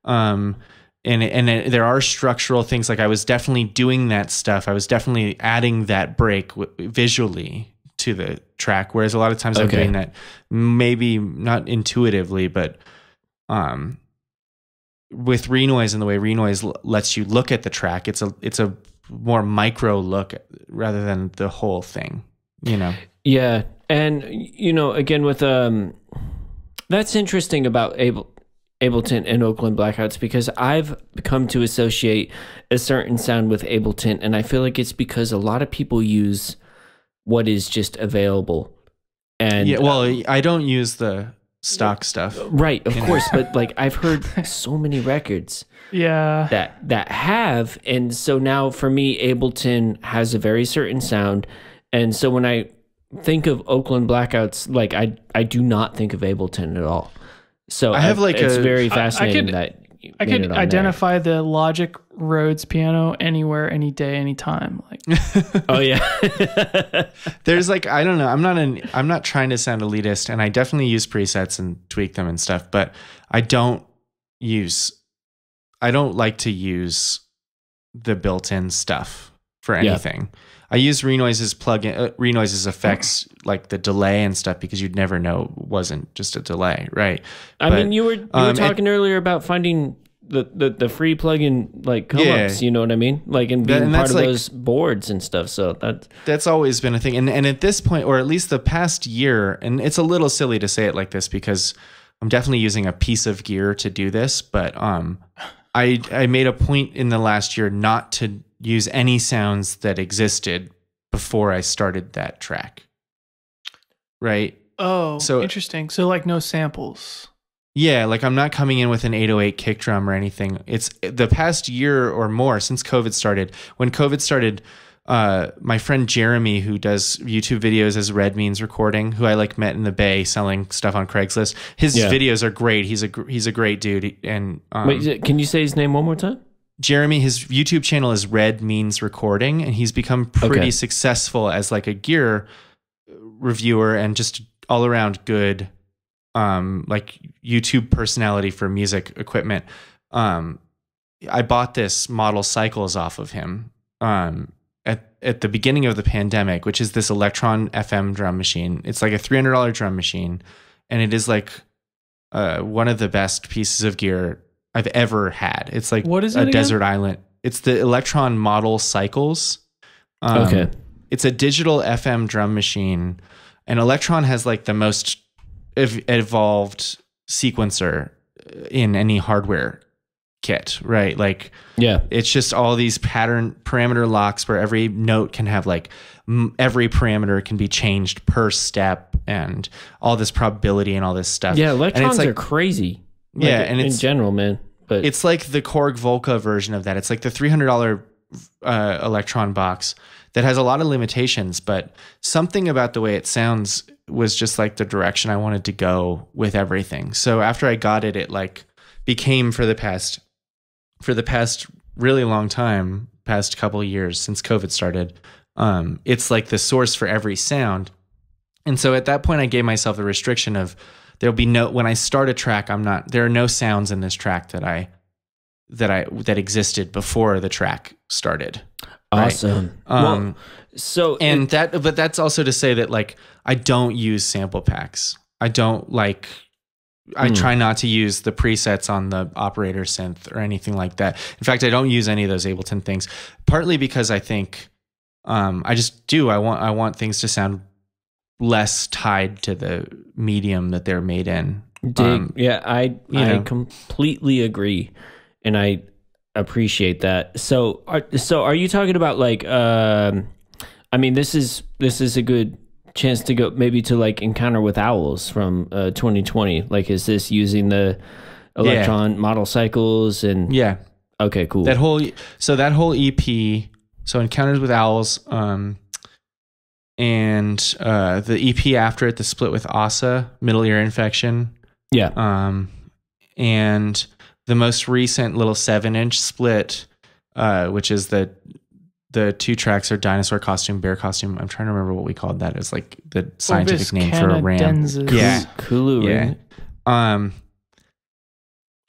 S3: And there are structural things. Like I was definitely doing that stuff. I was definitely adding that break visually to the track. Whereas a lot of times I'm doing that maybe not intuitively, but with Renoise and the way Renoise lets you look at the track, it's a more micro look rather than the whole thing, you know?
S2: Yeah. And, you know, again, with, that's interesting about Ableton and Oakland Blackouts, because I've come to associate a certain sound with Ableton, and I feel like it's because a lot of people use what is just available. And
S3: yeah, well, I don't use the stock stuff,
S2: right? Of course, but like I've heard so many records, that have, and so now for me, Ableton has a very certain sound, and so when I think of Oakland Blackouts, like I do not think of Ableton at all. So
S3: I have like
S2: it's very fascinating
S1: I could identify the Logic Rhodes piano anywhere, any day, any time. Like,
S2: oh yeah.
S3: There's like, I don't know. I'm not trying to sound elitist, and I definitely use presets and tweak them and stuff, but I don't like to use the built-in stuff for anything. Yeah. I use Renoise's plugin, Renoise's effects, like the delay and stuff, because you'd never know it wasn't just a delay, right?
S2: I mean, you were talking earlier about finding the free plugin like co-ops, you know what I mean? Like and being part of those boards and stuff. So
S3: that's always been a thing. And at this point, or at least the past year, and it's a little silly to say it like this because I'm definitely using a piece of gear to do this, but I made a point in the last year not to use any sounds that existed before I started that track. Right?
S1: Oh, so interesting. So like no samples.
S3: Yeah, like I'm not coming in with an 808 kick drum or anything. It's the past year or more since COVID started. When COVID started, my friend Jeremy, who does YouTube videos as Red Means Recording, who I like met in the Bay selling stuff on Craigslist. His videos are great. He's a great dude. And
S2: wait, can you say his name one more time?
S3: Jeremy, his YouTube channel is Red Means Recording, and he's become pretty successful as like a gear reviewer and just all around good, like YouTube personality for music equipment. I bought this Model Cycles off of him at the beginning of the pandemic, which is this Electron FM drum machine. It's like a $300 drum machine, and it is like one of the best pieces of gear I've ever had. It's like
S1: what is it
S3: desert island. It's the Electron Model Cycles. It's a digital FM drum machine, and Electron has like the most evolved sequencer in any hardware kit, right? Like, it's just all these parameter locks where every note can have like every parameter can be changed per step, and all this probability and all this stuff.
S2: Yeah, Electrons are crazy. Like, and it's in general, man. But
S3: it's like the Korg Volca version of that. It's like the $300 Electron box that has a lot of limitations, but something about the way it sounds was just like the direction I wanted to go with everything. So after I got it, it like became for the past really long time, past couple of years since COVID started, it's like the source for every sound. And so at that point I gave myself the restriction of there'll be when I start a track, there are no sounds in this track that existed before the track started.
S2: Awesome.
S3: Right? But that's also to say that like, I don't use sample packs. I try not to use the presets on the operator synth or anything like that. In fact, I don't use any of those Ableton things, partly because I think, I want things to sound less tied to the medium that they're made in.
S2: I completely agree, and I appreciate that. So are you talking about like I mean, this is a good chance to go maybe to like Encounter with Owls from 2020. Like, is this using the Electron Model Cycles? And Okay, cool.
S3: That whole EP, so Encounters with Owls, and the EP after it, the split with Asa, Middle Ear Infection.
S2: Yeah.
S3: And the most recent little 7-inch split, which is the 2 tracks are Dinosaur Costume, Bear Costume. I'm trying to remember what we called that. It's like the scientific name for a ram.
S2: Yeah. Kulu,
S3: yeah.
S2: Right?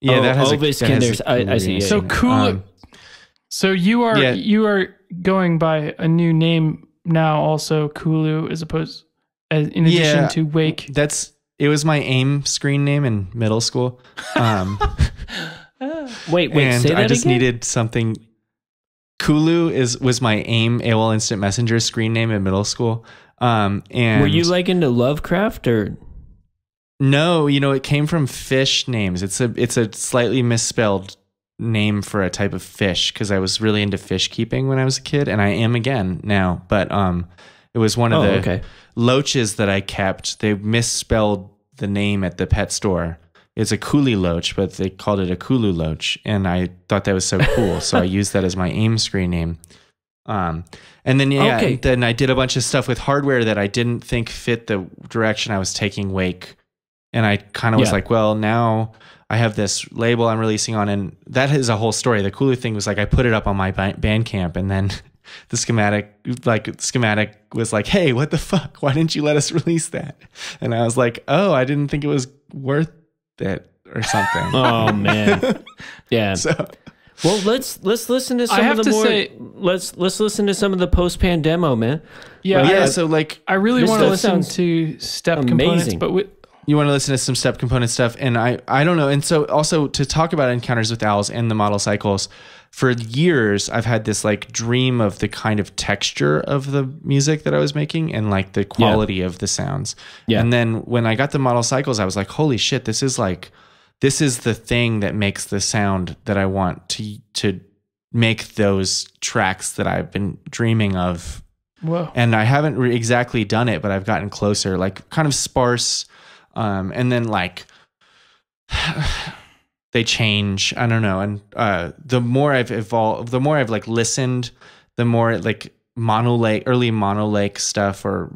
S3: That has
S2: Ovis I see.
S1: So Kulu. So you are going by a new name now, also Kulu, as opposed in addition to Wake.
S3: It was my AIM screen name in middle school.
S2: Wait,
S3: and
S2: say that
S3: I just
S2: again?
S3: needed something. Kulu was my AIM AOL Instant Messenger screen name in middle school. And
S2: were you like into Lovecraft or?
S3: No, it came from fish names. It's a slightly misspelled name for a type of fish, because I was really into fish keeping when I was a kid, and I am again now. But it was one of the loaches that I kept. They misspelled the name at the pet store. It's a Kuli loach, but they called it a Kulu loach, and I thought that was so cool, so I used that as my AIM screen name. And then then I did a bunch of stuff with hardware that I didn't think fit the direction I was taking Wake, and I kind of was like, well, now I have this label I'm releasing on, and that is a whole story. The Kulu thing was like, I put it up on my Bandcamp, and then the schematic was like, hey, what the fuck? Why didn't you let us release that? And I was like, oh, I didn't think it was worth it or something.
S2: Oh man. Yeah.
S3: So,
S2: well, let's listen to some of the more. Let's listen to some of the post-pan demo, man.
S1: Yeah.
S3: So like,
S1: I really want to listen to step components, but
S3: you want to listen to some step component stuff, and I don't know. And so also to talk about Encounters with Owls and the model cycles, for years I've had this like dream of the kind of texture of the music that I was making and like the quality of the sounds. Yeah. And then when I got the model cycles, I was like, holy shit, this is the thing that makes the sound that I want to make those tracks that I've been dreaming of.
S1: Whoa. And
S3: I haven't exactly done it, but I've gotten closer, like kind of sparse. And then like they change. I don't know. And the more I've evolved, the more I've like listened, the more like early Mono Lake stuff or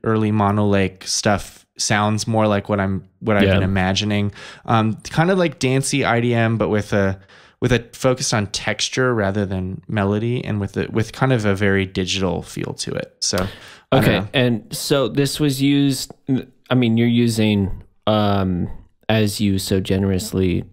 S3: early Mono Lake stuff sounds more like what I've been imagining. Kind of like dancey IDM, but with a focus on texture rather than melody, and with kind of a very digital feel to it. So
S2: okay, and so this was used. I mean, you're using, as you so generously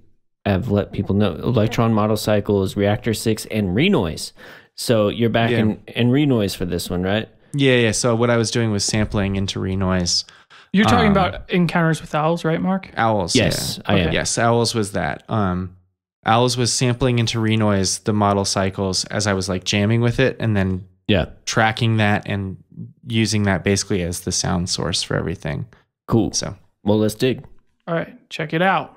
S2: have let people know, Electron Model Cycles, Reactor 6, and Renoise. So you're back in Renoise for this one, right?
S3: Yeah. So what I was doing was sampling into Renoise.
S1: You're talking about Encounters with Owls, right, Mark?
S3: Owls,
S2: yes,
S3: yeah.
S2: I am.
S3: Yes, Owls was that. Owls was sampling into Renoise the model cycles as I was like jamming with it, and then tracking that and using that basically as the sound source for everything.
S2: Cool.
S3: So,
S2: well, let's dig.
S1: All right, check it out.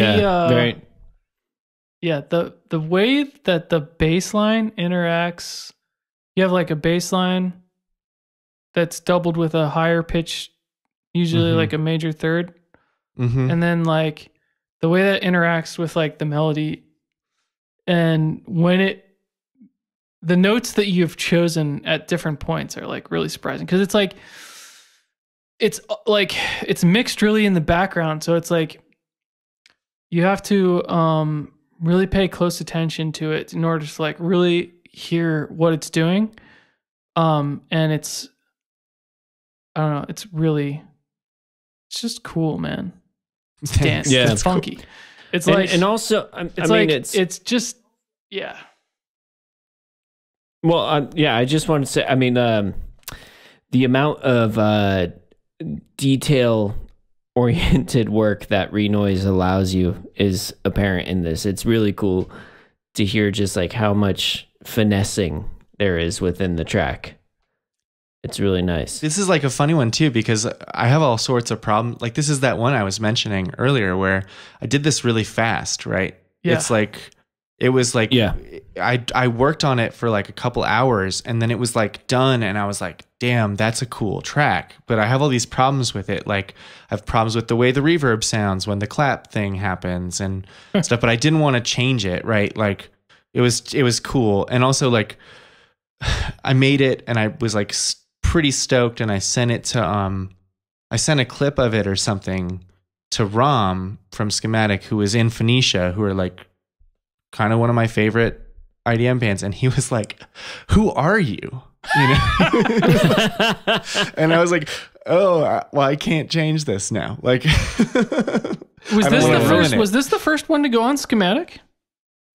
S2: Very.
S1: Yeah, the way that the bass line interacts, you have like a bass line that's doubled with a higher pitch, usually like a major third. And then like the way that interacts with like the melody, and when the notes that you've chosen at different points are like really surprising, because it's like it's mixed really in the background, so it's like you have to really pay close attention to it in order to like really hear what it's doing. And it's, I don't know, it's just cool, man. It's dance.
S2: Yeah,
S1: it's funky. Cool. It's
S2: and,
S1: like,
S2: and also,
S1: it's just, yeah.
S2: Well, I just want to say, the amount of detail oriented work that Renoise allows you is apparent in this. It's really cool to hear just like how much finessing there is within the track. It's really nice.
S3: This is like a funny one too, because I have all sorts of problems. Like this is that one I was mentioning earlier where I did this really fast, right?
S1: Yeah.
S3: It was like, I worked on it for like a couple hours and then it was like done. And I was like, damn, that's a cool track. But I have all these problems with it. Like I have problems with the way the reverb sounds when the clap thing happens and stuff, but I didn't want to change it. Right. Like it was cool. And also like I made it and I was like pretty stoked and I sent it to, I sent a clip of it or something to Rom from Schematic, who was in Phoenicia, who are like, kind of one of my favorite IDM bands, and he was like, "Who are you?" You know, and I was like, "Oh, well, I can't change this now." Like,
S1: was this the first one to go on Schematic?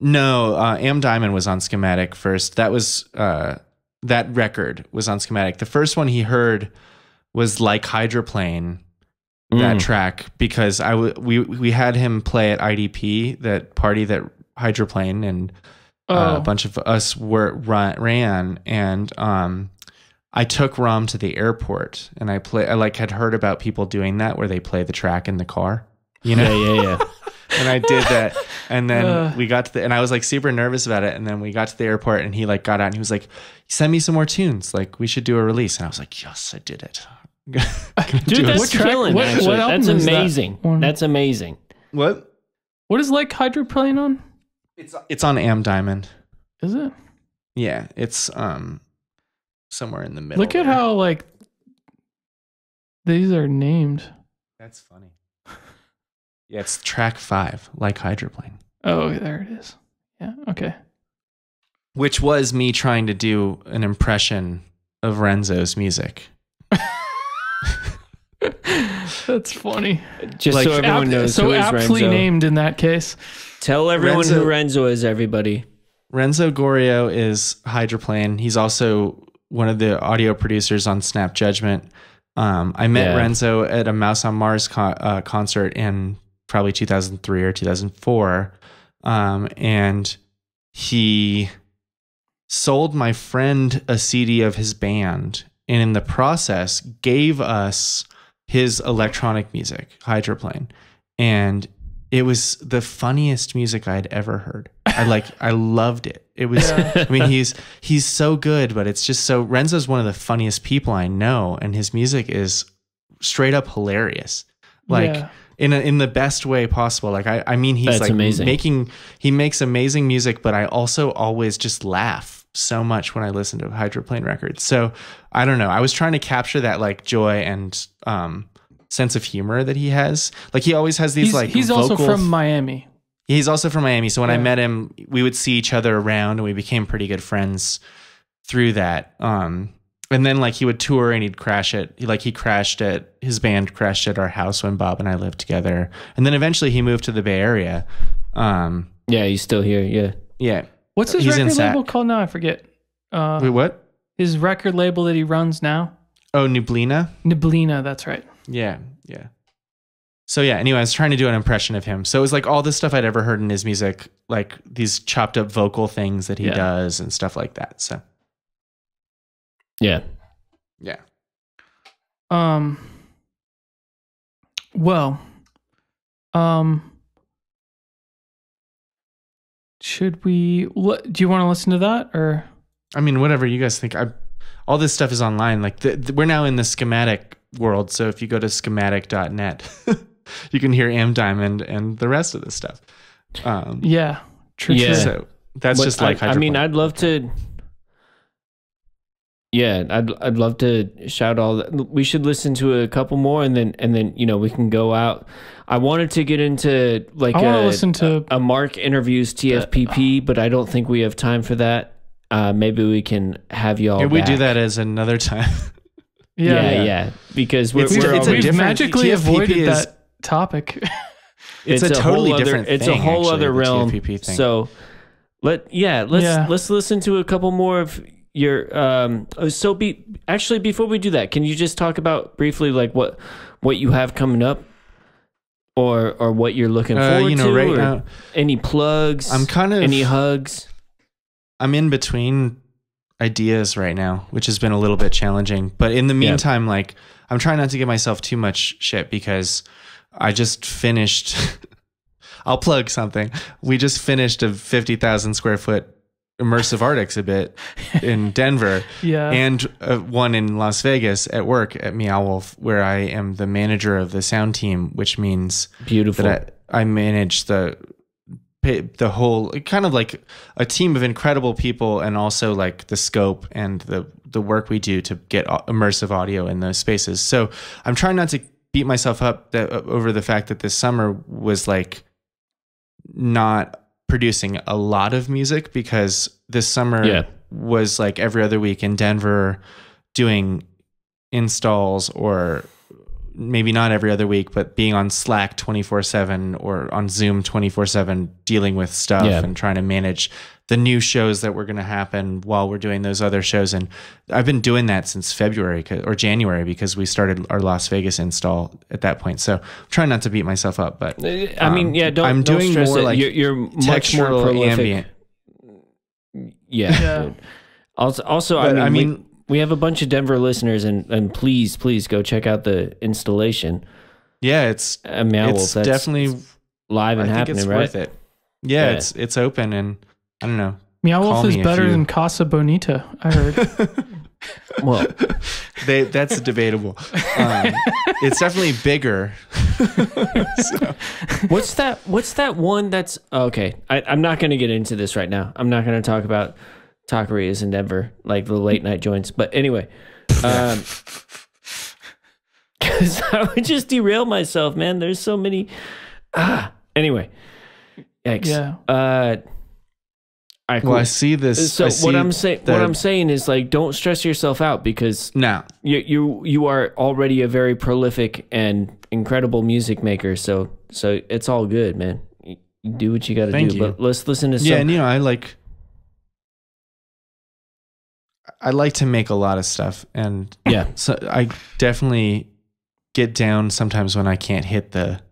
S3: No, Am Diamond was on Schematic first. That was that record was on Schematic. The first one he heard was Like Hydroplane. That track, because we had him play at IDP, that party that Hydroplane and a bunch of us ran, and I took Rom to the airport and I had heard about people doing that where they play the track in the car, you know?
S2: Yeah.
S3: And I did that, and then we got to and I was like super nervous about it, and then we got to the airport and he like got out and he was like, "Send me some more tunes, like we should do a release." And I was like, "Yes, I did it."
S2: Dude, that's killing. That's amazing. That's amazing.
S3: What
S1: is Like Hydroplane on?
S3: It's on Am Diamond.
S1: Is it?
S3: Yeah, it's somewhere in the middle.
S1: Look at how like these are named.
S3: That's funny. Yeah, it's track 5, Like Hydroplane.
S1: Oh, there it is. Yeah, okay.
S3: Which was me trying to do an impression of Renzo's music.
S1: That's funny.
S2: Just like, so everyone knows who is
S1: aptly
S2: Renzo.
S1: Named in that case.
S2: Tell everyone who Renzo is, everybody.
S3: Renzo Gorrio is Hydroplane. He's also one of the audio producers on Snap Judgment. I met Renzo at a Mouse on Mars concert in probably 2003 or 2004. And he sold my friend a CD of his band, and in the process gave us his electronic music, Hydroplane. And it was the funniest music I'd ever heard. I loved it. It was, I mean, he's so good, but it's just so, Renzo's one of the funniest people I know. And his music is straight up hilarious. Like in the best way possible. Like, I mean, he's
S2: That's
S3: like
S2: amazing.
S3: He makes amazing music, but I also always just laugh so much when I listen to Hydroplane records. So I don't know. I was trying to capture that like joy and, sense of humor that he has. Like he always has these
S1: he's also from Miami.
S3: He's also from Miami. So when I met him, we would see each other around and we became pretty good friends through that. And then like he would tour and he'd crash it. His band crashed at our house when Bob and I lived together. And then eventually he moved to the Bay Area.
S2: Yeah, he's still here. Yeah.
S3: Yeah.
S1: What's his record label called now? I forget.
S3: Wait, what?
S1: His record label that he runs now?
S3: Oh, Nublina?
S1: Nublina, that's right.
S3: Yeah. So yeah, anyway, I was trying to do an impression of him. So it was like all this stuff I'd ever heard in his music, like these chopped up vocal things that he does and stuff like that. So
S2: yeah.
S1: should we? Do you want to listen to that or?
S3: I mean, whatever you guys think. All this stuff is online. Like we're now in the schematic world. So if you go to schematic.net, you can hear Am Diamond and the rest of this stuff.
S1: Yeah, true.
S2: Yeah.
S3: So that's just like
S2: I mean, I'd love to. Yeah, I'd love to shout all that. We should listen to a couple more, and then we can go out. I wanted to get into like a Mark interviews TFPP, but I don't think we have time for that. Maybe we can have y'all.
S3: Can we do that as another time?
S2: Yeah. Because we've
S1: magically avoided that topic.
S3: It's a totally different thing.
S2: It's a whole other realm. So let's listen to a couple more of your before we do that, can you just talk about briefly like what you have coming up or what you're looking forward to, right now, any plugs, any hugs?
S3: I'm in between ideas right now, which has been a little bit challenging, but in the meantime, like I'm trying not to give myself too much shit because I just finished I'll plug something. We just finished a 50,000 square foot immersive art exhibit in Denver and one in Las Vegas at work at Meow Wolf, where I am the manager of the sound team, which means that I manage the whole, kind of like a team of incredible people, and also like the scope and the work we do to get immersive audio in those spaces. So I'm trying not to beat myself up over the fact that this summer was like not producing a lot of music, because this summer was like every other week in Denver doing installs, or maybe not every other week, but being on Slack 24/7 or on Zoom 24/7, dealing with stuff and trying to manage the new shows that were going to happen while we're doing those other shows. And I've been doing that since February or January, because we started our Las Vegas install at that point. So I'm trying not to beat myself up, but I'm doing
S2: stress
S3: more like
S2: you're much more prolific.
S3: Ambient.
S2: Yeah. Also, I mean, we have a bunch of Denver listeners, and please go check out the installation.
S3: Yeah, it's definitely
S2: live and happening, right?
S3: Worth it. Yeah, it's open, and I don't know.
S1: Meow Wolf is better than Casa Bonita, I heard.
S2: Well,
S3: that's debatable. It's definitely bigger. So.
S2: What's that one that's okay? I'm not going to get into this right now. I'm not going to talk about taquerias in Denver, like the late night joints. But anyway, because I would just derail myself, man. There's so many. Anyway, yikes.
S1: Yeah.
S3: Well, I see this.
S2: So what I'm saying is, like, don't stress yourself out, because you are already a very prolific and incredible music maker. So it's all good, man. You do what you got to do. But let's listen to some.
S3: Yeah, and I like to make a lot of stuff, and so I definitely get down sometimes when I can't hit the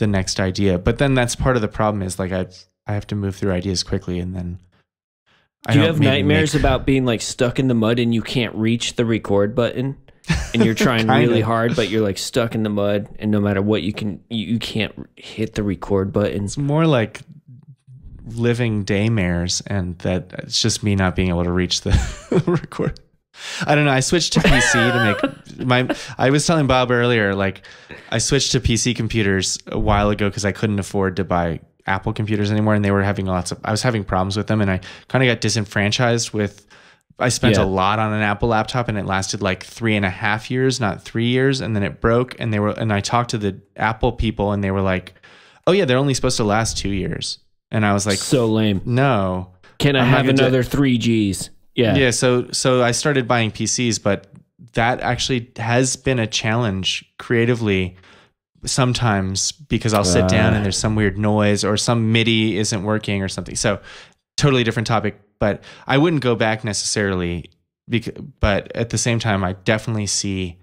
S3: next idea. But then that's part of the problem, is like I have to move through ideas quickly, and then
S2: do you have nightmares about being like stuck in the mud and you can't reach the record button, and you're trying really hard, but you're like stuck in the mud, and no matter what you can't hit the record button?
S3: It's more like living daymares, and that it's just me not being able to reach the record. I don't know. I switched to PC to make I was telling Bob earlier, like I switched to PC computers a while ago because I couldn't afford to buy Apple computers anymore, and they were having I was having problems with them, and I kind of got disenfranchised I spent a lot on an Apple laptop, and it lasted like 3.5 years, not 3 years. And then it broke, and I talked to the Apple people, and they were like, oh yeah, they're only supposed to last 2 years. And I was like,
S2: so lame.
S3: No.
S2: Can I have another 3 Gs? Yeah.
S3: Yeah. So I started buying PCs, but that actually has been a challenge creatively sometimes, because I'll sit down and there's some weird noise, or some MIDI isn't working or something. So totally different topic, but I wouldn't go back necessarily. But at the same time, I definitely see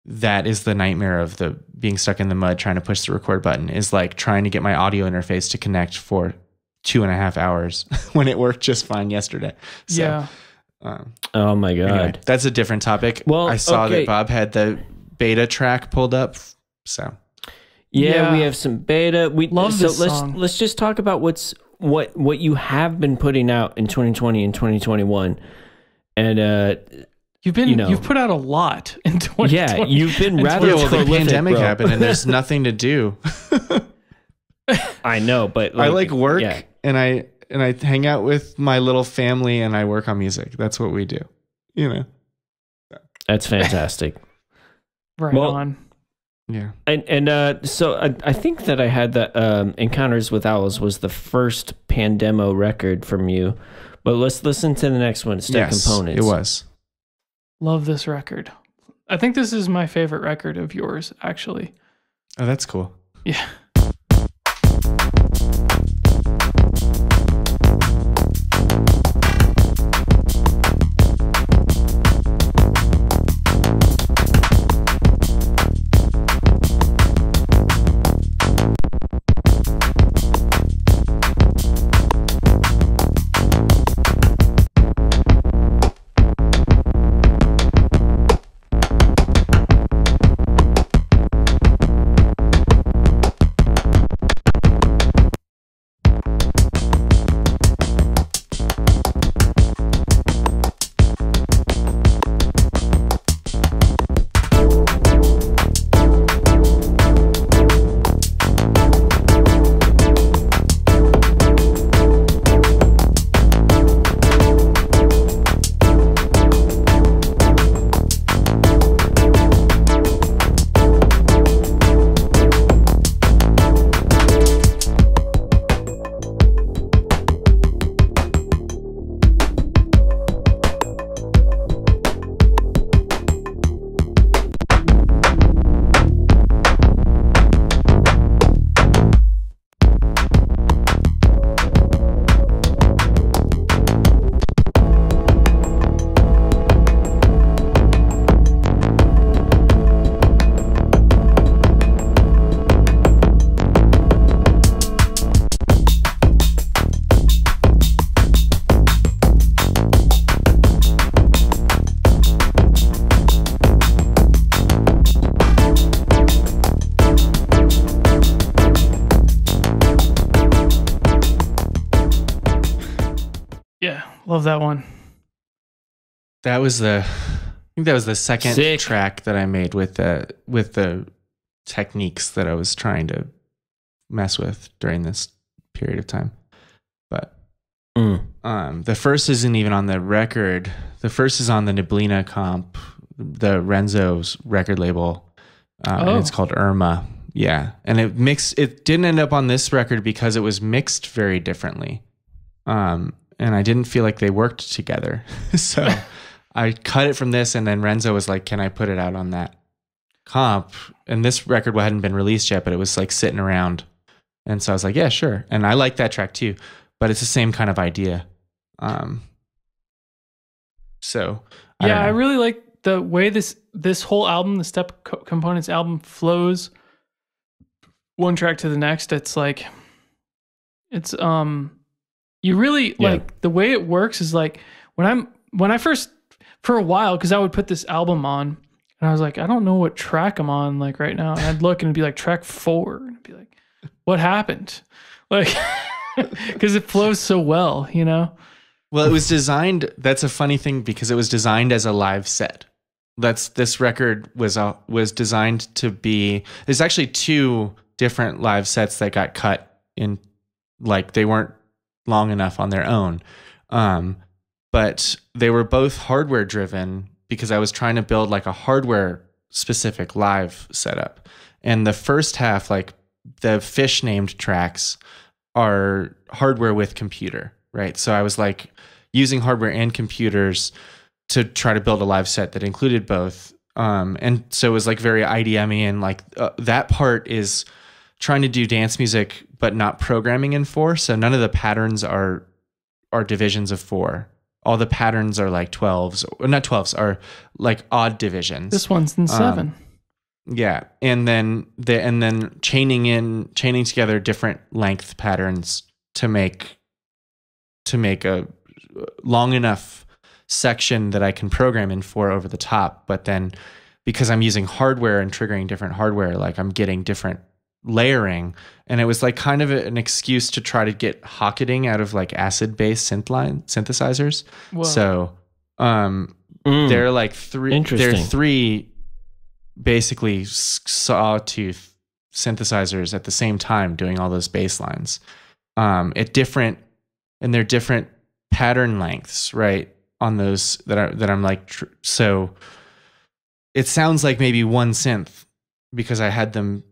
S3: that is the nightmare of the being stuck in the mud trying to push the record button, is like trying to get my audio interface to connect for 2.5 hours when it worked just fine yesterday. So,
S1: yeah.
S2: Oh my God.
S3: Anyway, that's a different topic. Well, I saw that Bob had the beta track pulled up. So
S2: yeah, we have some beta.
S1: Love this song.
S2: Let's just talk about what you have been putting out in 2020 and 2021, and
S1: you've put out a lot in 2020.
S2: Yeah, you've been rather prolific,
S3: the pandemic
S2: bro.
S3: happened and there's nothing to do.
S2: I know, but
S3: I work and I hang out with my little family and I work on music. That's what we do.
S2: That's fantastic.
S1: Right on.
S3: Yeah.
S2: And so I think that I had that Encounters with Owls was the first Pandemo record from you. But let's listen to the next one, Step Components.
S3: It was.
S1: Love this record. I think this is my favorite record of yours, actually.
S3: Oh, that's cool.
S1: Yeah. Love that one.
S3: I think that was the second track that I made with the techniques that I was trying to mess with during this period of time. But the first isn't even on the record. The first is on the Neblina comp, the Renzo's record label. And it's called Irma. Yeah. And it didn't end up on this record because it was mixed very differently. And I didn't feel like they worked together. So I cut it from this, and then Renzo was like, can I put it out on that comp? And this record hadn't been released yet, but it was like sitting around. And so I was like, yeah, sure. And I like that track too, but it's the same kind of idea. So
S1: I really like the way this whole album, the Step Components album, flows one track to the next. It's like, it's you really like the way it works is like when I first, for a while, because I would put this album on and I was like, I don't know what track I'm on like right now, and I'd look and it'd be like track 4, and I'd be like, what happened? Like, because it flows so well, you know.
S3: Well, it was designed. That's a funny thing because it was designed as a live set. This record was designed to be. There's actually 2 different live sets that got cut in, like they weren't long enough on their own, but they were both hardware driven because I was trying to build like a hardware specific live setup. And the first half, like the fish named tracks, are hardware with computer, right? So I was like using hardware and computers to try to build a live set that included both. And so it was like very IDM-y, and like that part is trying to do dance music, but not programming in 4. So none of the patterns are divisions of 4. All the patterns are like 12s, or not 12s, are like odd divisions.
S1: This one's in 7.
S3: Yeah. And then chaining together different length patterns to make a long enough section that I can program in 4 over the top. But then because I'm using hardware and triggering different hardware, like I'm getting different layering, and it was like kind of an excuse to try to get hocketing out of like acid-based synthesizers.
S1: Whoa.
S3: So they're like three basically sawtooth synthesizers at the same time doing all those bass lines and they're different pattern lengths, right, on those that I'm like so it sounds like maybe one synth because I had them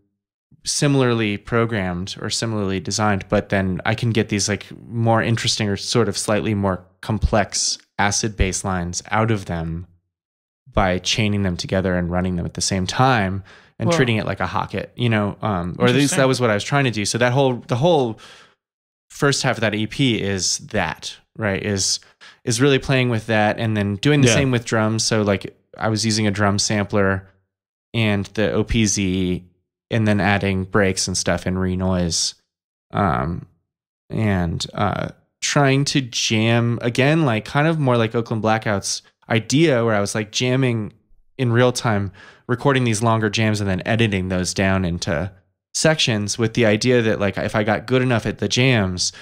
S3: similarly programmed or similarly designed, but then I can get these like more interesting or sort of slightly more complex acid bass lines out of them by chaining them together and running them at the same time and treating it like a hocket, you know, or at least that was what I was trying to do. So the whole first half of that EP is that, right, is really playing with that and then doing the same with drums. So like I was using a drum sampler and the OPZ and then adding breaks and stuff and re-noise, and trying to jam again, like kind of more like Oakland Blackout's idea where I was like jamming in real time, recording these longer jams and then editing those down into sections with the idea that like if I got good enough at the jams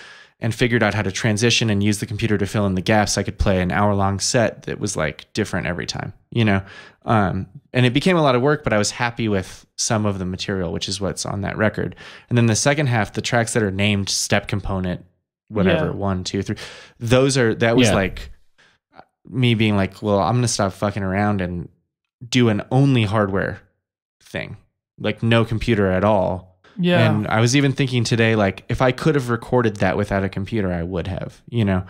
S3: and figured out how to transition and use the computer to fill in the gaps, I could play an hour-long set that was like different every time, you know? And it became a lot of work, but I was happy with some of the material, which is what's on that record. And then the second half, the tracks that are named Step Component, whatever, 1, 2, 3, that was like me being like, well, I'm going to stop fucking around and do an only hardware thing, like no computer at all. Yeah. And I was even thinking today, like if I could have recorded that without a computer, I would have, you know.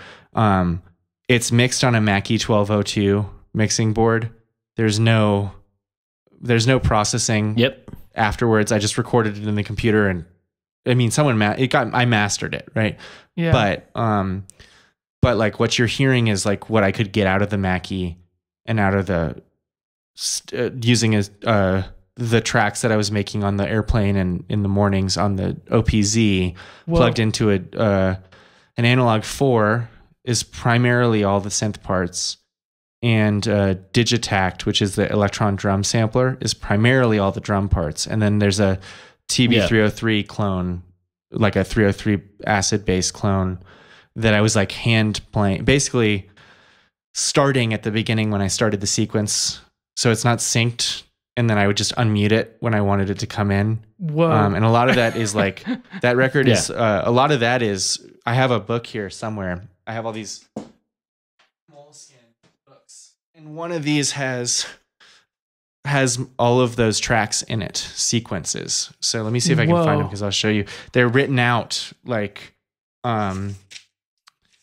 S3: It's mixed on a Mackie 1202 mixing board. There's no processing afterwards. I just recorded it in the computer and I mean I mastered it, right? Yeah. But like what you're hearing is like what I could get out of the Mackie and out of the using the tracks that I was making on the airplane and in the mornings on the OPZ. Whoa. Plugged into an analog 4 is primarily all the synth parts, and Digitact, which is the electron drum sampler, is primarily all the drum parts. And then there's a TB303 clone, like a 303 acid bass clone that I was like hand playing, basically starting at the beginning when I started the sequence. So it's not synced. And then I would just unmute it when I wanted it to come in. Whoa. And a lot of that is like, that record is, a lot of that is, I have a book here somewhere. I have all these moleskin books. And one of these has all of those tracks in it, sequences. So let me see if I can find them because I'll show you. They're written out like,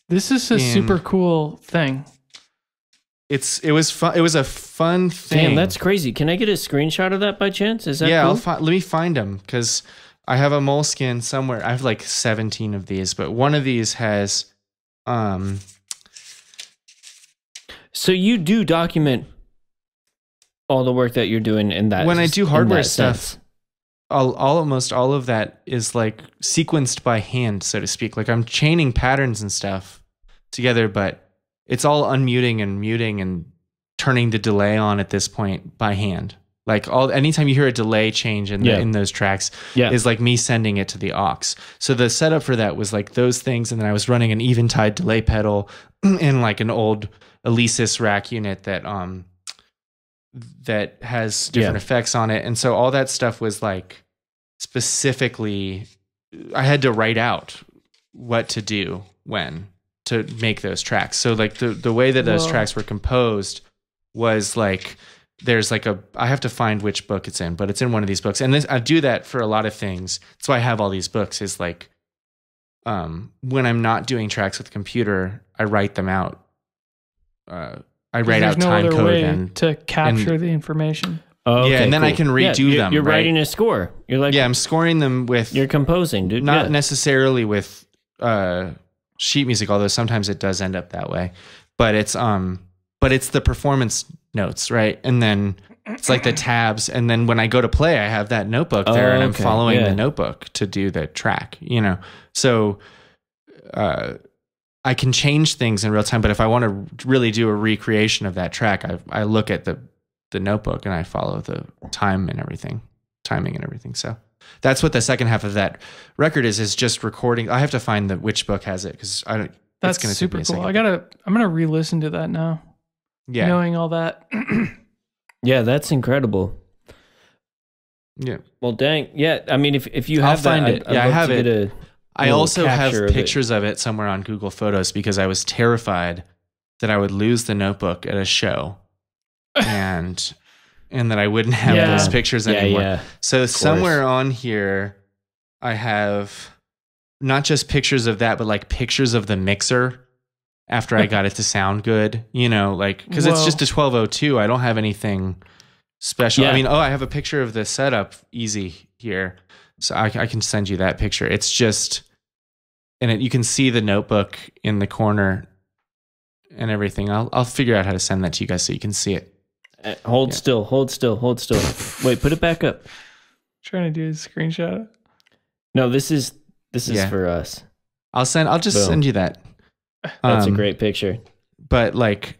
S1: this is a super cool thing.
S3: It was fun. It was a fun thing.
S2: Damn, that's crazy. Can I get a screenshot of that by chance? Is that cool?
S3: Let me find them because I have a moleskin somewhere. I have like 17 of these, but one of these has.
S2: So you do document all the work that you're doing in that.
S3: When I do hardware stuff, almost all of that is like sequenced by hand, so to speak. Like I'm chaining patterns and stuff together, but it's all unmuting and muting and turning the delay on at this point by hand. Like anytime you hear a delay change in those tracks is like me sending it to the aux. So the setup for that was like those things. And then I was running an Eventide delay pedal in like an old Alesis rack unit that has different effects on it. And so all that stuff was like specifically, I had to write out what to do when to make those tracks. So like the way that those tracks were composed was like, there's like I have to find which book it's in, but it's in one of these books. And I do that for a lot of things. That's why I have all these books is like, when I'm not doing tracks with the computer, I write them out. I write out time code and
S1: to capture the information.
S2: Oh, okay,
S3: and then I can redo them.
S2: You're writing a score. You're like,
S3: I'm scoring them with.
S2: You're composing, dude.
S3: Not necessarily with sheet music, although sometimes it does end up that way. But it's the performance notes, right? And then it's like the tabs. And then when I go to play, I have that notebook there, and I'm following the notebook to do the track. You know, so I can change things in real time. But if I want to really do a recreation of that track, I look at the notebook and I follow the timing and everything. So That's what the second half of that record is just recording. I have to find which book has it because I don't.
S1: That's
S3: it's
S1: super cool. I'm gonna re-listen to that now.
S3: Yeah,
S1: knowing all that.
S2: Yeah, that's incredible.
S3: Yeah.
S2: Well, dang. Yeah, I mean, if you have
S3: I'll find it.
S2: I'd
S3: I have
S2: to
S3: it. I also have pictures of it somewhere on Google Photos because I was terrified that I would lose the notebook at a show, and that I wouldn't have those pictures anymore. Yeah. So somewhere on here, I have not just pictures of that, but like pictures of the mixer after I got it to sound good. You know, like because it's just a 1202. I don't have anything special.
S2: Yeah.
S3: I mean, I have a picture of the setup easy here. So I can send you that picture. It's just, and you can see the notebook in the corner and everything. I'll figure out how to send that to you guys so you can see it.
S2: Hold still. Wait, put it back up.
S1: Trying to do a screenshot.
S2: No, this is for us.
S3: I'll just send you that.
S2: That's a great picture.
S3: But like,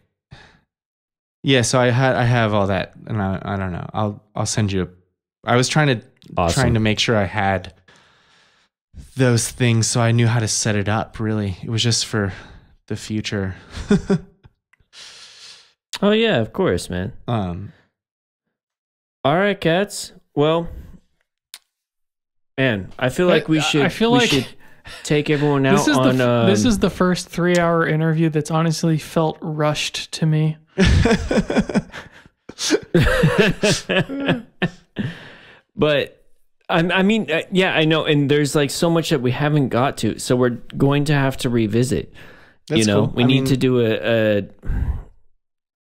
S3: yeah. So I have all that, and I don't know. I'll send you. I was trying to make sure I had those things so I knew how to set it up. Really, it was just for the future.
S2: Oh yeah, of course, man. All right, cats. Well, man, I feel like we should take everyone out
S1: this is the first 3-hour interview that's honestly felt rushed to me.
S2: But I mean, yeah, I know. And there's like so much that we haven't got to. So we're going to have to revisit.
S3: That's cool.
S2: We need to do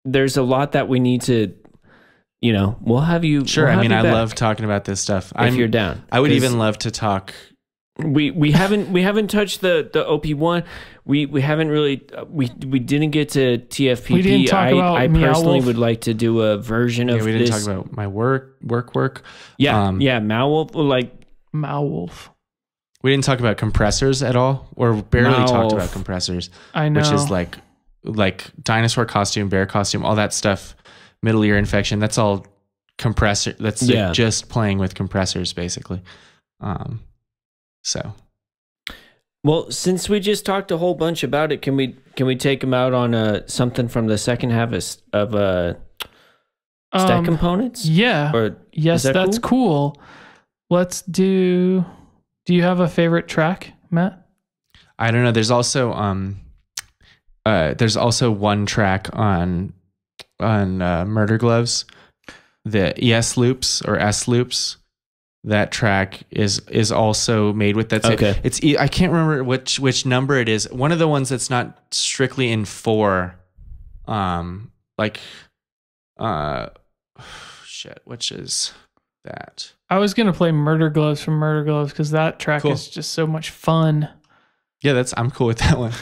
S2: there's a lot that we need to, we'll have you.
S3: Sure. I mean, I love talking about this stuff.
S2: If you're down.
S3: I would even love to talk.
S2: We haven't touched the OP1. We haven't really we didn't get to TFPP.
S1: We didn't talk about
S2: I personally would like to do a version of this.
S3: We didn't talk about my work.
S2: Yeah, Malwolf, like
S1: Malwolf.
S3: We didn't talk about compressors at all, or barely talked about compressors.
S1: I know,
S3: which is like dinosaur costume, bear costume, all that stuff. Middle ear infection. That's all compressor. That's just playing with compressors, basically. So,
S2: well, since we just talked a whole bunch about it, can we take them out on something from the second half of stack components?
S1: Yeah. Yes, that's cool. Let's do. Do you have a favorite track, Matt?
S3: I don't know. There's also one track on Murder Gloves, the ES loops or S loops. That track is also made with that.
S2: Okay.
S3: I can't remember which number it is. One of the ones that's not strictly in 4. Which is that?
S1: I was gonna play Murder Gloves from Murder Gloves because that track is just so much fun.
S3: Yeah, I'm cool with that one.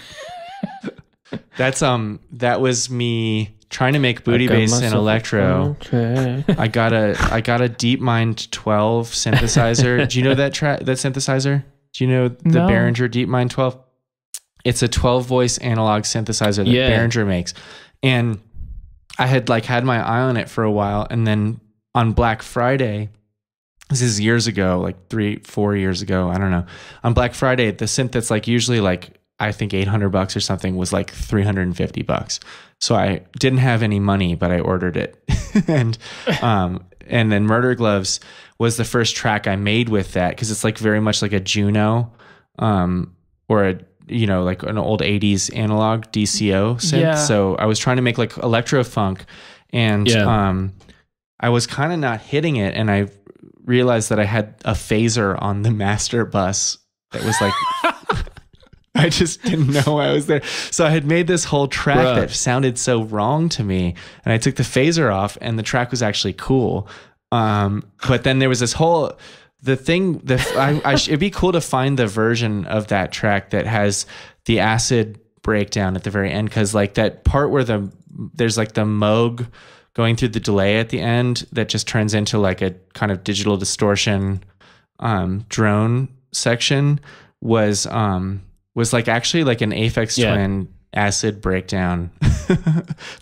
S3: That was me trying to make booty bass in electro. I got a DeepMind 12 synthesizer. Do you know that synthesizer? Do you know the Behringer DeepMind 12? It's a 12 voice analog synthesizer that Behringer makes. And I had had my eye on it for a while, and then on Black Friday, this is years ago, like 3-4 years ago, I don't know. On Black Friday, the synth that's usually I think $800 or something was $350. So I didn't have any money, but I ordered it. and then Murder Gloves was the first track I made with that, because it's very much like a Juno, or an old 80s analog DCO synth. Yeah. So I was trying to make electro funk, and I was kind of not hitting it, and I realized that I had a phaser on the master bus that was I just didn't know I was there. So I had made this whole track that sounded so wrong to me, and I took the phaser off, and the track was actually cool. But then there was this whole it'd be cool to find the version of that track that has the acid breakdown at the very end, because that part where there's the Moog going through the delay at the end that just turns into a kind of digital distortion drone section was actually an Aphex Twin acid breakdown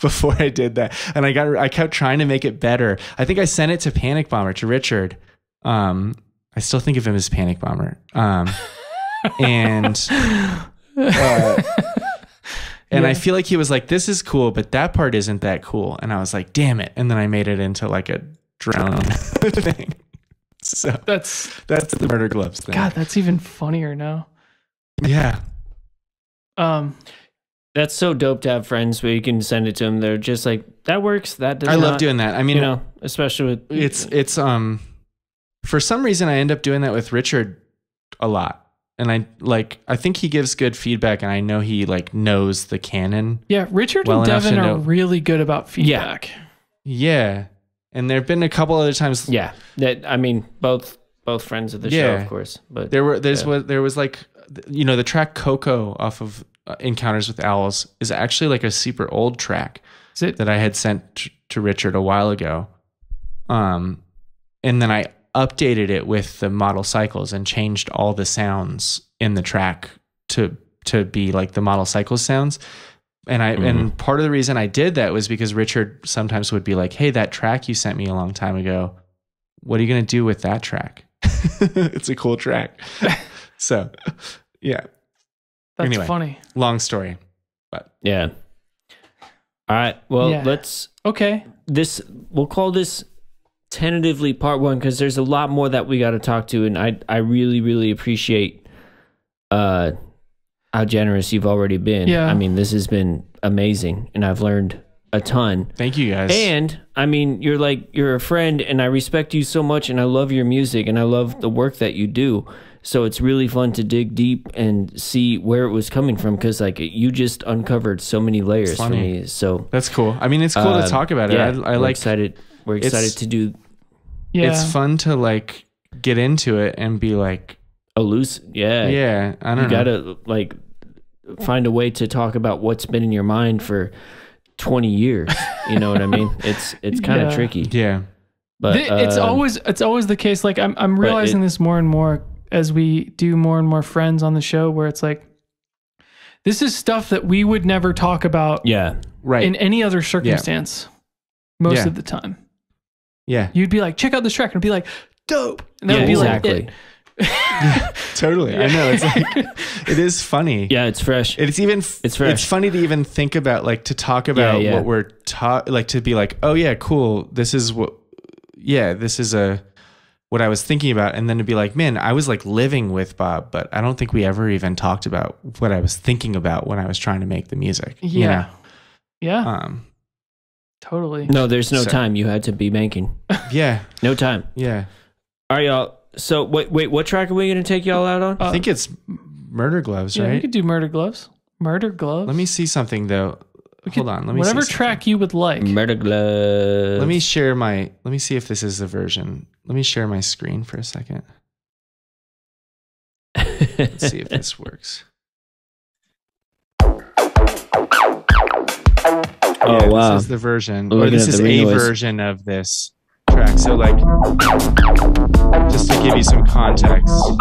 S3: before I did that. And I kept trying to make it better. I think I sent it to Panic Bomber, to Richard. I I still think of him as Panic Bomber. And I feel like he was like, this is cool, but that part isn't that cool. And I was like, damn it. And then I made it into like a drone thing. So that's the Murder Gloves thing.
S1: God, that's even funnier now.
S3: Yeah.
S2: That's so dope to have friends where you can send it to them. They're just like, that works. That does
S3: I love doing that. I mean,
S2: especially with
S3: it's for some reason I end up doing that with Richard a lot. And I think he gives good feedback, and I know he like knows the canon.
S1: Yeah, Richard and Devin are really good about feedback.
S3: Yeah. And there've been a couple other times.
S2: Yeah. That, I mean, both friends of the show, of course. But
S3: there was like, the track Coco off of Encounters with Owls is actually like a super old track that I had sent to Richard a while ago. And then I updated it with the model cycles and changed all the sounds in the track to be like the model cycle sounds. And and part of the reason I did that was because Richard sometimes would be like, hey, that track you sent me a long time ago, what are you going to do with that track? It's a cool track. So, yeah.
S1: That's funny.
S3: Long story, but
S2: yeah. All right. Well, we'll call this tentatively part 1, because there's a lot more that we got to talk to, and I really, really appreciate how generous you've already been.
S1: Yeah.
S2: I mean, this has been amazing, and I've learned a ton.
S3: Thank you, guys.
S2: And I mean, you're a friend, and I respect you so much, and I love your music, and I love the work that you do. So it's really fun to dig deep and see where it was coming from, because like you just uncovered so many layers for me. So
S3: that's cool. I mean, it's cool to talk about it.
S2: We're excited. We're excited to do.
S1: Yeah,
S3: it's fun to like get into it and be like
S2: loose. Yeah,
S3: yeah. I don't know.
S2: You gotta like find a way to talk about what's been in your mind for 20 years. You know what I mean? It's kind of tricky.
S3: Yeah,
S2: but
S1: it's always the case. Like I'm realizing this more and more as we do more and more friends on the show, where it's like, this is stuff that we would never talk about.
S2: Yeah,
S3: right.
S1: In any other circumstance, most of the time.
S3: Yeah,
S1: you'd be like, check out this track, and it'd be like, dope, and that would be
S2: exactly.
S1: like it.
S3: Yeah, totally. I know, it's like, it is funny.
S2: Yeah, it's fresh.
S3: It's fresh. It's funny to even think about, like, to talk about what we're like, to be like, oh yeah, cool. This is what I was thinking about. And then to be like, man, I was like living with Bob, but I don't think we ever even talked about what I was thinking about when I was trying to make the music.
S1: Yeah.
S3: You know?
S1: Yeah. Totally.
S2: No, there's no time. You had to be making.
S3: Yeah.
S2: No time.
S3: Yeah.
S2: All right, y'all. So wait, what track are we going to take y'all out on?
S3: I think it's Murder Gloves, right?
S1: Yeah, we could do Murder Gloves. Murder Gloves.
S3: Let me see something though. Hold on. Let me
S1: whatever
S3: see
S1: track you would like.
S2: Murder Gloves.
S3: Let me see if this is the version. Let me share my screen for a second. Let's see if this works.
S2: Oh,
S3: yeah,
S2: wow.
S3: This is the version, or this is a version of this track. So, like, just to give you some context.
S1: Whoa.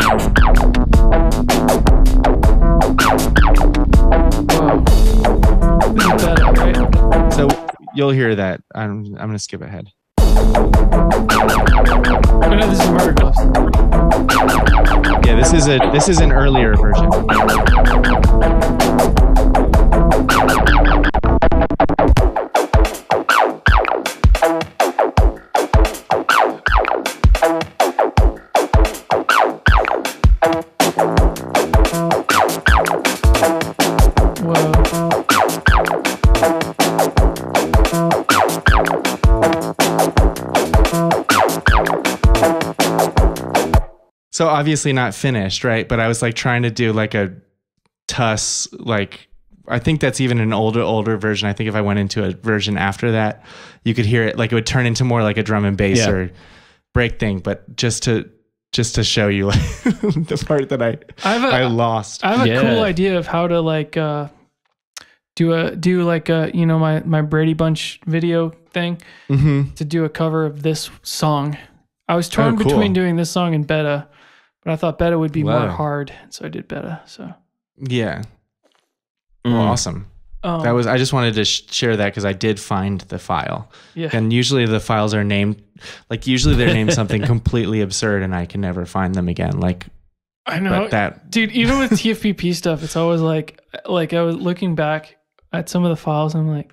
S1: This is better, right?
S3: So, you'll hear that. I'm going to skip ahead.
S1: I know this is Murder Gloves.
S3: Yeah, this is an earlier version. So obviously not finished, right? But I was like trying to do like a Tuss, like I think that's even an older version. I think if I went into a version after that, you could hear it like it would turn into more like a drum and bass or break thing. But just to show you like the part that I lost.
S1: I have a cool idea of how to like do like a my Brady Bunch video thing to do a cover of this song. I was torn between doing this song and Betta, but I thought Betta would be more hard, so I did Betta. So
S3: yeah, well, awesome. I just wanted to share that because I did find the file.
S1: Yeah,
S3: and usually the files are named like usually they're named something completely absurd and I can never find them again. Like,
S1: I know that, dude, even with TFPP stuff, it's always like I was looking back at some of the files. I'm like,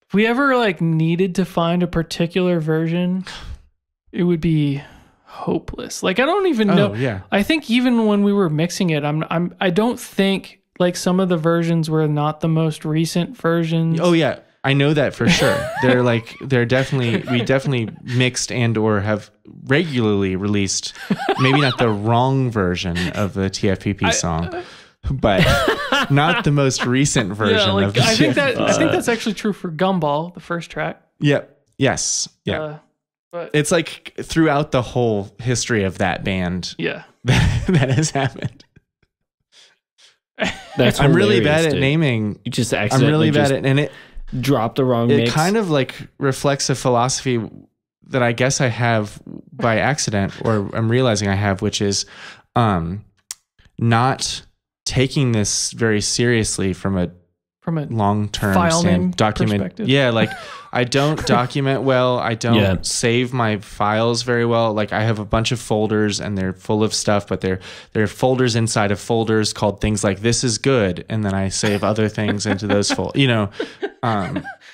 S1: if we ever like needed to find a particular version, it would be hopeless. Like, I don't even know.
S3: Yeah.
S1: I think even when we were mixing it, I don't think like some of the versions were not the most recent versions.
S3: Oh yeah. I know that for sure. We definitely mixed and or have regularly released maybe not the wrong version of the TFPP song, but not the most recent version of the
S1: I think that's actually true for Gumball, the first track.
S3: Yep. Yes. Yeah.
S1: But
S3: it's like throughout the whole history of that band.
S1: Yeah.
S3: that has happened.
S2: That's
S3: I'm really bad at naming.
S2: You just accidentally
S3: I'm really bad at, and it
S2: dropped the wrong mix.
S3: It kind of like reflects a philosophy that I guess I have by accident, or I'm realizing I have, which is not taking this very seriously from a long-term
S1: file name
S3: document.
S1: Perspective.
S3: Yeah, like I don't document well. I don't save my files very well. Like I have a bunch of folders and they're full of stuff, but they're folders inside of folders called things like "this is good," and then I save other things into those folders.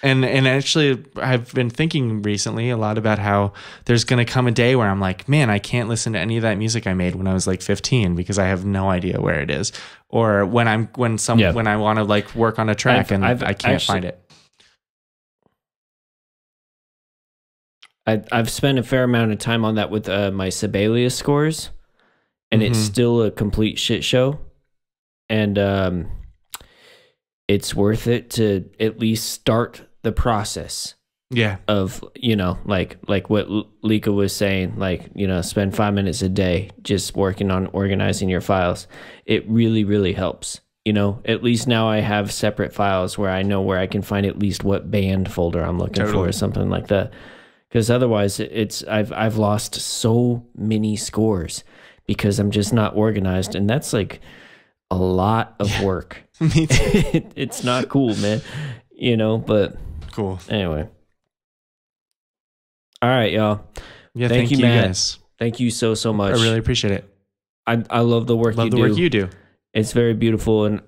S3: And actually, I've been thinking recently a lot about how there's going to come a day where I'm like, man, I can't listen to any of that music I made when I was like 15 because I have no idea where it is. Or when I want to like work on a track I can't find it.
S2: I've spent a fair amount of time on that with my Sibelius scores, and it's still a complete shit show. And it's worth it to at least start the process.
S3: Yeah.
S2: Of, like what Lika was saying, like, spend 5 minutes a day just working on organizing your files. It really, really helps. At least now I have separate files where I know where I can find at least what band folder I'm looking for or something like that. Because otherwise I've lost so many scores because I'm just not organized, and that's like a lot of work.
S3: Me too.
S2: It's not cool, man. But
S3: cool.
S2: Anyway. All right, y'all.
S3: Yeah, thank you, Matt. Guys.
S2: Thank you so much.
S3: I really appreciate it.
S2: I love the work you do.
S3: Work you do.
S2: It's very beautiful, and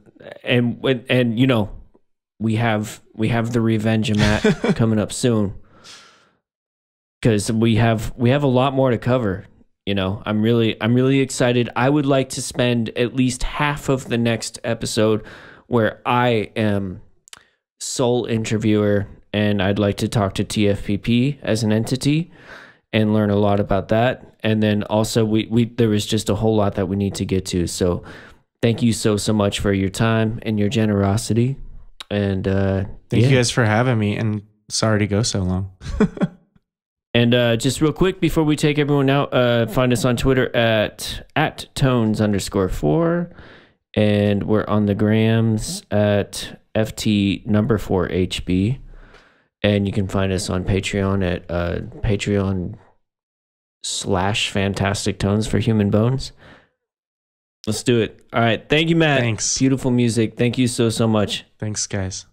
S2: we have the Revenge of Matt coming up soon, because we have a lot more to cover. I'm really excited. I would like to spend at least half of the next episode where I am sole interviewer, and I'd like to talk to TFPP as an entity and learn a lot about that. And then also there was just a whole lot that we need to get to. So thank you so much for your time and your generosity. And
S3: thank you guys for having me, and sorry to go so long.
S2: And just real quick before we take everyone out, find us on Twitter at @tones_4, and we're on the grams at FT4HB, and you can find us on Patreon at Patreon/Fantastic Tones for Human Bones. Let's do it. All right. Thank you, Matt.
S3: Thanks.
S2: Beautiful music. Thank you so much.
S3: Thanks, guys.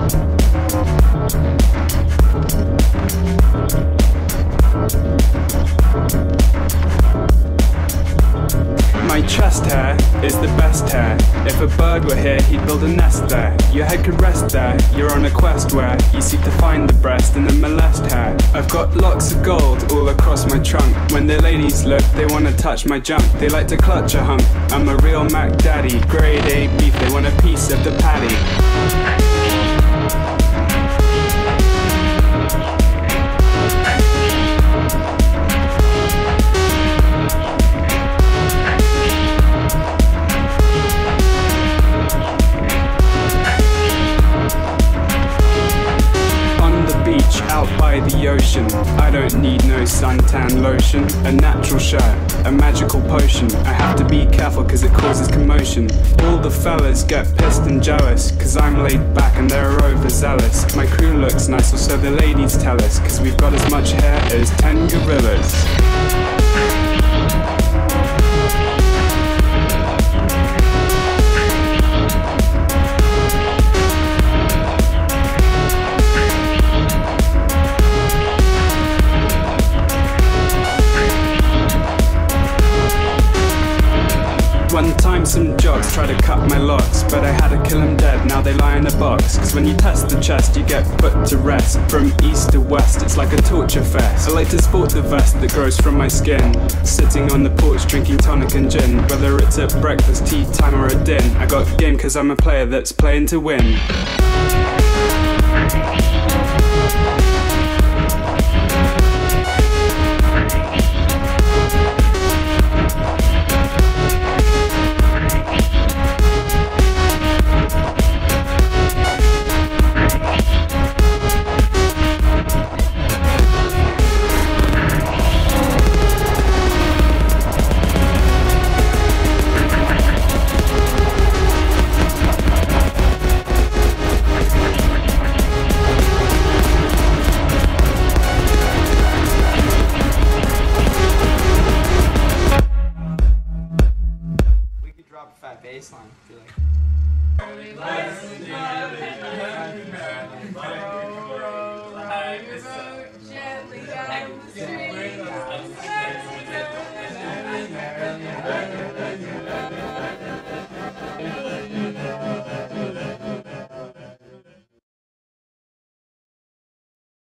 S4: My chest hair is the best hair. If a bird were here, he'd build a nest there. Your head could rest there. You're on a quest where you seek to find the breast and then molest hair. I've got locks of gold all across my trunk. When the ladies look, they wanna touch my junk. They like to clutch a hunk. I'm a real Mac daddy, grade A beef. They want a piece of the patty. Out by the ocean, I don't need no suntan lotion. A natural shirt, a magical potion. I have to be careful cause it causes commotion. All the fellas get pissed and jealous cause I'm laid back and they're overzealous. My crew looks nice, or so the ladies tell us, cause we've got as much hair as 10 gorillas. One time some jocks tried to cut my locks, but I had to kill them dead, now they lie in a box. Cause when you test the chest, you get put to rest. From east to west, it's like a torture fest. I like to sport the vest that grows from my skin, sitting on the porch drinking tonic and gin. Whether it's at breakfast, tea time or a din, I got game cause I'm a player that's playing to win.
S5: Baseline, I feel like. Gently down the street.